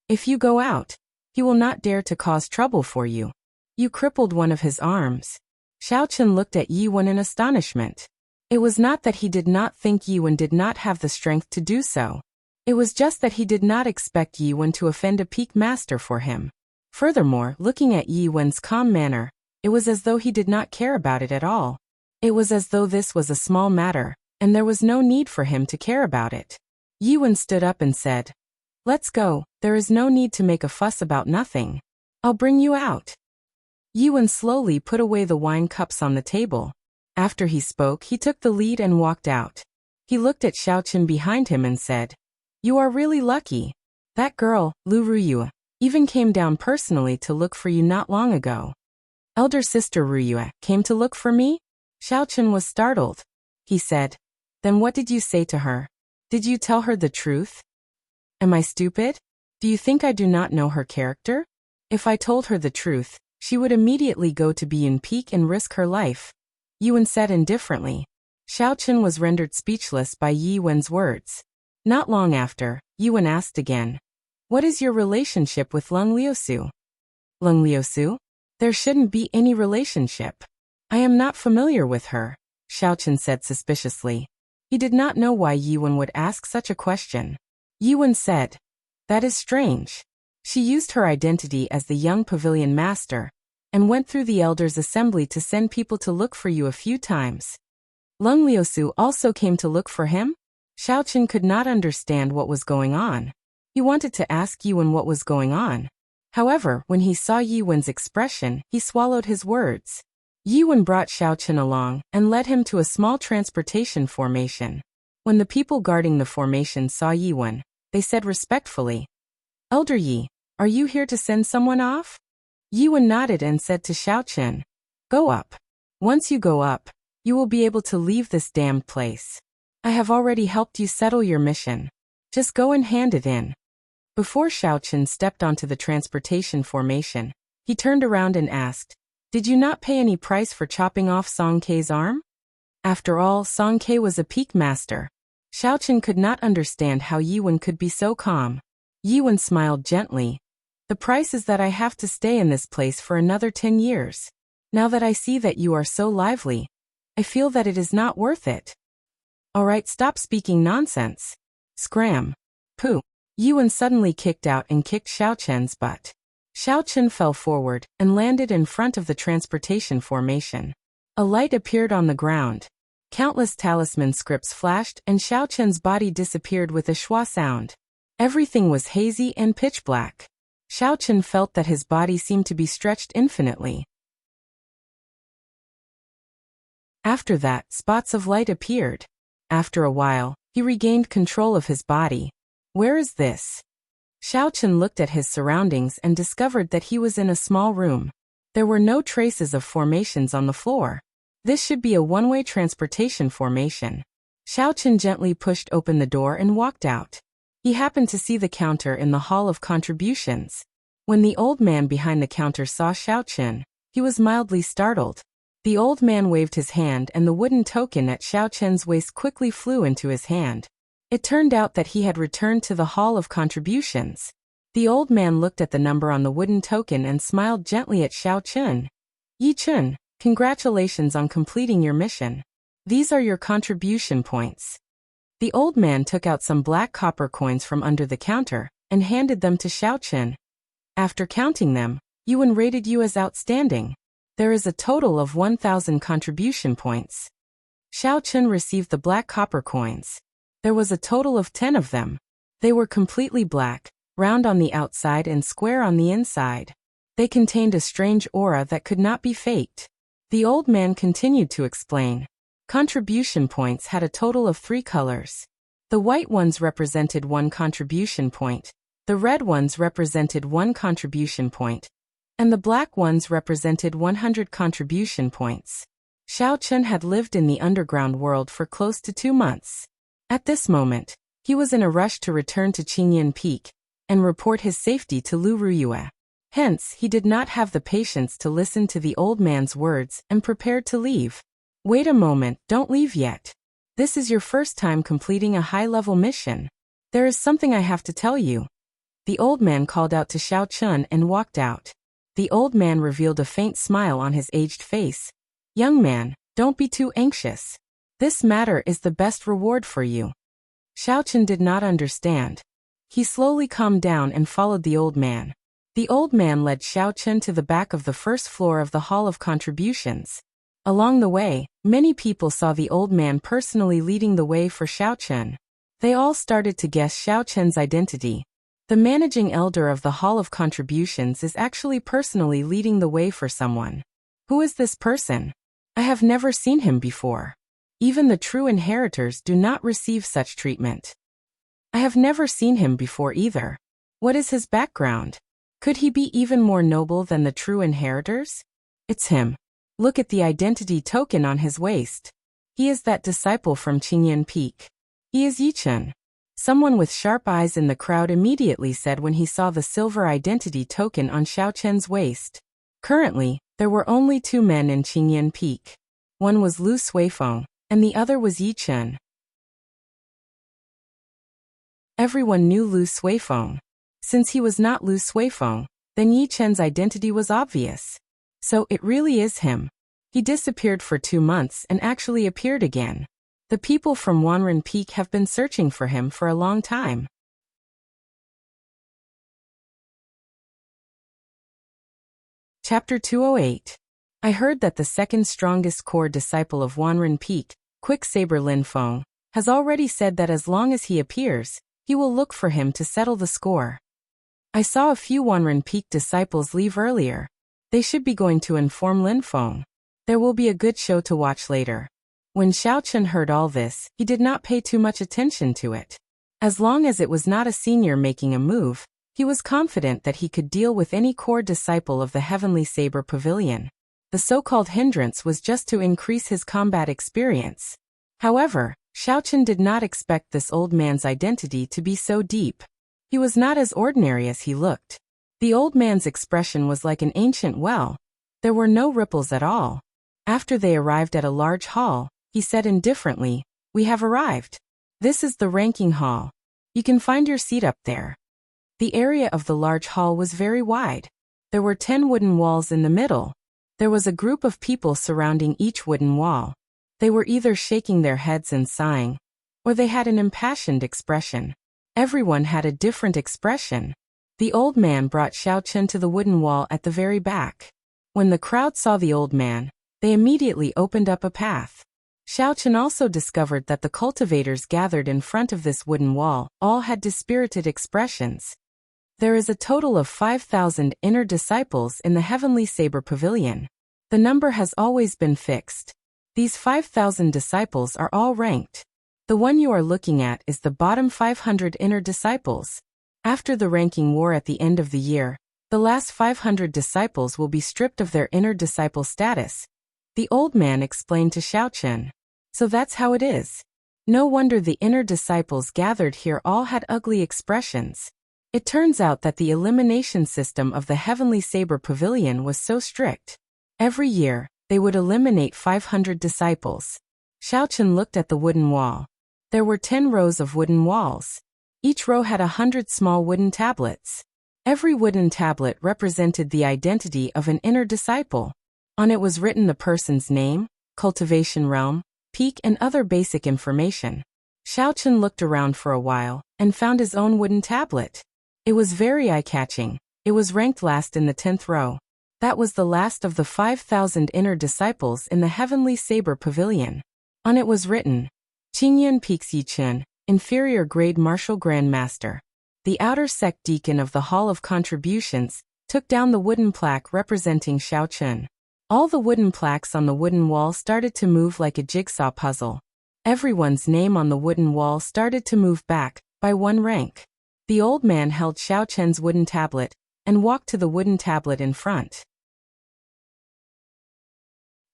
If you go out, he will not dare to cause trouble for you. You crippled one of his arms." Xiaochen looked at Yiwen in astonishment. It was not that he did not think Yiwen did not have the strength to do so. It was just that he did not expect Yiwen to offend a peak master for him. Furthermore, looking at Yiwen's calm manner, it was as though he did not care about it at all. It was as though this was a small matter, and there was no need for him to care about it. Yiwen stood up and said, "Let's go, there is no need to make a fuss about nothing. I'll bring you out." Yiwen slowly put away the wine cups on the table. After he spoke, he took the lead and walked out. He looked at Xiaochen behind him and said, "You are really lucky. That girl, Lu Ruyue, even came down personally to look for you not long ago." "Elder sister Ruyue came to look for me?" Xiaochen was startled. He said, "Then what did you say to her? Did you tell her the truth? Am I stupid? Do you think I do not know her character? If I told her the truth, she would immediately go to Biyun Peak and risk her life." Yiwen said indifferently. Xiaochen was rendered speechless by Yiwen's words. Not long after, Yiwen asked again, "What is your relationship with Leng Liusu?" "Leng Liusu? There shouldn't be any relationship. I am not familiar with her," Xiaochen said suspiciously. He did not know why Yiwen would ask such a question. Yiwen said, "That is strange. She used her identity as the young pavilion master, and went through the elders' assembly to send people to look for you a few times. Leng Liusu also came to look for him?" Xiaochen could not understand what was going on. He wanted to ask Yiwen what was going on. However, when he saw Yiwen's expression, he swallowed his words. Yiwen brought Xiaochen along and led him to a small transportation formation. When the people guarding the formation saw Yiwen, they said respectfully, "Elder Yi, are you here to send someone off?" Yiwen nodded and said to Xiaochen, "Go up. Once you go up, you will be able to leave this damned place. I have already helped you settle your mission. Just go and hand it in." Before Xiaochen stepped onto the transportation formation, he turned around and asked, "Did you not pay any price for chopping off Song Kei's arm?" After all, Song Kei was a peak master. Xiaochen could not understand how Yiwen could be so calm. Yiwen smiled gently. "The price is that I have to stay in this place for another 10 years. Now that I see that you are so lively, I feel that it is not worth it." "All right, stop speaking nonsense." Scram. Pooh. Yiwen suddenly kicked out and kicked Xiaochen's butt. Xiaochen fell forward and landed in front of the transportation formation. A light appeared on the ground. Countless talisman scripts flashed and Xiaochen's body disappeared with a schwa sound. Everything was hazy and pitch black. Xiaochen felt that his body seemed to be stretched infinitely. After that, spots of light appeared. After a while, he regained control of his body. Where is this? Xiaochen looked at his surroundings and discovered that he was in a small room. There were no traces of formations on the floor. This should be a one-way transportation formation. Xiaochen gently pushed open the door and walked out. He happened to see the counter in the Hall of Contributions. When the old man behind the counter saw Xiaochen, he was mildly startled. The old man waved his hand and the wooden token at Xiaochen's waist quickly flew into his hand. It turned out that he had returned to the Hall of Contributions. The old man looked at the number on the wooden token and smiled gently at Xiaochen. "Yi Chun, congratulations on completing your mission. These are your contribution points." The old man took out some black copper coins from under the counter and handed them to Xiaochen. After counting them, Yuan rated you as outstanding. There is a total of 1,000 contribution points. Xiao Chun received the black copper coins. There was a total of 10 of them. They were completely black, round on the outside and square on the inside. They contained a strange aura that could not be faked. The old man continued to explain. Contribution points had a total of 3 colors. The white ones represented 1 contribution point, the red ones represented 1 contribution point, and the black ones represented 100 contribution points. Xiao Chun had lived in the underground world for close to 2 months. At this moment, he was in a rush to return to Qingyan Peak and report his safety to Lu Ruyue. Hence, he did not have the patience to listen to the old man's words and prepared to leave. Wait a moment, don't leave yet. This is your first time completing a high-level mission. There is something I have to tell you. The old man called out to Xiao Chun and walked out. The old man revealed a faint smile on his aged face. Young man, don't be too anxious. This matter is the best reward for you. Xiao Chun did not understand. He slowly calmed down and followed the old man. The old man led Xiao Chun to the back of the first floor of the Hall of Contributions. Along the way, many people saw the old man personally leading the way for Xiao Chun. They all started to guess Xiao Chun's identity. The managing elder of the Hall of Contributions is actually personally leading the way for someone. Who is this person? I have never seen him before. Even the true inheritors do not receive such treatment. I have never seen him before either. What is his background? Could he be even more noble than the true inheritors? It's him. Look at the identity token on his waist. He is that disciple from Qingyan Peak. He is Yichun. Someone with sharp eyes in the crowd immediately said when he saw the silver identity token on Xiao Chen's waist. Currently, there were only 2 men in Qingyan Peak. One was Lu Suifeng, and the other was Yichun. Everyone knew Lu Suifeng. Since he was not Lu Suifeng, then Yichun's identity was obvious. So it really is him. He disappeared for 2 months and actually appeared again. The people from Wanren Peak have been searching for him for a long time. Chapter 208. I heard that the second strongest core disciple of Wanren Peak, Quicksaber Lin Feng, has already said that as long as he appears, he will look for him to settle the score. I saw a few Wanren Peak disciples leave earlier. They should be going to inform Lin Feng. There will be a good show to watch later. When Xiao Chun heard all this, he did not pay too much attention to it. As long as it was not a senior making a move, he was confident that he could deal with any core disciple of the Heavenly Saber Pavilion. The so-called hindrance was just to increase his combat experience. However, Xiao Chun did not expect this old man's identity to be so deep. He was not as ordinary as he looked. The old man's expression was like an ancient well. There were no ripples at all. After they arrived at a large hall, he said indifferently, "We have arrived. This is the ranking hall. You can find your seat up there." The area of the large hall was very wide. There were 10 wooden walls in the middle. There was a group of people surrounding each wooden wall. They were either shaking their heads and sighing, or they had an impassioned expression. Everyone had a different expression. The old man brought Xiao Chun to the wooden wall at the very back. When the crowd saw the old man, they immediately opened up a path. Xiao Chun also discovered that the cultivators gathered in front of this wooden wall all had dispirited expressions. There is a total of 5,000 inner disciples in the Heavenly Saber Pavilion. The number has always been fixed. These 5,000 disciples are all ranked. The one you are looking at is the bottom 500 inner disciples. After the ranking war at the end of the year, the last 500 disciples will be stripped of their inner disciple status. The old man explained to Xiao Chun. So that's how it is. No wonder the inner disciples gathered here all had ugly expressions. It turns out that the elimination system of the Heavenly Saber Pavilion was so strict. Every year, they would eliminate 500 disciples. Xiao Chun looked at the wooden wall. There were 10 rows of wooden walls. Each row had 100 small wooden tablets. Every wooden tablet represented the identity of an inner disciple. On it was written the person's name, cultivation realm, peak and other basic information. Xiao Chun looked around for a while and found his own wooden tablet. It was very eye-catching. It was ranked last in the 10th row. That was the last of the 5,000 inner disciples in the Heavenly Saber Pavilion. On it was written, Qingyun Pixi Inferior Grade Martial Grandmaster. The outer sect deacon of the Hall of Contributions took down the wooden plaque representing Xiao Chun. All the wooden plaques on the wooden wall started to move like a jigsaw puzzle. Everyone's name on the wooden wall started to move back, by one rank. The old man held Xiao Chen's wooden tablet, and walked to the wooden tablet in front.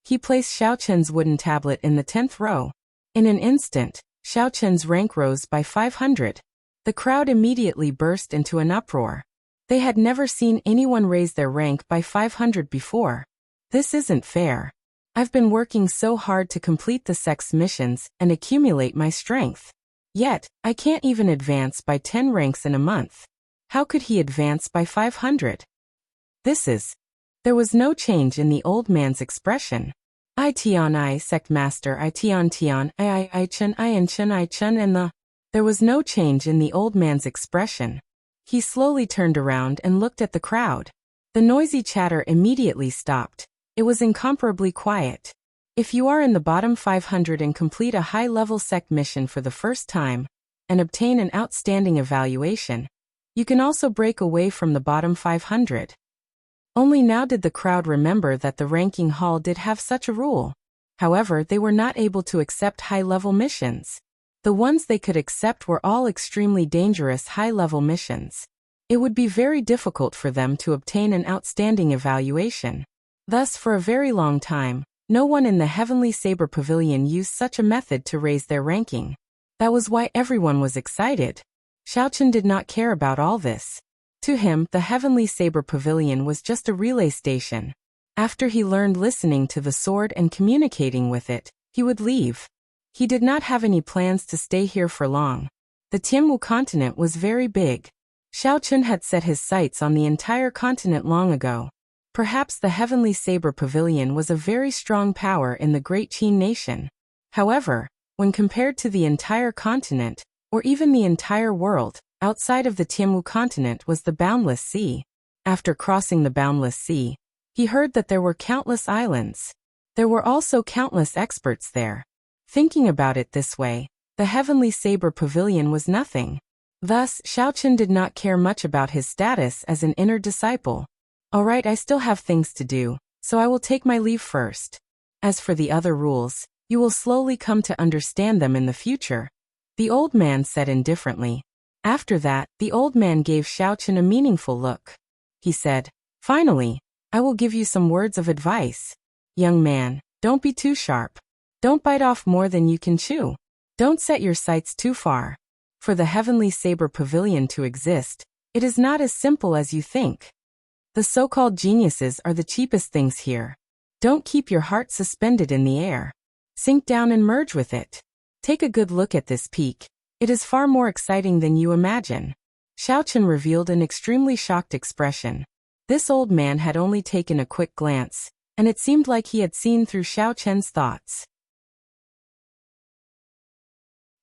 He placed Xiao Chen's wooden tablet in the 10th row. In an instant, Xiao Chen's rank rose by 500. The crowd immediately burst into an uproar. They had never seen anyone raise their rank by 500 before. This isn't fair. I've been working so hard to complete the sect's missions and accumulate my strength. Yet, I can't even advance by 10 ranks in a month. How could he advance by 500? There was no change in the old man's expression. I Tian I sect master I Tian I Chun I Chun and There was no change in the old man's expression. He slowly turned around and looked at the crowd. The noisy chatter immediately stopped. It was incomparably quiet. If you are in the bottom 500 and complete a high-level sect mission for the first time, and obtain an outstanding evaluation, you can also break away from the bottom 500. Only now did the crowd remember that the ranking hall did have such a rule. However, they were not able to accept high-level missions. The ones they could accept were all extremely dangerous high-level missions. It would be very difficult for them to obtain an outstanding evaluation. Thus, for a very long time, no one in the Heavenly Saber Pavilion used such a method to raise their ranking. That was why everyone was excited. Xiao Chun did not care about all this. To him, the Heavenly Saber Pavilion was just a relay station. After he learned listening to the sword and communicating with it, he would leave. He did not have any plans to stay here for long. The Tianwu continent was very big. Xiao Chun had set his sights on the entire continent long ago. Perhaps the Heavenly Saber Pavilion was a very strong power in the Great Qin nation. However, when compared to the entire continent, or even the entire world, outside of the Tianwu continent was the Boundless Sea. After crossing the Boundless Sea, he heard that there were countless islands. There were also countless experts there. Thinking about it this way, the Heavenly Saber Pavilion was nothing. Thus, Xiao Chun did not care much about his status as an inner disciple. Alright, I still have things to do, so I will take my leave first. As for the other rules, you will slowly come to understand them in the future, the old man said indifferently. After that, the old man gave Xiao Chun a meaningful look. He said, Finally, I will give you some words of advice. Young man, don't be too sharp. Don't bite off more than you can chew. Don't set your sights too far. For the Heavenly Saber Pavilion to exist, it is not as simple as you think. The so-called geniuses are the cheapest things here. Don't keep your heart suspended in the air. Sink down and merge with it. Take a good look at this peak. It is far more exciting than you imagine. Xiao Chun revealed an extremely shocked expression. This old man had only taken a quick glance, and it seemed like he had seen through Xiao Chun's thoughts.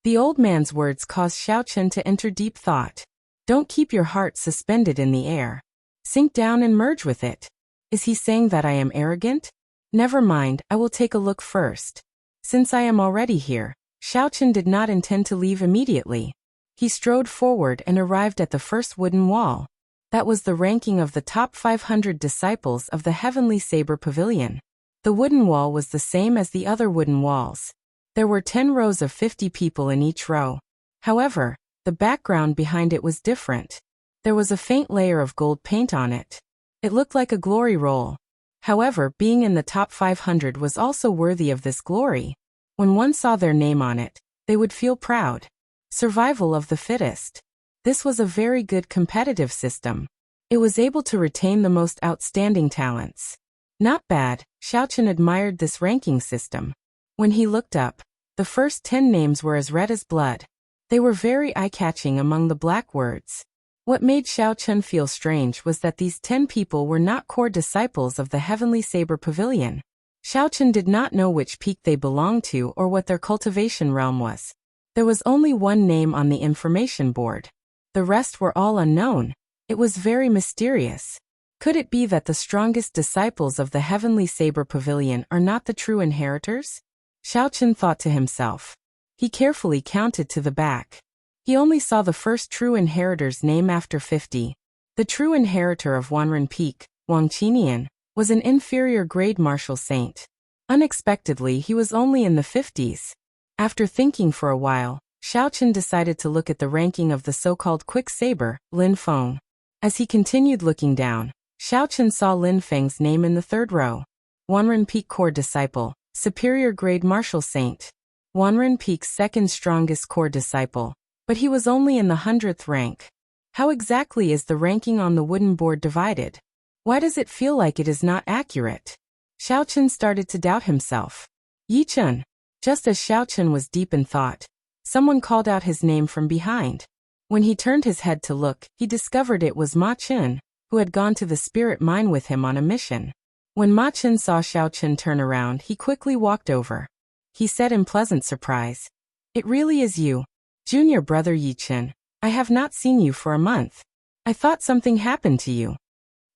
The old man's words caused Xiao Chun to enter deep thought. Don't keep your heart suspended in the air. Sink down and merge with it. Is he saying that I am arrogant? Never mind, I will take a look first. Since I am already here, Xiao Chun did not intend to leave immediately. He strode forward and arrived at the first wooden wall. That was the ranking of the top 500 disciples of the Heavenly Saber Pavilion. The wooden wall was the same as the other wooden walls. There were 10 rows of 50 people in each row. However, the background behind it was different. There was a faint layer of gold paint on it. It looked like a glory roll. However, being in the top 500 was also worthy of this glory. When one saw their name on it, they would feel proud. Survival of the fittest. This was a very good competitive system. It was able to retain the most outstanding talents. Not bad, Xiao Chun admired this ranking system. When he looked up, the first 10 names were as red as blood. They were very eye-catching among the black words. What made Xiao Chun feel strange was that these 10 people were not core disciples of the Heavenly Saber Pavilion. Xiao Chun did not know which peak they belonged to or what their cultivation realm was. There was only one name on the information board. The rest were all unknown. It was very mysterious. Could it be that the strongest disciples of the Heavenly Saber Pavilion are not the true inheritors? Xiaochen thought to himself. He carefully counted to the back. He only saw the first true inheritor's name after 50. The true inheritor of Wanren Peak, Wang Qinian, was an inferior grade martial saint. Unexpectedly, he was only in the 50s. After thinking for a while, Xiaochen decided to look at the ranking of the so-called quick saber, Lin Feng. As he continued looking down, Xiaochen saw Lin Feng's name in the third row. Wanren Peak core disciple, superior grade martial saint. Wanren Peak's second strongest core disciple, but he was only in the 100th rank. How exactly is the ranking on the wooden board divided? Why does it feel like it is not accurate? Xiaochen started to doubt himself. Yichen. Just as Xiaochen was deep in thought, someone called out his name from behind. When he turned his head to look, he discovered it was Ma Chen, who had gone to the spirit mine with him on a mission. When Ma Chen saw Xiaochen turn around, he quickly walked over. He said in pleasant surprise, "It really is you, junior brother Yichen. I have not seen you for a month. I thought something happened to you."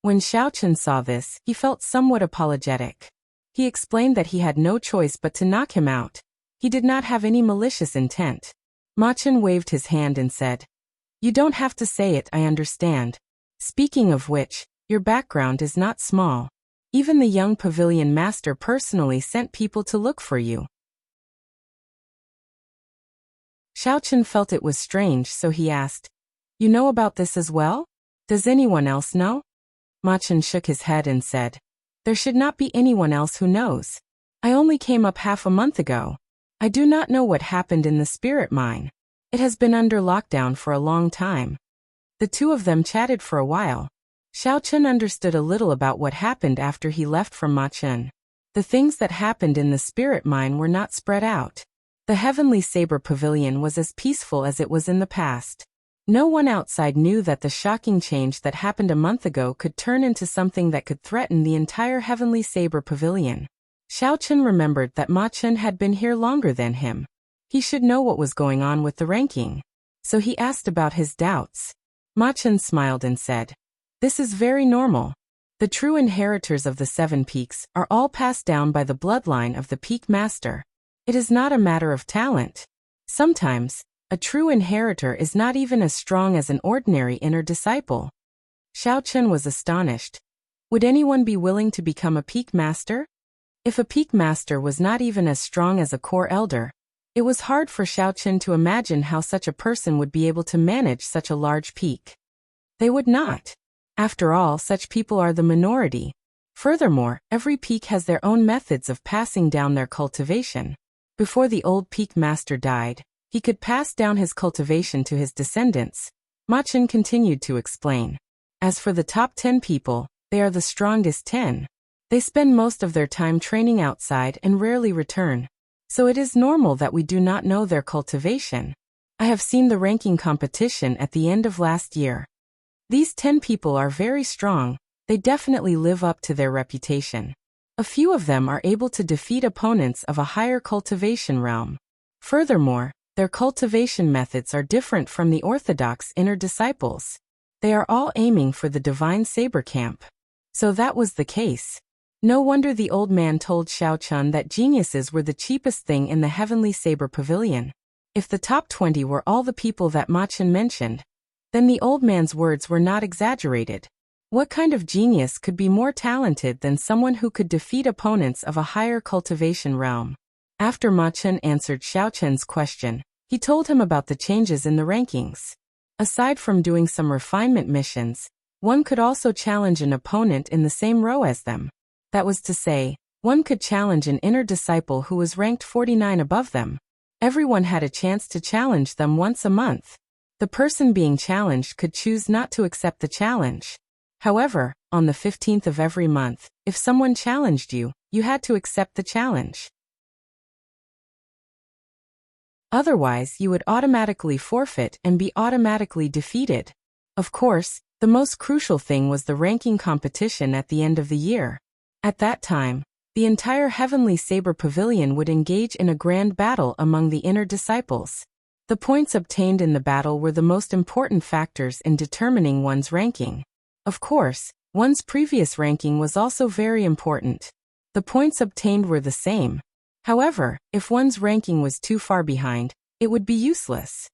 When Xiaochen saw this, he felt somewhat apologetic. He explained that he had no choice but to knock him out. He did not have any malicious intent. Ma Chen waved his hand and said, "You don't have to say it, I understand. Speaking of which, your background is not small. Even the young pavilion master personally sent people to look for you." Xiaochen felt it was strange, so he asked, "You know about this as well? Does anyone else know?" Ma Chen shook his head and said, "There should not be anyone else who knows. I only came up half a month ago. I do not know what happened in the spirit mine. It has been under lockdown for a long time." The two of them chatted for a while. Xiaochen understood a little about what happened after he left from Ma Chen. The things that happened in the spirit mine were not spread out. The Heavenly Saber Pavilion was as peaceful as it was in the past. No one outside knew that the shocking change that happened a month ago could turn into something that could threaten the entire Heavenly Saber Pavilion. Xiaochen remembered that Ma Chen had been here longer than him. He should know what was going on with the ranking. So he asked about his doubts. Ma Chen smiled and said, "This is very normal. The true inheritors of the 7 peaks are all passed down by the bloodline of the peak master. It is not a matter of talent. Sometimes, a true inheritor is not even as strong as an ordinary inner disciple." Xiaochen was astonished. Would anyone be willing to become a peak master? If a peak master was not even as strong as a core elder, it was hard for Xiaochen to imagine how such a person would be able to manage such a large peak. They would not. After all, such people are the minority. Furthermore, every peak has their own methods of passing down their cultivation. Before the old peak master died, he could pass down his cultivation to his descendants. Ma Chen continued to explain. As for the top 10 people, they are the strongest 10. They spend most of their time training outside and rarely return. So it is normal that we do not know their cultivation. I have seen the ranking competition at the end of last year. These 10 people are very strong. They definitely live up to their reputation. A few of them are able to defeat opponents of a higher cultivation realm. Furthermore, their cultivation methods are different from the orthodox inner disciples. They are all aiming for the divine saber camp. So that was the case. No wonder the old man told Xiaochen that geniuses were the cheapest thing in the Heavenly Saber Pavilion. If the top 20 were all the people that Ma Chen mentioned, then the old man's words were not exaggerated. What kind of genius could be more talented than someone who could defeat opponents of a higher cultivation realm? After Ma Chen answered Xiaochen's question, he told him about the changes in the rankings. Aside from doing some refinement missions, one could also challenge an opponent in the same row as them. That was to say, one could challenge an inner disciple who was ranked 49 above them. Everyone had a chance to challenge them once a month. The person being challenged could choose not to accept the challenge. However, on the 15th of every month, if someone challenged you, you had to accept the challenge. Otherwise, you would automatically forfeit and be automatically defeated. Of course, the most crucial thing was the ranking competition at the end of the year. At that time, the entire Heavenly Saber Pavilion would engage in a grand battle among the inner disciples. The points obtained in the battle were the most important factors in determining one's ranking. Of course, one's previous ranking was also very important. The points obtained were the same. However, if one's ranking was too far behind, it would be useless.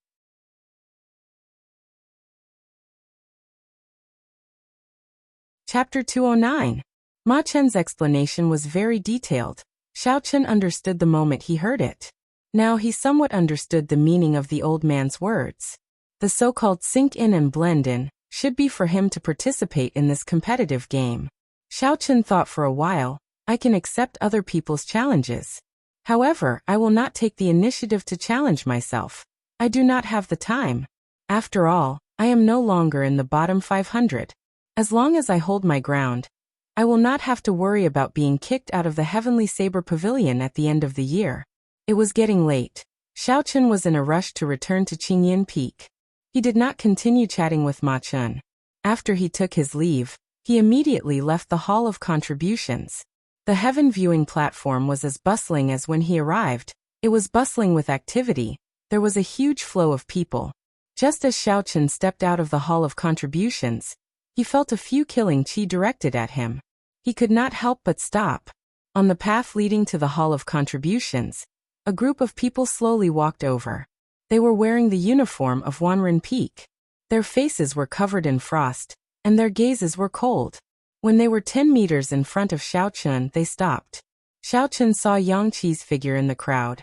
Chapter 209. Ma Chen's explanation was very detailed. Xiao Chen understood the moment he heard it. Now he somewhat understood the meaning of the old man's words. The so-called sink in and blend in should be for him to participate in this competitive game. Xiao Chen thought for a while, I can accept other people's challenges. However, I will not take the initiative to challenge myself. I do not have the time. After all, I am no longer in the bottom 500. As long as I hold my ground, I will not have to worry about being kicked out of the Heavenly Saber Pavilion at the end of the year. It was getting late. Xiao Chen was in a rush to return to Qingyan Peak. He did not continue chatting with Ma Chen. After he took his leave, he immediately left the Hall of Contributions. The heaven viewing platform was as bustling as when he arrived. It was bustling with activity. There was a huge flow of people. Just as Xiao Chen stepped out of the Hall of Contributions, he felt a few killing chi directed at him. He could not help but stop. On the path leading to the Hall of Contributions, a group of people slowly walked over. They were wearing the uniform of Wanren Peak. Their faces were covered in frost, and their gazes were cold. When they were 10 meters in front of Xiao Chen, they stopped. Xiao Chen saw Yang Qi's figure in the crowd.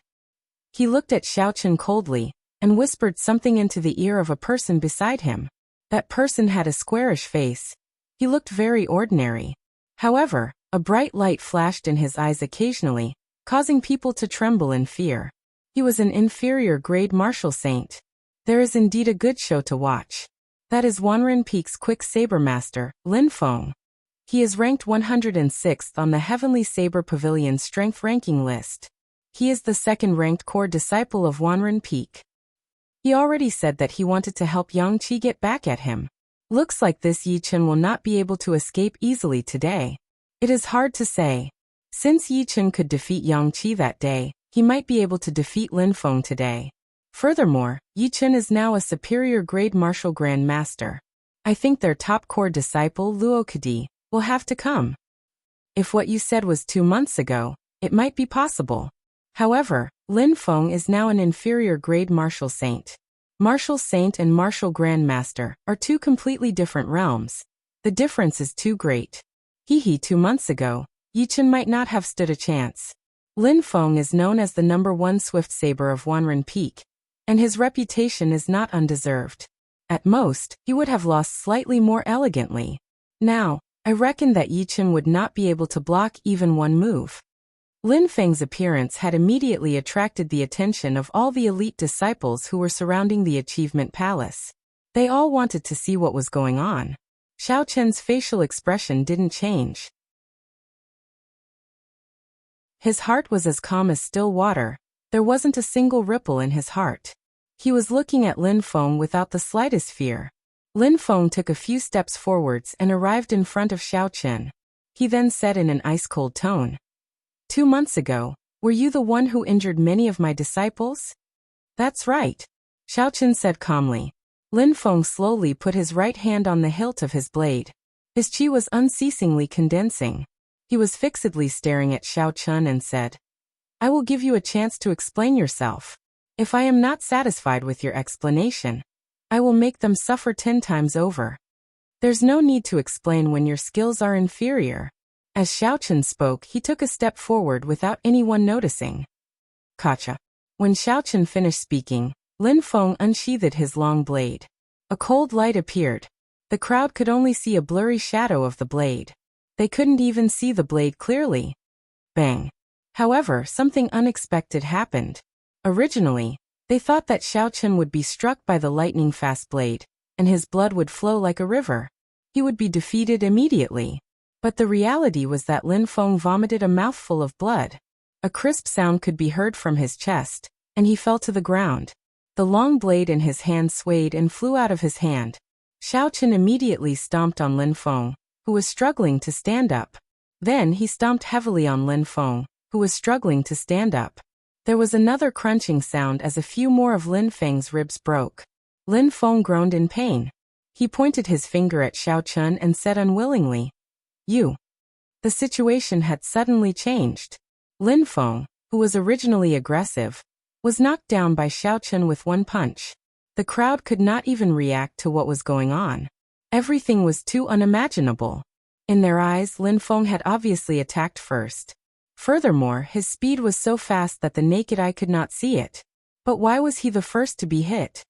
He looked at Xiao Chen coldly, and whispered something into the ear of a person beside him. That person had a squarish face. He looked very ordinary. However, a bright light flashed in his eyes occasionally, causing people to tremble in fear. He was an inferior grade martial saint. There is indeed a good show to watch. That is Wanren Peak's quick saber master, Lin Feng. He is ranked 106th on the Heavenly Saber Pavilion's strength ranking list. He is the second-ranked core disciple of Wanren Peak. He already said that he wanted to help Yang Qi get back at him. Looks like this Yi Chen will not be able to escape easily today. It is hard to say. Since Yi Chen could defeat Yang Qi that day, he might be able to defeat Lin Feng today. Furthermore, Yi Chen is now a superior grade martial grand master. I think their top core disciple Luo Kadi will have to come. If what you said was 2 months ago, it might be possible. However, Lin Feng is now an inferior grade martial saint. Martial saint and martial grandmaster are two completely different realms. The difference is too great. 2 months ago, Yi Chen might not have stood a chance. Lin Feng is known as the #1 swift saber of Wanren Peak, and his reputation is not undeserved. At most, he would have lost slightly more elegantly. Now, I reckon that Yi Chen would not be able to block even one move. Lin Feng's appearance had immediately attracted the attention of all the elite disciples who were surrounding the Achievement Palace. They all wanted to see what was going on. Xiao Chen's facial expression didn't change. His heart was as calm as still water. There wasn't a single ripple in his heart. He was looking at Lin Feng without the slightest fear. Lin Feng took a few steps forwards and arrived in front of Xiao Chen. He then said in an ice-cold tone, 2 months ago, were you the one who injured many of my disciples? That's right, Xiao Chen said calmly. Lin Feng slowly put his right hand on the hilt of his blade. His chi was unceasingly condensing. He was fixedly staring at Xiao Chen and said, I will give you a chance to explain yourself. If I am not satisfied with your explanation, I will make them suffer 10 times over. There's no need to explain when your skills are inferior. As Xiao Chen spoke, he took a step forward without anyone noticing. Gotcha. When Xiao Chen finished speaking, Lin Feng unsheathed his long blade. A cold light appeared. The crowd could only see a blurry shadow of the blade. They couldn't even see the blade clearly. Bang. However, something unexpected happened. Originally, they thought that Xiao Chen would be struck by the lightning-fast blade, and his blood would flow like a river. He would be defeated immediately. But the reality was that Lin Feng vomited a mouthful of blood. A crisp sound could be heard from his chest, and he fell to the ground. The long blade in his hand swayed and flew out of his hand. Xiao Chen immediately stomped on Lin Feng, who was struggling to stand up. Then he stomped heavily on Lin Feng, who was struggling to stand up. There was another crunching sound as a few more of Lin Feng's ribs broke. Lin Feng groaned in pain. He pointed his finger at Xiao Chen and said unwillingly, You. The situation had suddenly changed. Lin Feng, who was originally aggressive, was knocked down by Xiao Chun with one punch. The crowd could not even react to what was going on. Everything was too unimaginable. In their eyes, Lin Feng had obviously attacked first. Furthermore, his speed was so fast that the naked eye could not see it. But why was he the first to be hit?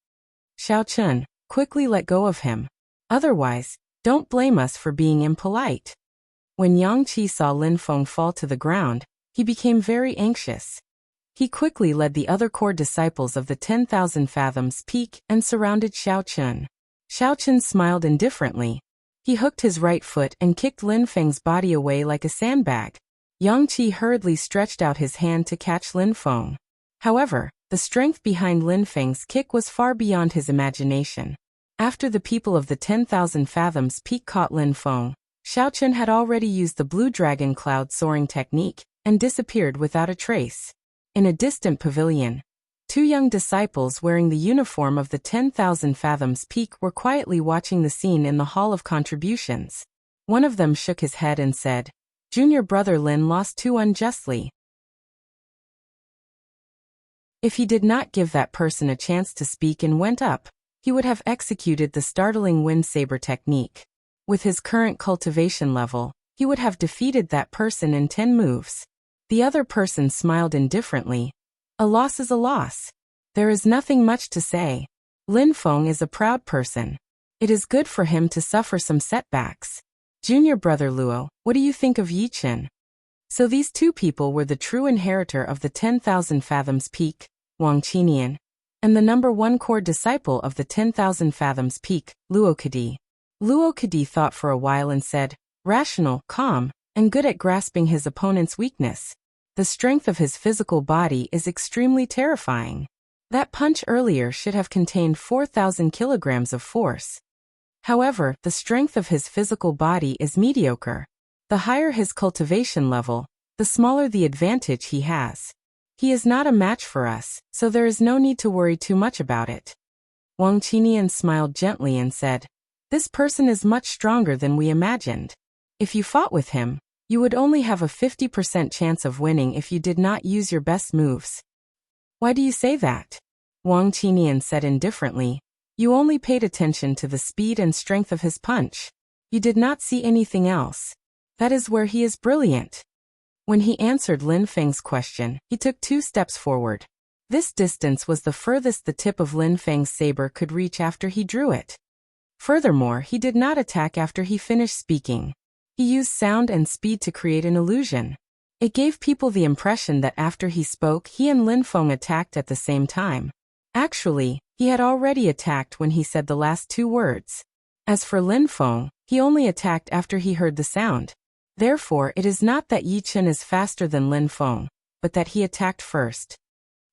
Xiao Chun, quickly let go of him. Otherwise, don't blame us for being impolite. When Yang Qi saw Lin Feng fall to the ground, he became very anxious. He quickly led the other core disciples of the 10,000 Fathoms Peak and surrounded Xiao Chun. Xiao Chun smiled indifferently. He hooked his right foot and kicked Lin Feng's body away like a sandbag. Yang Qi hurriedly stretched out his hand to catch Lin Feng. However, the strength behind Lin Feng's kick was far beyond his imagination. After the people of the 10,000 Fathoms Peak caught Lin Feng, Xiao Chun had already used the Blue Dragon Cloud soaring technique and disappeared without a trace. In a distant pavilion, two young disciples wearing the uniform of the 10,000 Fathoms Peak were quietly watching the scene in the Hall of Contributions. One of them shook his head and said, "Junior brother Lin lost too unjustly. If he did not give that person a chance to speak and went up, he would have executed the startling wind saber technique. With his current cultivation level, he would have defeated that person in 10 moves." The other person smiled indifferently. A loss is a loss. There is nothing much to say. Lin Feng is a proud person. It is good for him to suffer some setbacks. Junior brother Luo, what do you think of Yi Chen? So these two people were the true inheritor of the 10,000 Fathoms Peak, Wang Qinian, and the number one core disciple of the 10,000 Fathoms Peak, Luo Kadi. Luo Kadi thought for a while and said, rational, calm, and good at grasping his opponent's weakness. The strength of his physical body is extremely terrifying. That punch earlier should have contained 4,000 kilograms of force. However, the strength of his physical body is mediocre. The higher his cultivation level, the smaller the advantage he has. He is not a match for us, so there is no need to worry too much about it. Wang Qinian smiled gently and said, "This person is much stronger than we imagined. If you fought with him, you would only have a 50% chance of winning if you did not use your best moves." "Why do you say that?" Wang Qinian said indifferently. "You only paid attention to the speed and strength of his punch. You did not see anything else. That is where he is brilliant." When he answered Lin Feng's question, he took 2 steps forward. This distance was the furthest the tip of Lin Feng's saber could reach after he drew it. Furthermore, he did not attack after he finished speaking. He used sound and speed to create an illusion. It gave people the impression that after he spoke, he and Lin Feng attacked at the same time. Actually, he had already attacked when he said the last 2 words. As for Lin Feng, he only attacked after he heard the sound. Therefore, it is not that Yi Chen is faster than Lin Feng, but that he attacked first.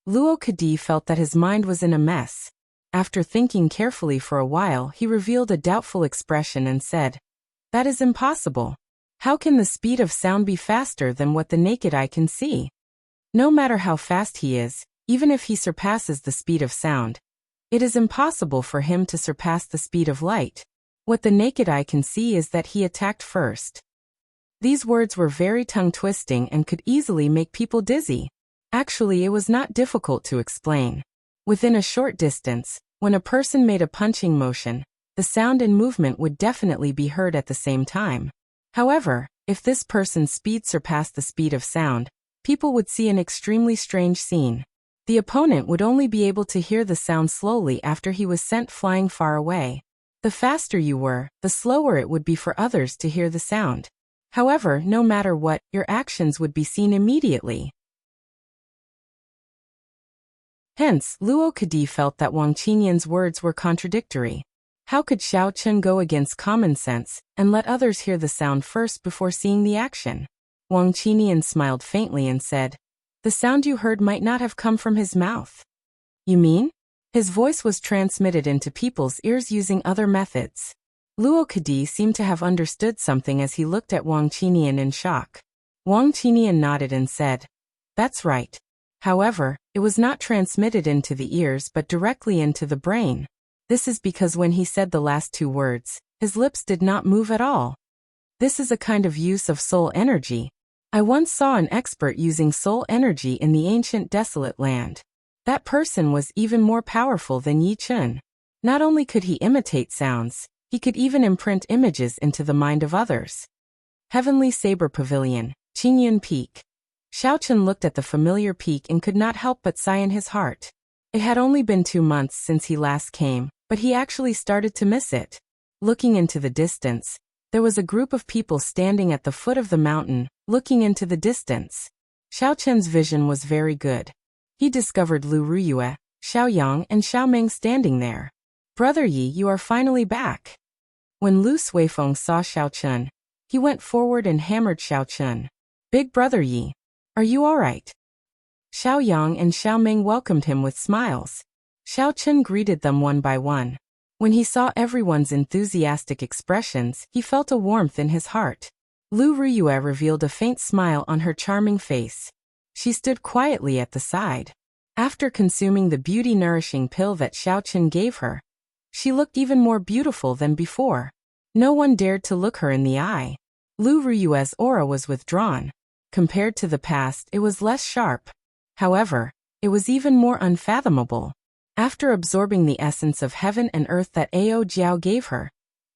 Luo Kadi felt that his mind was in a mess. After thinking carefully for a while, he revealed a doubtful expression and said, "That is impossible. How can the speed of sound be faster than what the naked eye can see? No matter how fast he is, even if he surpasses the speed of sound, it is impossible for him to surpass the speed of light. What the naked eye can see is that he attacked first." These words were very tongue-twisting and could easily make people dizzy. Actually, it was not difficult to explain. Within a short distance, when a person made a punching motion, the sound and movement would definitely be heard at the same time. However, if this person's speed surpassed the speed of sound, people would see an extremely strange scene. The opponent would only be able to hear the sound slowly after he was sent flying far away. The faster you were, the slower it would be for others to hear the sound. However, no matter what, your actions would be seen immediately. Hence, Luo Kadi felt that Wang Qinian's words were contradictory. How could Xiao Chun go against common sense and let others hear the sound first before seeing the action? Wang Qinian smiled faintly and said, "The sound you heard might not have come from his mouth." "You mean?" His voice was transmitted into people's ears using other methods. Luo Kadi seemed to have understood something as he looked at Wang Qinian in shock. Wang Qinian nodded and said, "That's right. However, it was not transmitted into the ears but directly into the brain. This is because when he said the last 2 words, his lips did not move at all. This is a kind of use of soul energy. I once saw an expert using soul energy in the ancient desolate land. That person was even more powerful than Yi Chun. Not only could he imitate sounds, he could even imprint images into the mind of others. Heavenly Saber Pavilion, Qingyun Peak. Xiao Chun looked at the familiar peak and could not help but sigh in his heart. It had only been 2 months since he last came, but he actually started to miss it. Looking into the distance, there was a group of people standing at the foot of the mountain, looking into the distance. Xiao Chun's vision was very good. He discovered Lu Ruyue, Xiao Yang and Xiao Meng standing there. "Brother Yi, you are finally back." When Lu Suifeng saw Xiao Chun, he went forward and hammered Xiao Chun. "Big brother Yi, are you all right?" Xiao Yang and Xiao Meng welcomed him with smiles. Xiao Chun greeted them one by one. When he saw everyone's enthusiastic expressions, he felt a warmth in his heart. Lu Ruyue revealed a faint smile on her charming face. She stood quietly at the side. After consuming the beauty-nourishing pill that Xiao Chun gave her, she looked even more beautiful than before. No one dared to look her in the eye. Lu Ruyue's aura was withdrawn. Compared to the past, it was less sharp. However, it was even more unfathomable. After absorbing the essence of heaven and earth that Ao Jiao gave her,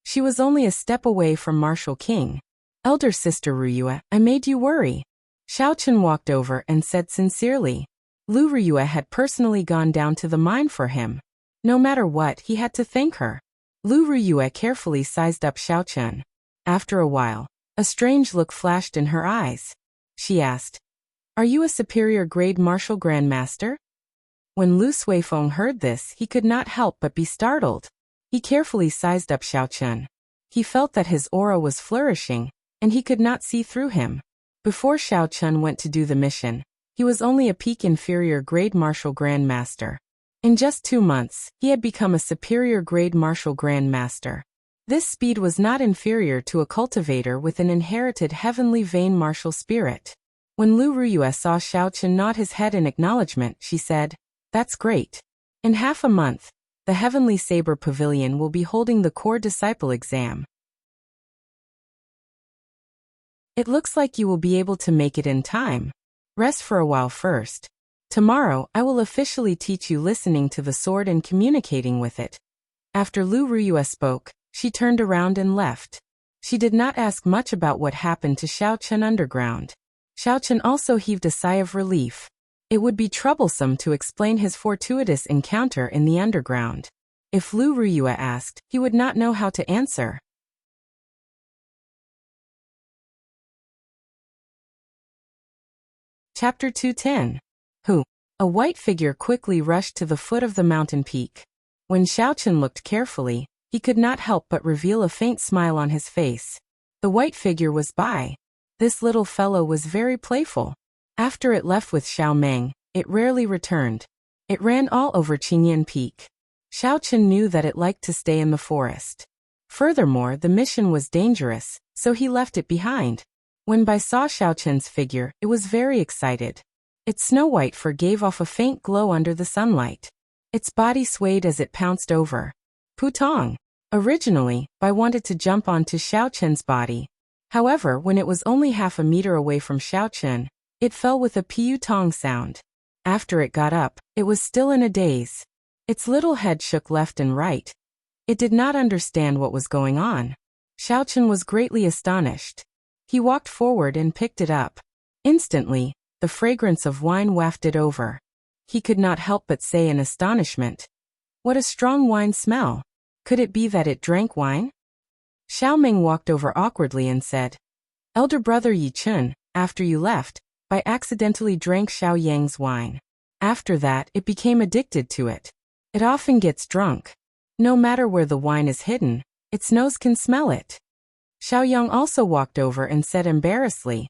she was only a step away from Martial King. "Elder sister Ruyue, I made you worry." Xiao Chun walked over and said sincerely. Lu Ruyue had personally gone down to the mine for him. No matter what, he had to thank her. Lu Ruyue carefully sized up Xiao Chun. After a while, a strange look flashed in her eyes. She asked, "Are you a superior grade martial grandmaster?" When Lu Suifeng heard this, he could not help but be startled. He carefully sized up Xiao Chun. He felt that his aura was flourishing, and he could not see through him. Before Xiao Chun went to do the mission, he was only a peak inferior grade martial grandmaster. In just 2 months, he had become a superior grade martial grandmaster. This speed was not inferior to a cultivator with an inherited heavenly vein martial spirit. When Lu Ruyue saw Xiao Chun nod his head in acknowledgement, she said, "That's great. In half a month, the Heavenly Saber Pavilion will be holding the core disciple exam. It looks like you will be able to make it in time. Rest for a while first. Tomorrow, I will officially teach you listening to the sword and communicating with it." After Lu Ruyue spoke, she turned around and left. She did not ask much about what happened to Xiao Chun underground. Xiao Chun also heaved a sigh of relief. It would be troublesome to explain his fortuitous encounter in the underground. If Lu Ruyue asked, he would not know how to answer. Chapter 210. Who? A white figure quickly rushed to the foot of the mountain peak. When Xiao Chun looked carefully, he could not help but reveal a faint smile on his face. The white figure was Bai. This little fellow was very playful. After it left with Xiao Meng, it rarely returned. It ran all over Qingyun Peak. Xiao Chun knew that it liked to stay in the forest. Furthermore, the mission was dangerous, so he left it behind. When Bai saw Xiao Chun's figure, it was very excited. Its snow-white fur gave off a faint glow under the sunlight. Its body swayed as it pounced over. Putong. Originally, Bai wanted to jump onto Xiao Chun's body. However, when it was only half a meter away from Xiao Chun, it fell with a piu-tong sound. After it got up, it was still in a daze. Its little head shook left and right. It did not understand what was going on. Xiao Chun was greatly astonished. He walked forward and picked it up. Instantly, the fragrance of wine wafted over. He could not help but say in astonishment, "What a strong wine smell! Could it be that it drank wine?" Xiao Meng walked over awkwardly and said, "Elder brother Yi Chun, after you left, I accidentally drank Xiao Yang's wine. After that, it became addicted to it. It often gets drunk. No matter where the wine is hidden, its nose can smell it." Xiao Yang also walked over and said embarrassedly,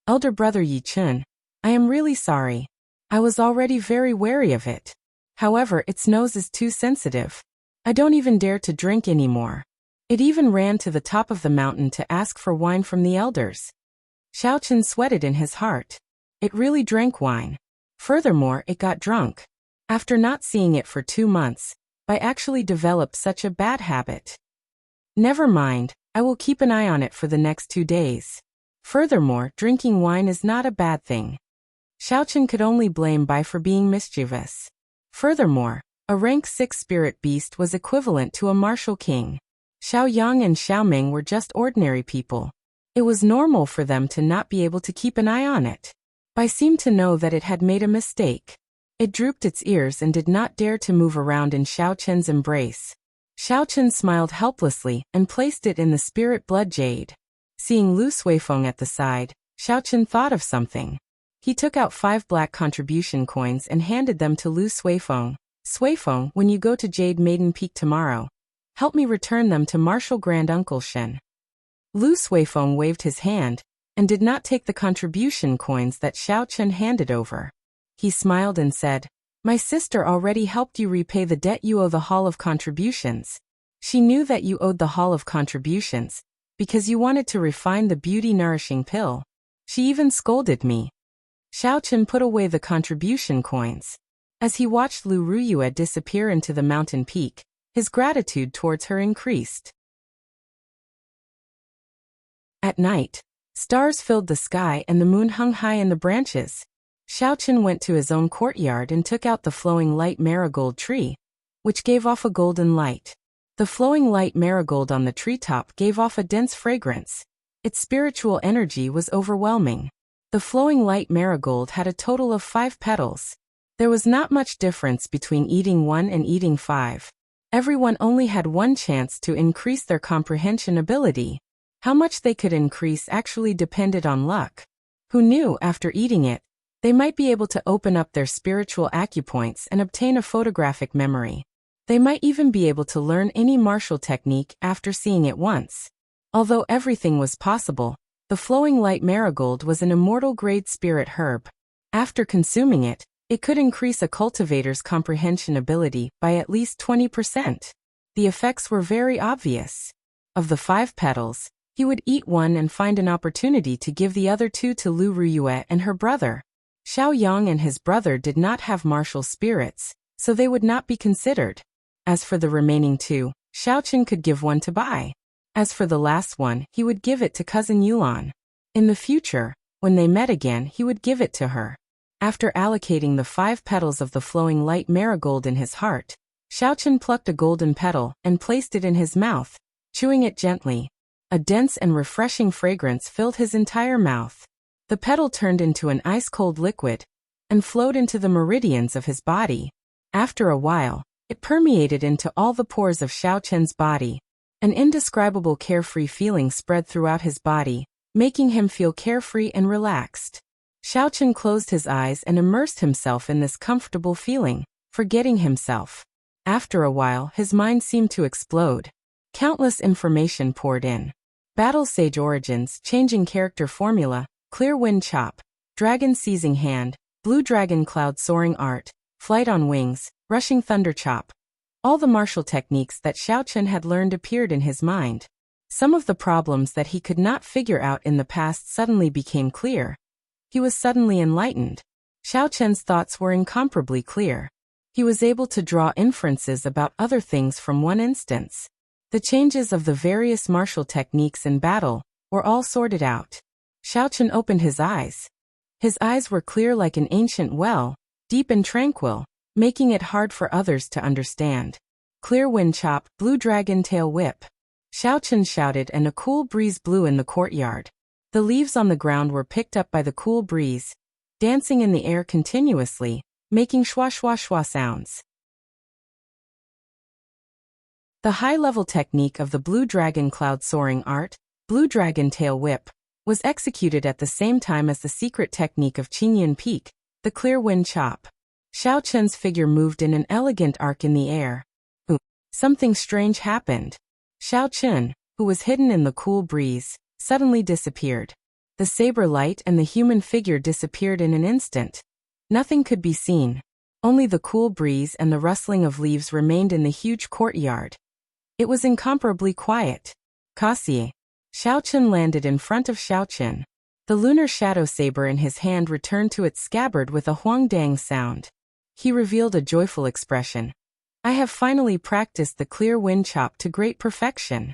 "Elder brother Yi Chun, I am really sorry. I was already very wary of it. However, its nose is too sensitive. I don't even dare to drink anymore. It even ran to the top of the mountain to ask for wine from the elders." Xiao Chun sweated in his heart. It really drank wine. Furthermore, it got drunk. After not seeing it for 2 months, I actually developed such a bad habit. Never mind, I will keep an eye on it for the next 2 days. Furthermore, drinking wine is not a bad thing. Xiaochen could only blame Bai for being mischievous. Furthermore, a rank 6 spirit beast was equivalent to a martial king. Xiao Yang and Xiao Ming were just ordinary people. It was normal for them to not be able to keep an eye on it. Bai seemed to know that it had made a mistake. It drooped its ears and did not dare to move around in Xiaochen's embrace. Xiaochen smiled helplessly and placed it in the spirit blood jade. Seeing Lu Suifeng at the side, Xiaochen thought of something. He took out 5 black contribution coins and handed them to Lu Suifeng. Suifeng, when you go to Jade Maiden Peak tomorrow, help me return them to Martial Grand Uncle Shen. Lu Suifeng waved his hand and did not take the contribution coins that Xiaochen handed over. He smiled and said, "My sister already helped you repay the debt you owe the Hall of Contributions. She knew that you owed the Hall of Contributions because you wanted to refine the beauty-nourishing pill. She even scolded me." Xiaochen put away the contribution coins. As he watched Lu Ruyue disappear into the mountain peak, his gratitude towards her increased. At night, stars filled the sky and the moon hung high in the branches. Xiaochen went to his own courtyard and took out the flowing light marigold tree, which gave off a golden light. The flowing light marigold on the treetop gave off a dense fragrance. Its spiritual energy was overwhelming. The flowing light marigold had a total of 5 petals. There was not much difference between eating 1 and eating 5. Everyone only had one chance to increase their comprehension ability. How much they could increase actually depended on luck. Who knew, after eating it, they might be able to open up their spiritual acupoints and obtain a photographic memory. They might even be able to learn any martial technique after seeing it once. Although everything was possible, the flowing light marigold was an immortal-grade spirit herb. After consuming it, it could increase a cultivator's comprehension ability by at least 20%. The effects were very obvious. Of the 5 petals, he would eat 1 and find an opportunity to give the other 2 to Lu Ruyue and her brother. Xiao Yang and his brother did not have martial spirits, so they would not be considered. As for the remaining 2, Xiaochen could give 1 to Bai. As for the last one, he would give it to cousin Yulan. In the future, when they met again, he would give it to her. After allocating the 5 petals of the flowing light marigold in his heart, Xiaochen plucked a golden petal and placed it in his mouth, chewing it gently. A dense and refreshing fragrance filled his entire mouth. The petal turned into an ice-cold liquid and flowed into the meridians of his body. After a while, it permeated into all the pores of Xiaochen's body. An indescribable carefree feeling spread throughout his body, making him feel carefree and relaxed. Xiaochen closed his eyes and immersed himself in this comfortable feeling, forgetting himself. After a while, his mind seemed to explode. Countless information poured in. Battle Sage Origins, Changing Character Formula, Clear Wind Chop, Dragon Seizing Hand, Blue Dragon Cloud Soaring Art, Flight on Wings, Rushing Thunder Chop. All the martial techniques that Xiaochen had learned appeared in his mind. Some of the problems that he could not figure out in the past suddenly became clear. He was suddenly enlightened. Xiaochen's thoughts were incomparably clear. He was able to draw inferences about other things from one instance. The changes of the various martial techniques in battle were all sorted out. Xiaochen opened his eyes. His eyes were clear like an ancient well, deep and tranquil, making it hard for others to understand. Clear Wind Chop, Blue Dragon Tail Whip. Xiaochen shouted and a cool breeze blew in the courtyard. The leaves on the ground were picked up by the cool breeze, dancing in the air continuously, making schwa schwa schwa sounds. The high-level technique of the Blue Dragon Cloud Soaring Art, Blue Dragon Tail Whip, was executed at the same time as the secret technique of Qingyun Peak, the Clear Wind Chop. Xiaochen's figure moved in an elegant arc in the air. Something strange happened. Xiaochen, who was hidden in the cool breeze, suddenly disappeared. The saber light and the human figure disappeared in an instant. Nothing could be seen. Only the cool breeze and the rustling of leaves remained in the huge courtyard. It was incomparably quiet. Kaxie. Xiaochen landed in front of Xiaochen. The lunar shadow saber in his hand returned to its scabbard with a huangdang sound. He revealed a joyful expression. I have finally practiced the Clear Wind Chop to great perfection.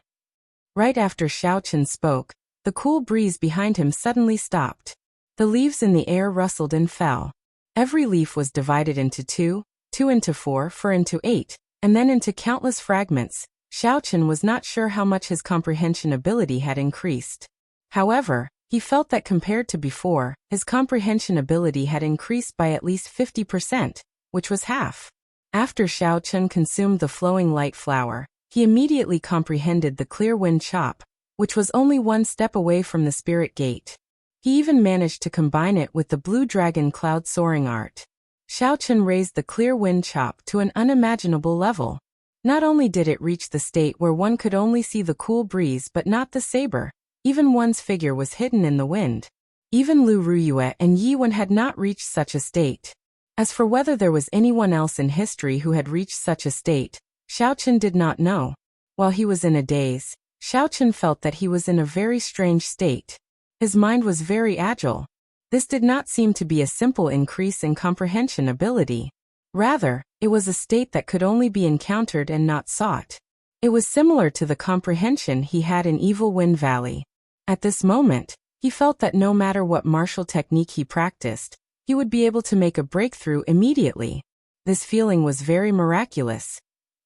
Right after Xiaochen spoke, the cool breeze behind him suddenly stopped. The leaves in the air rustled and fell. Every leaf was divided into two into four into 8, and then into countless fragments. Xiaochen was not sure how much his comprehension ability had increased. However, he felt that compared to before, his comprehension ability had increased by at least 50%, which was half. After Xiaochen consumed the flowing light flower, he immediately comprehended the clear wind chop, which was only one step away from the spirit gate. He even managed to combine it with the blue dragon cloud soaring art. Xiaochen raised the clear wind chop to an unimaginable level. Not only did it reach the state where one could only see the cool breeze but not the saber, even one's figure was hidden in the wind. Even Lu Ruyue and Yi Wen had not reached such a state. As for whether there was anyone else in history who had reached such a state, Xiaochen did not know. While he was in a daze, Xiaochen felt that he was in a very strange state. His mind was very agile. This did not seem to be a simple increase in comprehension ability. Rather, it was a state that could only be encountered and not sought. It was similar to the comprehension he had in Evil Wind Valley. At this moment, he felt that no matter what martial technique he practiced, he would be able to make a breakthrough immediately. This feeling was very miraculous.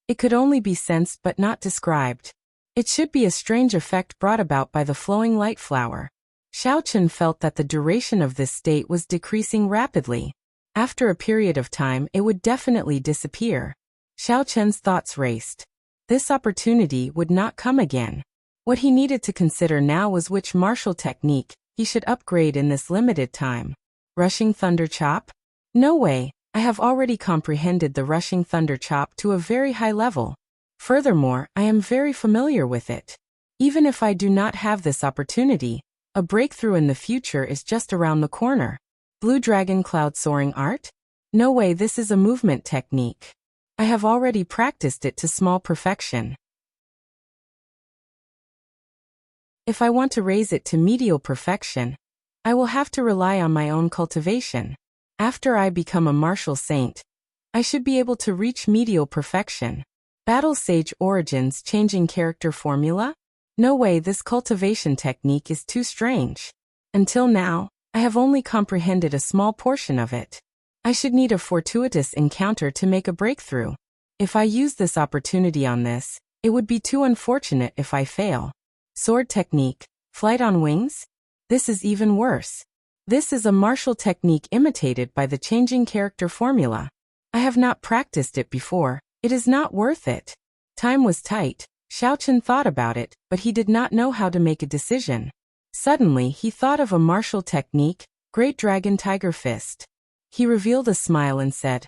It could only be sensed but not described. It should be a strange effect brought about by the flowing light flower. Xiaochen felt that the duration of this state was decreasing rapidly. After a period of time, it would definitely disappear. Xiaochen's thoughts raced. This opportunity would not come again. What he needed to consider now was which martial technique he should upgrade in this limited time. Rushing Thunder Chop? No way, I have already comprehended the Rushing Thunder Chop to a very high level. Furthermore, I am very familiar with it. Even if I do not have this opportunity, a breakthrough in the future is just around the corner. Blue Dragon Cloud Soaring Art? No way, this is a movement technique. I have already practiced it to small perfection. If I want to raise it to medial perfection, I will have to rely on my own cultivation. After I become a martial saint, I should be able to reach medial perfection. Battle Sage Origins Changing Character Formula? No way, this cultivation technique is too strange. Until now, I have only comprehended a small portion of it. I should need a fortuitous encounter to make a breakthrough. If I use this opportunity on this, it would be too unfortunate if I fail. Sword technique, Flight on Wings? This is even worse. This is a martial technique imitated by the changing character formula. I have not practiced it before. It is not worth it. Time was tight. Xiaochen thought about it, but he did not know how to make a decision. Suddenly, he thought of a martial technique, Great Dragon Tiger Fist. He revealed a smile and said,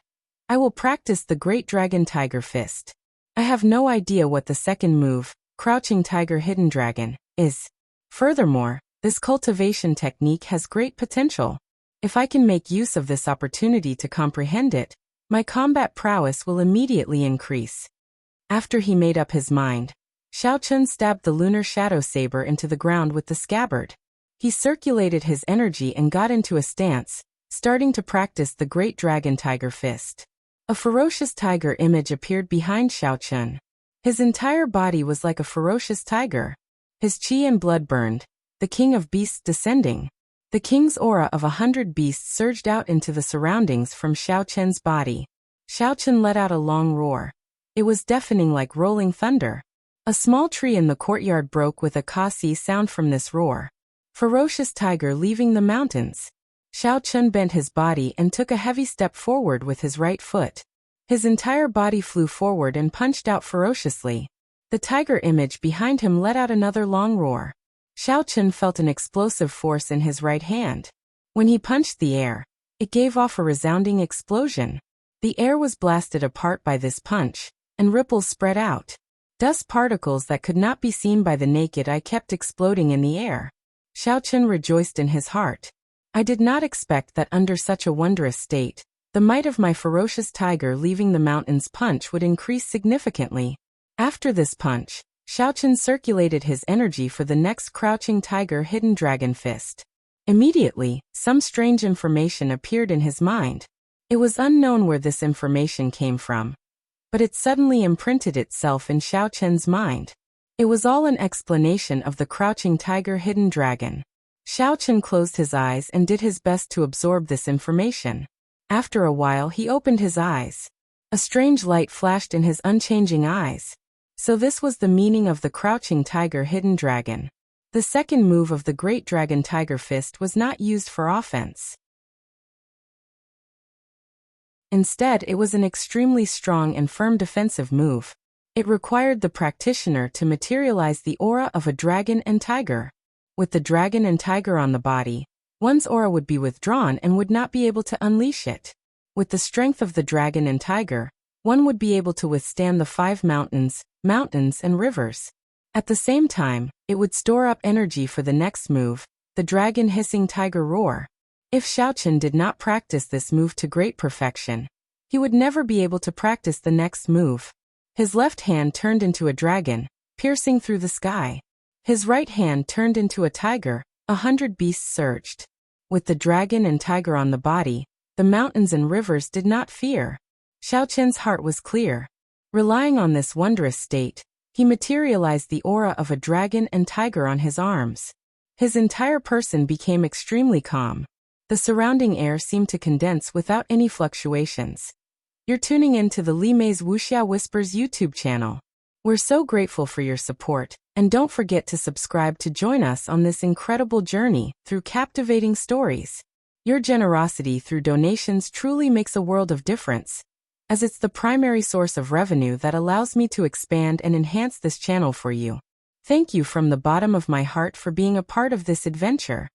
I will practice the Great Dragon Tiger Fist. I have no idea what the second move, Crouching Tiger Hidden Dragon, is. Furthermore, this cultivation technique has great potential. If I can make use of this opportunity to comprehend it, my combat prowess will immediately increase. After he made up his mind, Xiaochen stabbed the lunar shadow saber into the ground with the scabbard. He circulated his energy and got into a stance, starting to practice the Great Dragon Tiger Fist. A ferocious tiger image appeared behind Xiaochen. His entire body was like a ferocious tiger. His chi and blood burned, the king of beasts descending. The king's aura of 100 beasts surged out into the surroundings from Xiaochen's body. Xiaochen let out a long roar. It was deafening like rolling thunder. A small tree in the courtyard broke with a caw sound from this roar. Ferocious tiger leaving the mountains. Xiaochen bent his body and took a heavy step forward with his right foot. His entire body flew forward and punched out ferociously. The tiger image behind him let out another long roar. Xiaochen felt an explosive force in his right hand. When he punched the air, it gave off a resounding explosion. The air was blasted apart by this punch, and ripples spread out. Dust particles that could not be seen by the naked eye kept exploding in the air. Xiaochen rejoiced in his heart. I did not expect that under such a wondrous state, the might of my ferocious tiger leaving the mountains punch would increase significantly. After this punch, Xiaochen circulated his energy for the next Crouching Tiger Hidden Dragon Fist. Immediately, some strange information appeared in his mind. It was unknown where this information came from, but it suddenly imprinted itself in Xiaochen's mind. It was all an explanation of the crouching tiger hidden dragon. Xiaochen closed his eyes and did his best to absorb this information. After a while he opened his eyes. A strange light flashed in his unchanging eyes. So this was the meaning of the crouching tiger hidden dragon. The second move of the great dragon tiger fist was not used for offense. Instead, it was an extremely strong and firm defensive move. It required the practitioner to materialize the aura of a dragon and tiger. With the dragon and tiger on the body, one's aura would be withdrawn and would not be able to unleash it. With the strength of the dragon and tiger, one would be able to withstand the 5 mountains and rivers. At the same time, it would store up energy for the next move, the dragon hissing tiger roar. If Xiaochen did not practice this move to great perfection, he would never be able to practice the next move. His left hand turned into a dragon, piercing through the sky. His right hand turned into a tiger, 100 beasts surged. With the dragon and tiger on the body, the mountains and rivers did not fear. Xiaochen's heart was clear. Relying on this wondrous state, he materialized the aura of a dragon and tiger on his arms. His entire person became extremely calm. The surrounding air seemed to condense without any fluctuations. You're tuning in to the Li Mei's Wuxia Whispers YouTube channel. We're so grateful for your support, and don't forget to subscribe to join us on this incredible journey through captivating stories. Your generosity through donations truly makes a world of difference, as it's the primary source of revenue that allows me to expand and enhance this channel for you. Thank you from the bottom of my heart for being a part of this adventure.